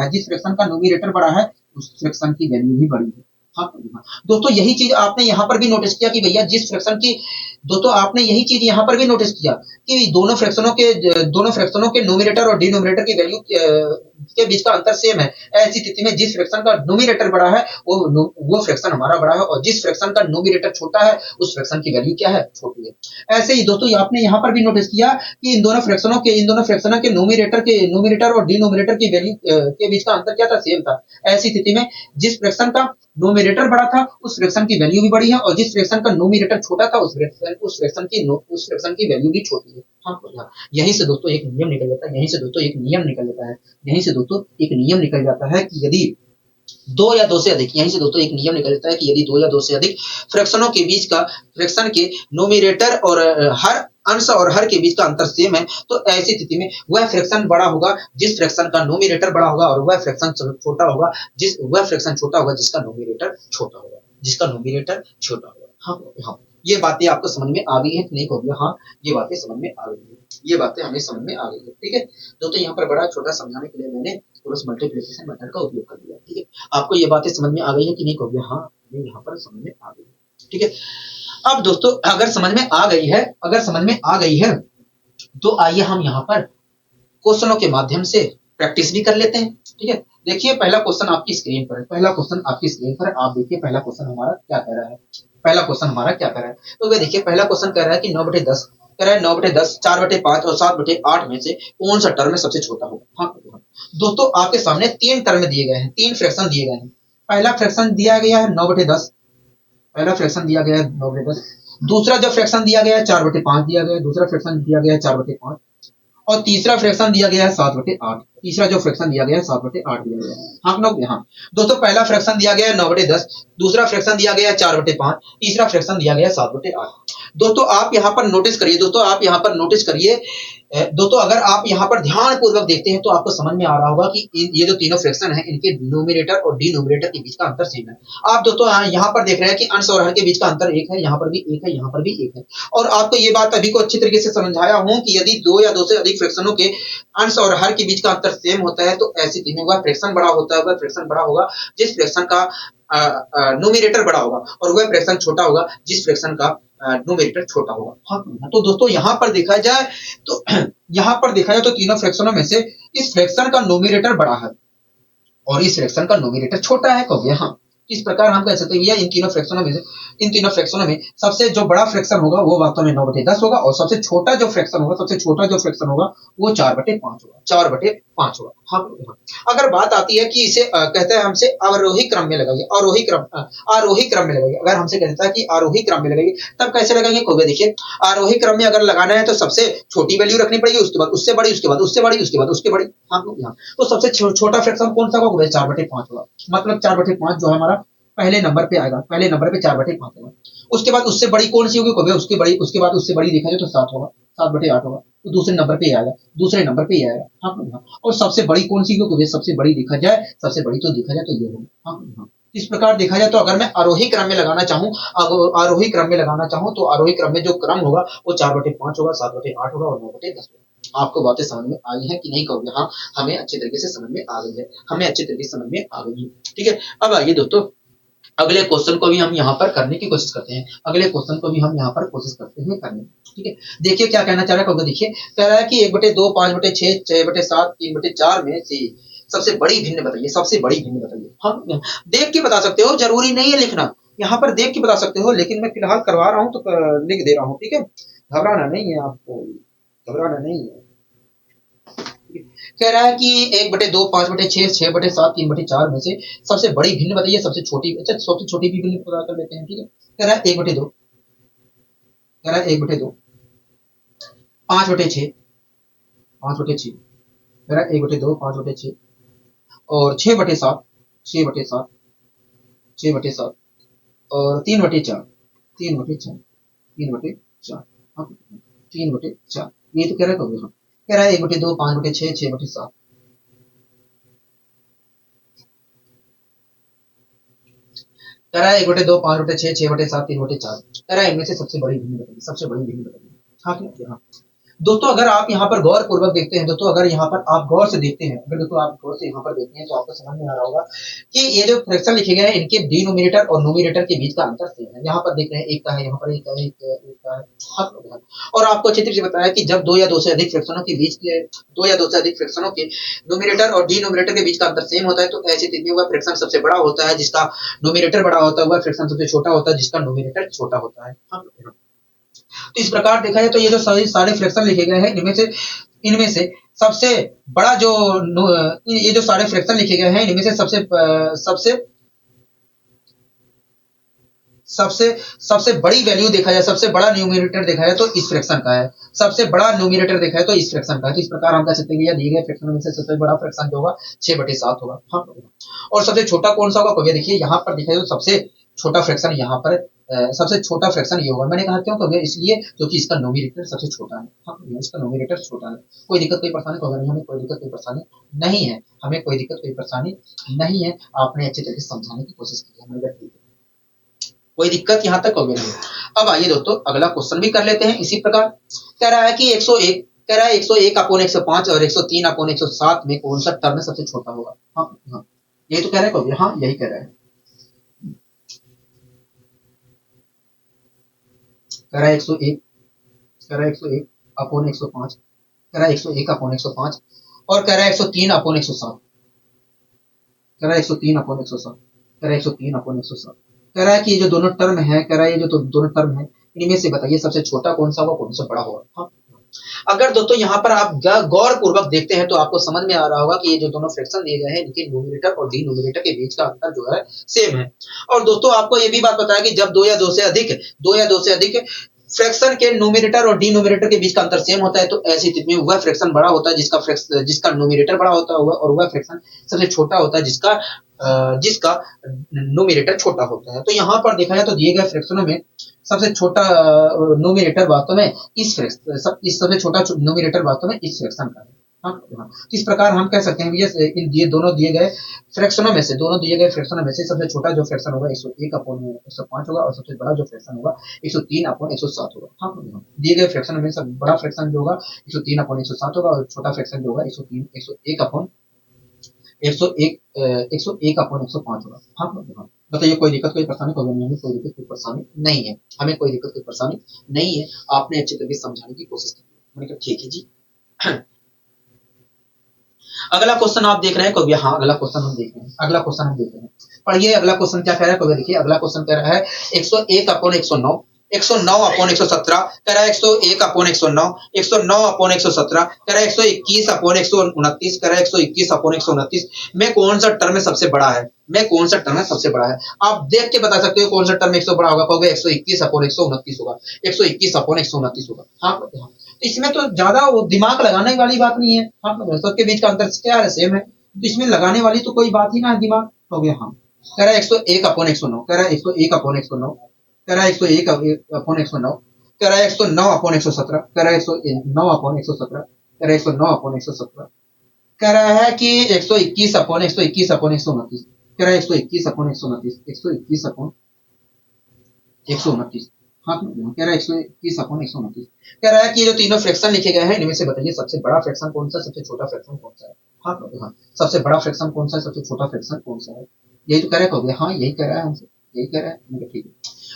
है, उस फ्रैक्शन की वैल्यू भी बड़ी है। हाँ, दोस्तों यही चीज आपने यहाँ पर भी नोटिस किया कि भैया आपने यही चीज यहाँ पर भी नोटिस किया कि दोनों फ्रैक्शनों के नोमिनेटर और डिनोमिनेटर की वैल्यू के बीच का अंतर सेम है। ऐसी स्थिति में जिस फ्रैक्शन का नोमिनेटर बड़ा है वो फ्रैक्शन हमारा बड़ा है, और जिस फ्रैक्शन का नोमिनेटर छोटा है उस फ्रैक्शन की वैल्यू क्या है, छोटी है। ऐसे ही दोस्तों आपने यहाँ पर भी नोटिस किया कि इन दोनों फ्रैक्शनों के नोमिनेटर और डिनोमिनेटर की वैल्यू के बीच का अंतर क्या था, सेम था। ऐसी स्थिति में जिस फ्रैक्शन का नोमिनेटर बड़ा था उस फ्रैक्शन की वैल्यू भी बड़ी है, और जिस फ्रैक्शन का नोमिनेटर छोटा था उस फ्रैक्शन की वैल्यू भी छोटी है। हाँ, यहीं से दोस्तों एक नियम निकल जाता है, कि यदि 2 या 2 से अधिक, फ्रैक्शन के नोमिनेटर और हर अंश और हर के बीच का अंतर सेम है, तो ऐसी स्थिति में वह फ्रैक्शन बड़ा होगा जिस फ्रैक्शन का नोमिनेटर बड़ा होगा, और वह फ्रैक्शन छोटा होगा जिसका नोमिनेटर छोटा होगा। हाँ, हाँ। ये बातें आपको समझ में आ गई है कि नहीं, कहोगे हाँ, ये बातें समझ में आ गई है। ये बातें हमें समझ में आ गई है। ठीक है। दोस्तों यहाँ पर बड़ा छोटा समझाने के लिए मैंने क्रॉस मल्टीप्लिकेशन मेथड का उपयोग कर दिया। ठीक है। आपको ये बातें समझ में आ गई है कि नहीं, कहोगे हाँ, हमें यहाँ पर समझ में आ गई है। ठीक है। अब दोस्तों अगर समझ में आ गई है तो आइए हम यहाँ पर क्वेश्चनों के माध्यम से प्रैक्टिस भी कर लेते हैं। ठीक है। देखिए पहला क्वेश्चन आपकी स्क्रीन पर है, पहला क्वेश्चन आपकी स्क्रीन पर है, आप देखिए पहला क्वेश्चन हमारा क्या कह रहा है, पहला क्वेश्चन हमारा क्या कह रहा है। तो वे देखिए पहला क्वेश्चन कह रहा है कि 9/10 कह रहा है, 9/10 4/5 और 7/8 में से कौन सा टर्म सबसे छोटा होगा। हाँ दोस्तों आपके सामने तीन टर्म दिए गए हैं, तीन फ्रैक्शन दिए गए हैं। पहला फ्रैक्शन दिया गया है 9/10, पहला फ्रैक्शन दिया गया है 9/10। दूसरा जो फ्रैक्शन दिया गया है 4/5 दिया गया है, दूसरा फ्रैक्शन दिया गया है 4/5। और तीसरा फ्रैक्शन दिया गया है 7/8, तीसरा जो फ्रैक्शन दिया गया है 7/8 दिया गया है। हाँ लोग यहाँ दोस्तों पहला फ्रैक्शन दिया गया है 9/10, दूसरा फ्रैक्शन दिया गया है 4/5, तीसरा फ्रैक्शन दिया गया है 7/8। दोस्तों आप यहाँ पर नोटिस करिए, दोस्तों आप यहाँ पर नोटिस करिए, दोस्तों अगर आप यहाँ पर ध्यान पूर्वक देखते हैं तो आपको समझ में आ रहा होगा कि ये जो तीनों फ्रैक्शन है इनके न्यूमरेटर और डिनोमिनेटर के बीच का अंतर सेम है। आप दोस्तों यहाँ पर देख रहे हैं कि अंश और हर के बीच का अंतर एक है, यहाँ पर भी एक है, यहाँ पर भी एक है। और आपको ये बात अभी को अच्छी तरीके से समझाया हूं कि यदि दो या दो से अधिक फ्रैक्शनों के अंश और हर के बीच का अंतर सेम होता है तो ऐसी स्थिति में वह फ्रैक्शन बड़ा होता है, वह फ्रैक्शन बड़ा होगा जिस फ्रैक्शन का न्यूमरेटर बड़ा होगा, और वह फ्रैक्शन छोटा होगा जिस फ्रैक्शन का न्यूमरेटर छोटा होगा। हाँ तो दोस्तों यहाँ पर देखा जाए तो यहाँ पर देखा जाए तो तीनों फ्रैक्शनों में से इस फ्रैक्शन का न्यूमरेटर बड़ा है और इस फ्रैक्शन का न्यूमरेटर छोटा है। कब यहाँ इस प्रकार हम कह सकते हैं या इन तीनों फ्रैक्शनों में से इन तीनों फ्रैक्शनों में सबसे जो बड़ा फ्रैक्शन होगा वो वास्तव में 9/10 होगा, और सबसे छोटा जो फ्रैक्शन होगा, सबसे छोटा जो फ्रैक्शन होगा वो 4/5 होगा, 4/5 होगा। हाँ अगर बात आती है कि इसे कहते हैं हमसे अवरोही क्रम में लगाइए, आरोही क्रम में लगाइए। अगर हमसे कहता है कि आरोही क्रम में लगाइए तब कैसे लगाएंगे। कोई देखिए आरोही क्रम में अगर लगाना है तो सबसे छोटी वैल्यू रखनी पड़ेगी, उसके बाद उससे बड़ी, उसके बाद उससे बड़ी, उसके बाद उसके बड़ी। हाँ तो सबसे छोटा फ्रैक्शन कौन सा होगा, 4/5 होगा। मतलब 4/5 जो है हमारा पहले नंबर पे आएगा, पहले नंबर पे 4/5 होगा। उसके बाद उससे बड़ी कौन सी होगी, कभी उसके बड़ी, उसके बाद उससे बड़ी देखा जाए तो 7 होगा, 7/8 होगा। तो दूसरे नंबर पे ही आएगा, दूसरे नंबर पे ही आएगा। हाँ और सबसे बड़ी कौन सी होगी, सबसे बड़ी देखा जाए, सबसे बड़ी तो देखा जाए तो ये होगी। हाँ इस प्रकार देखा जाए तो अगर मैं आरोही क्रम में लगाना चाहूँ, आरोही क्रम में लगाना चाहूँ तो आरोही क्रम में जो क्रम होगा वो 4/5 होगा, 7/8 होगा और 9/10 होगा। आपको बातें समझ में आई है कि नहीं कहोगे। हाँ हमें अच्छे तरीके से समझ में आ गई है, हमें अच्छे तरीके से समझ में आ गई है। ठीक है अब आइए दोस्तों अगले क्वेश्चन को भी हम यहाँ पर करने की कोशिश करते हैं, अगले क्वेश्चन को भी हम यहाँ पर कोशिश करते हैं करने की। ठीक है देखिए क्या कहना चाह रहा है, देखिए कह रहा है कि 1/2 5/6 6/7 3/4 में से सबसे बड़ी भिन्न बताइए, सबसे बड़ी भिन्न बताइए। हम देख के बता सकते हो, जरूरी नहीं है लिखना, यहाँ पर देख के बता सकते हो, लेकिन मैं फिलहाल करवा रहा हूँ तो लिख दे रहा हूँ। ठीक है घबराना नहीं है, आपको घबराना नहीं है। कह रहा है कि 1/2 5/6 6/7 3/4 में से सबसे बड़ी भिन्न बताइए, सबसे छोटी, अच्छा सबसे छोटी भी भिन्न पता कर लेते हैं। ठीक है कह रहा है 1/2, कह रहा है 1/2 5/6 5/6, कह रहा है 1/2 5/6 और 6/7 6/7 6/7 और 3/4 3/4 3/4 हाँ 3/4 ये तो कह रहा है। कह रहा है 1/2 5/6 6/7, कह रहा है 1/2 5/6 6/7 3/4, कह रहा है इनमें से सबसे बड़ी भिन्न बताइए, सबसे बड़ी भिन्न बताइए। हाँ क्या हाँ दोस्तों अगर आप यहाँ पर गौर पूर्वक देखते हैं, दोस्तों अगर यहाँ पर आप गौर से देखते हैं, अगर दोस्तों आप गौर से यहाँ पर देखते हैं तो आपको समझ में आ रहा होगा कि ये जो फ्रैक्शन लिखे गए हैं इनके डिनोमिनेटर और नोमिनेटर के बीच का अंतर सेम है। यहाँ पर देख रहे हैं एक का है, यहाँ पर एक का है, एक का है। हाँ और आपको अच्छी तरीके से बताया कि जब दो या दो से अधिक फ्रैक्शनों के बीच के, दो या दो से अधिक फ्रैक्शनों के नोमिनेटर और डिनोमिनेटर के बीच का अंतर सेम होता है तो ऐसी स्थिति में वह फ्रैक्शन सबसे बड़ा होता है जिसका नोमिनेटर बड़ा होता है, वह फ्रैक्शन सबसे छोटा होता है जिसका नोमिनेटर छोटा होता है। तो इस प्रकार देखा जाए तो ये जो सारे फ्रैक्शन लिखे गए हैं इनमें से सबसे बड़ा जो ये जो सारे फ्रैक्शन लिखे गए हैं इनमें से सबसे सबसे सबसे बड़ी वैल्यू देखा जाए, सबसे बड़ा न्यूमरेटर देखा जाए तो इस फ्रैक्शन का है, सबसे बड़ा न्यूमरेटर देखा है तो इस फ्रैक्शन का है। तो इस प्रकार हम कह सकते हैं कि दिए गए फ्रैक्शन में से सबसे बड़ा फ्रैक्शन जो होगा 6/7 होगा। हाँ और सबसे छोटा कौन सा होगा, कभी देखिए यहाँ पर दिखाई तो सबसे छोटा फ्रैक्शन यहाँ पर सबसे छोटा फ्रैक्शन ये होगा। मैंने कहा क्यों, कभी इसलिए क्योंकि इसका नोमिनेटर सबसे छोटा है। हाँ इसका नोमिनेटर छोटा है। कोई दिक्कत कोई परेशानी कहोगे नहीं, हमें कोई दिक्कत कोई परेशानी नहीं है, हमें कोई दिक्कत कोई परेशानी नहीं है। आपने अच्छे तरीके से समझाने की कोशिश की है, मैंने कहा ठीक है कोई दिक्कत यहाँ तक हो गई नहीं। अब आइए दोस्तों अगला क्वेश्चन भी कर लेते हैं इसी प्रकार। कह रहा है कि 101, कह रहा है 101/105 और 103/107 में कौन सा टर्म सबसे छोटा होगा। हाँ यही तो कह रहा है कहोगे, हाँ यही कह रहा है। कह रहा है 101, कह रहा है 101/105, कह रहा है 101/105 और कह रहा है 103/107। कह रहा है 103 अपॉन 107, कह रहा है 103 अपॉन 107, कह रहा है कि ये जो दोनों टर्म है, कह रहा है ये जो दोनों टर्म है, इनमें से बताइए सबसे छोटा कौन सा होगा, कौन सा बड़ा होगा। हाँ, अगर दोस्तों यहाँ पर आप गौर पूर्वक देखते हैं तो आपको समझ में आ रहा होगा कि ये जो दोनों फ्रैक्शन दिए गए हैं इनके न्यूमरेटर और डिनोमिनेटर के बीच का अंतर जो है सेम है। और दोस्तों आपको ये भी बात पता है कि जब दो या दो से अधिक फ्रैक्शन के न्यूमरेटर और डिनोमिनेटर के बीच का अंतर सेम होता है तो ऐसी स्थिति में वह फ्रैक्शन बड़ा होता है जिसका न्यूमरेटर बड़ा होता है, और वह फ्रैक्शन सबसे छोटा होता है जिसका न्यूमरेटर छोटा होता है। तो यहाँ पर देखा जाए तो दिए गए फ्रैक्शनों में सबसे छोटा न्यूमरेटर वास्तव में इस सबसे छोटा न्यूमरेटर वास्तव में इस फ्रैक्शन का है। हाँ, तो इस प्रकार हम कह सकते हैं कि इन दोनों दिए गए फ्रैक्शनों में से सबसे छोटा जो फ्रैक्शन होगा 101 अपॉन 105 होगा, और सबसे बड़ा जो फ्रैक्शन होगा 103 अपॉन 107 होगा। हाँ, दिए गए फ्रैक्शन में सब बड़ा फ्रैक्शन जो होगा 103 अपॉन 107 होगा, और छोटा फ्रैक्शन जो होगा 101 अपॉन 105 होगा। हाँ, बताइए कोई दिक्कत कोई परेशानी, कोई दिक्कत कोई परेशानी नहीं है, हमें कोई दिक्कत कोई परेशानी नहीं है। आपने अच्छे तरीके से समझाने की कोशिश की, मैंने कहा ठीक है जी। अगला क्वेश्चन आप देख रहे हैं कोई, हाँ अगला क्वेश्चन हम देख रहे हैं, पढ़िए अगला क्वेश्चन क्या कह रहा है कोई, देखिए अगला क्वेश्चन कह रहा है 101 अपॉन 109, 109 अपॉन 117, कह रहा है 101 अपॉन 109, 109 अपॉन 117, कह रहा है 121 अपॉन 129, कह रहा है 121 अपॉन 129 में कौन सा टर्म सबसे बड़ा है, आप देख के बता सकते हो कौन सा टर्म 100 बड़ा होगा, कहोगे 121 अपॉन 129 होगा, 121 अपॉन 129 होगा। हाँ, तो इसमें तो ज्यादा दिमाग लगाने वाली बात नहीं है। हाँ, सबके बीच का अंतर क्या है, सेम है, तो इसमें लगाने वाली तो कोई बात ही ना है, दिमाग हो गया। हाँ, कह रहा है 101 अपॉन 109, कह रहा है 101 अपॉन 109, कह रहा है 101 अपॉन 109, कह रहा है 109 अपॉन 117, कह रहा है 109 अपॉन 117, कह रहा है 109 अपॉन 117, कह रहा है कि 121 अपॉन 129, कह रहा है 121 अपॉन 129, 121 अपॉन 129। हाँ, कह रहा है 121 अपॉन 129, कह रहा है कि जो तीनों फ्रैक्शन लिखे गए हैं इनमें से बताइए सबसे बड़ा फ्रैक्शन कौन सा, सबसे छोटा फ्रैक्शन कौन सा है। हाँ, सबसे बड़ा फ्रैक्शन कौन सा है, सबसे छोटा फ्रैक्शन कौन सा है, यही तो कह रहा है। हाँ, यही कह रहा है हमसे, यही कह रहा है, ठीक है।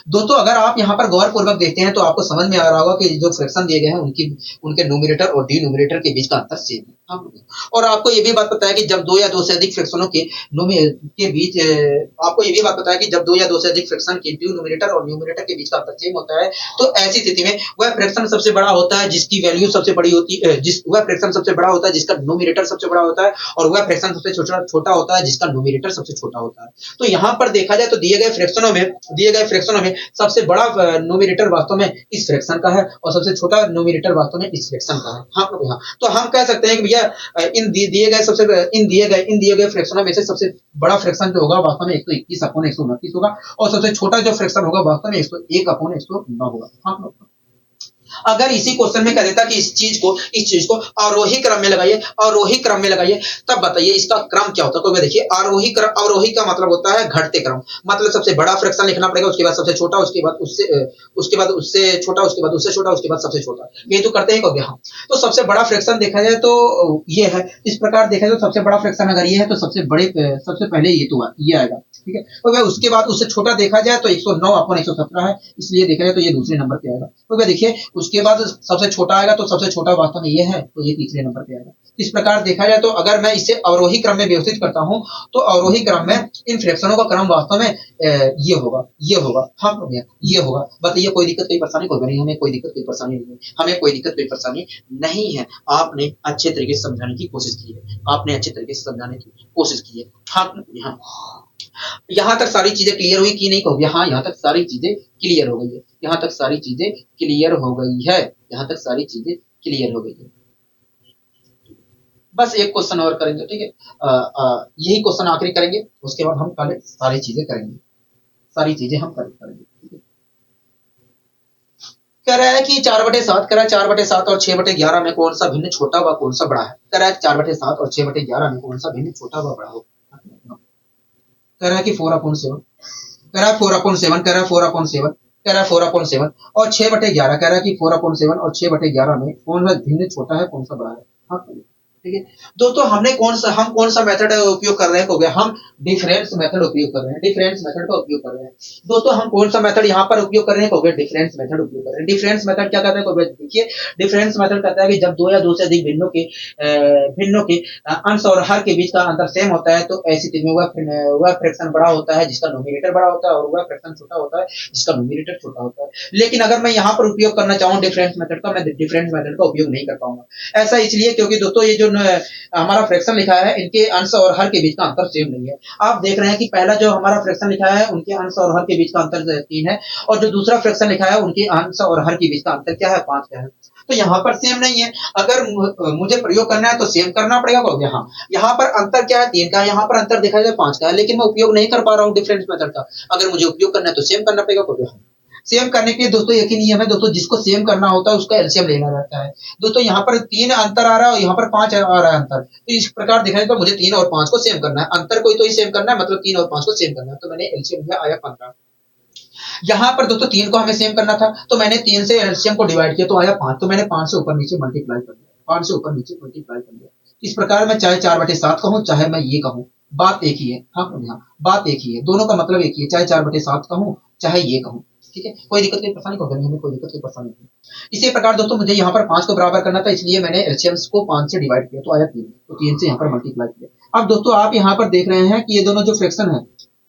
दोस्तों अगर आप यहाँ पर गौर पूर्वक देखते हैं तो आपको समझ में आ रहा होगा कि जो फ्रैक्शन दिए गए हैं उनके न्यूमरेटर और डिनोमिनेटर के बीच का अंतर सेम है। हाँ, और आपको ये भी बात पता है कि जब दो या दो से अधिक फ्रैक्शनों के बीच आपको ये भी बात पता है कि जब दो या दो से अधिक फ्रैक्शन के डिनोमिनेटर और न्यूमरेटर के बीच का अंतर सेम होता है तो ऐसी स्थिति में वह फ्रैक्शन सबसे बड़ा होता है जिसकी वैल्यू सबसे बड़ी होती है, वह फ्रैक्शन सबसे बड़ा होता है जिसका न्यूमरेटर सबसे बड़ा होता है, और वह फ्रैक्शन सबसे छोटा होता है जिसका न्यूमरेटर सबसे छोटा होता है। तो यहाँ पर देखा जाए तो दिए गए फ्रैक्शनों में सबसे बड़ा न्यूमरेटर वास्तव में इस फ्रैक्शन का है और सबसे छोटा न्यूमरेटर वास्तव में इस फ्रैक्शन का है। हाँ, तो हम कह सकते हैं कि भैया इन दिए गए फ्रैक्शनों में से सबसे बड़ा फ्रैक्शन जो होगा वास्तव में 121 अपॉन 129 होगा, और सबसे छोटा जो फ्रैक्शन होगा वास्तव में 101 अपॉन 109 होगा। हाँ, अगर इसी क्वेश्चन में कह देता कि इस चीज को आरोही क्रम में लगाइए, तब बताइए इसका क्रम क्या होता है। तो देखिए आरोही का मतलब होता है घटते क्रम, मतलब सबसे बड़ा फ्रैक्शन लिखना पड़ेगा, उसके बाद सबसे छोटा, उसके बाद उससे छोटा, उसके बाद उससे छोटा, उसके बाद सबसे छोटा, ये तो करते हैं कभी। हाँ, तो सबसे बड़ा फ्रैक्शन देखा जाए तो ये है, इस प्रकार देखा जाए तो सबसे बड़ा फ्रैक्शन अगर ये है तो सबसे पहले ये आएगा, ठीक है। तो भाई उसके बाद उससे छोटा देखा जाए तो 109 अपॉन 117 है, इसलिए देखा जाए तो ये दूसरे नंबर पे आएगा। तो भाई देखिए उसके बाद सबसे छोटा आएगा तो सबसे छोटा वास्तव में ये है, तो ये तीसरे नंबर पे आएगा। इस प्रकार देखा जाए तो अगर मैं इसे अवरोही क्रम में व्यवस्थित करता हूं तो अवरोही क्रम में इन फ्रैक्शनों का क्रम वास्तव में ये होगा। हाँ, ये होगा। बताइए कोई दिक्कत कोई परेशानी कोई नहीं, हमें कोई दिक्कत कोई परेशानी नहीं है, आपने अच्छे तरीके से समझाने की कोशिश की है, हाँ, यहाँ तक सारी चीजें क्लियर हुई कि नहीं कहोगे। हाँ, यहाँ तक सारी चीजें क्लियर हो गई है, यहाँ तक सारी चीजें क्लियर हो गई है। बस एक क्वेश्चन और करेंगे, ठीक है। यही क्वेश्चन आखिरी करेंगे, उसके बाद हम कल सारी चीजें हम करेंगे, ठीक है। कह रहा है कि 4/7, कह रहा है 4/7 और 6/11 में कौन सा भिन्न छोटा व कौन सा बड़ा है। कह रहा है 4/7 और 6/11 में कौन सा भिन्न छोटा व बड़ा हो। कह रहा है कि 4/7, कह रहा है 4/7, कह रहा है 4/7, कह रहा है 4/7 और 6/11, कह रहा है कि 4/7 और 6/11 में कौन सा भिन्न छोटा है कौन सा बड़ा है। हाँ, ठीक है। दोस्तों हम कौन सा मेथड उपयोग कर रहे हैं, हो गया हम डिफरेंस मेथड उपयोग कर रहे हैं, डिफरेंस मेथड का उपयोग कर रहे हैं। दोस्तों हम कौन सा मेथड यहाँ पर उपयोग कर रहे हैं, हो गया डिफरेंस मेथड उपयोग कर रहे हैं। डिफरेंस मेथड क्या कहता है, हो गया देखिए, डिफरेंस मेथड कहता है कि जब दो या दो से अधिक भिन्नों के अंश और हर के बीच का अंतर सेम होता है, तो ऐसी स्थिति में वह फ्रैक्शन बड़ा होता है जिसका नोमिनेटर बड़ा होता है, और वह फ्रैक्शन छोटा होता है जिसका नोमिनेटर छोटा होता है। लेकिन अगर मैं यहाँ पर उपयोग करना चाहूँ डिफरेंस मेथड का, मैं डिफरेंस मेथड का उपयोग नहीं कर पाऊंगा। ऐसा इसलिए क्योंकि दोस्तों ये जो हमारा फ्रैक्शन लिखा है, इनके अंश और हर के बीच का अंतर सेम नहीं है। आप देख रहे हैं कि पहला जो हमारा फ्रैक्शन लिखा है, उनके अंश और हर के बीच का अंतर 3 है, और जो दूसरा फ्रैक्शन लिखा है, उनके अंश और हर के बीच का अंतर क्या है, 5 का है। तो यहाँ पर सेम नहीं है। अगर मुझे प्रयोग करना है तो सेम करना पड़ेगा, हो गया। हाँ, यहाँ पर अंतर क्या है, 3 का है, यहाँ पर अंतर देखा जाए 5 का है, लेकिन मैं उपयोग नहीं कर पा रहा हूँ डिफरेंस मेथड का। अगर मुझे उपयोग करना है तो सेम करना पड़ेगा, हो गया। सेम करने के लिए दोस्तों एक ही नियम है दोस्तों, जिसको सेम करना होता है उसका एलसीएम लेना रहता है। दोस्तों यहाँ पर 3 अंतर आ रहा है और यहाँ पर 5 आ रहा है अंतर, तो इस प्रकार देखा जाए तो मुझे 3 और 5 को सेम करना है, अंतर को ही तो ही सेम करना है, मतलब 3 और 5 को सेम करना है। तो मैंने एलसीएम लिया, आया 15। यहाँ पर दोस्तों 3 को हमें सेम करना था, तो मैंने 3 से एलसीएम को डिवाइड किया तो आया 5, तो मैंने 5 से ऊपर नीचे मल्टीप्लाई कर दिया, 5 से ऊपर नीचे मल्टीप्लाई कर दिया। इस प्रकार मैं चाहे 4/7 कहूँ, चाहे मैं ये कहूँ, बात एक ही है। हाँ, बात एक ही है, दोनों का मतलब एक ही है, चाहे 4/7 कहूँ, चाहे ये कहूँ। ठीक है, कोई दिक्कत की परेशानी को हमें कोई दिक्कत की परेशानी नहीं। इसी प्रकार दोस्तों मुझे यहाँ पर 5 को बराबर करना था, इसलिए मैंने एलसीएम को 5 से डिवाइड किया तो आया 3, तो 3 से यहाँ पर मल्टीप्लाई किया। अब दोस्तों आप यहाँ पर देख रहे हैं कि ये दोनों जो फ्रैक्शन है,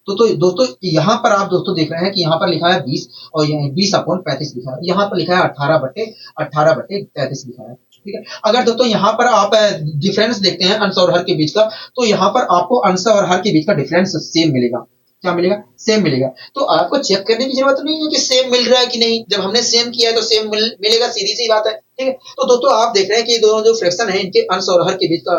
तो दोस्तों यहाँ पर आप दोस्तों देख रहे हैं कि यहाँ पर लिखा है 20 और 20/35 लिखा है, यहाँ पर लिखा है 18/33 लिखा है। ठीक है, अगर दोस्तों यहाँ पर आप डिफरेंस देखते हैं अंश और हर के बीच का, तो यहाँ पर आपको अंश और हर के बीच का डिफरेंस सेम मिलेगा। क्या मिलेगा, सेम मिलेगा। तो आपको चेक करने की जरूरत नहीं है कि सेम मिल रहा है कि नहीं, जब हमने सेम किया है तो सेम मिलेगा, सीधी सी बात है। ठीक है, तो दोस्तों आप देख रहे हैं कि ये दोनों जो फ्रैक्शन है, इनके अंश और हर के बीच का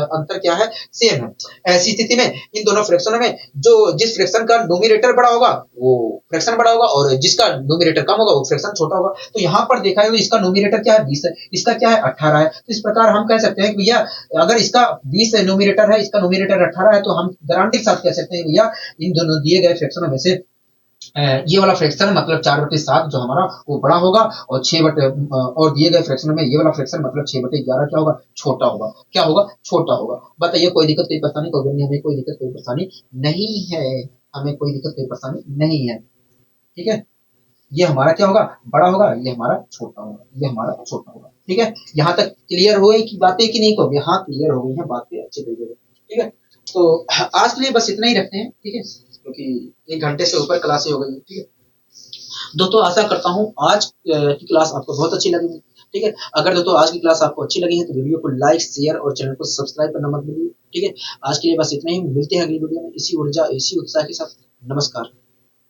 अंतर क्या है, सेम है। ऐसी स्थिति में इन दोनों फ्रैक्शनों में जो जिस फ्रैक्शन का नोमिनेटर बड़ा होगा वो फ्रैक्शन बड़ा होगा, और जिसका नोमिनेटर कम होगा वो फ्रैक्शन छोटा होगा। तो यहाँ पर देखा है तो इसका नोमिनेटर क्या है, 20 है, इसका क्या है, 18 है। तो इस प्रकार हम कह सकते हैं कि भैया अगर इसका 20 नोमिनेटर है, इसका नोमिनेटर 18 है, तो हम गारंटी के साथ कह सकते हैं भैया इन दोनों दिए गए फ्रैक्शनों में से ये वाला फ्रैक्शन मतलब 4/7 जो हमारा वो बड़ा होगा, और 6 बटे और दिए गए फ्रैक्शन में ये वाला फ्रैक्शन मतलब 6/11 क्या होगा, छोटा होगा। क्या होगा, छोटा होगा। बताइए कोई दिक्कत कोई परेशानी, कोई हमें कोई दिक्कत कोई परेशानी नहीं है, हमें कोई दिक्कत कोई परेशानी नहीं है। ठीक है, ये हमारा क्या होगा, बड़ा होगा, ये हमारा छोटा होगा, ये हमारा छोटा होगा। ठीक है, यहाँ तक क्लियर हो गई कि बातें कि नहीं हो गई, हाँ क्लियर हो गई है बातें अच्छी तरीके से। ठीक है, तो आज के लिए बस इतना ही रखते हैं। ठीक है, क्योंकि 1 घंटे से ऊपर क्लासें हो गई। ठीक है दोस्तों, आशा करता हूँ आज की क्लास आपको बहुत अच्छी लगेगी। ठीक है, अगर दोस्तों आज की क्लास आपको अच्छी लगी है तो वीडियो को लाइक, शेयर और चैनल को सब्सक्राइब करना मत भूलिए। ठीक है, आज के लिए बस इतना ही, मिलते हैं अगली वीडियो में इसी ऊर्जा इसी उत्साह के साथ। नमस्कार।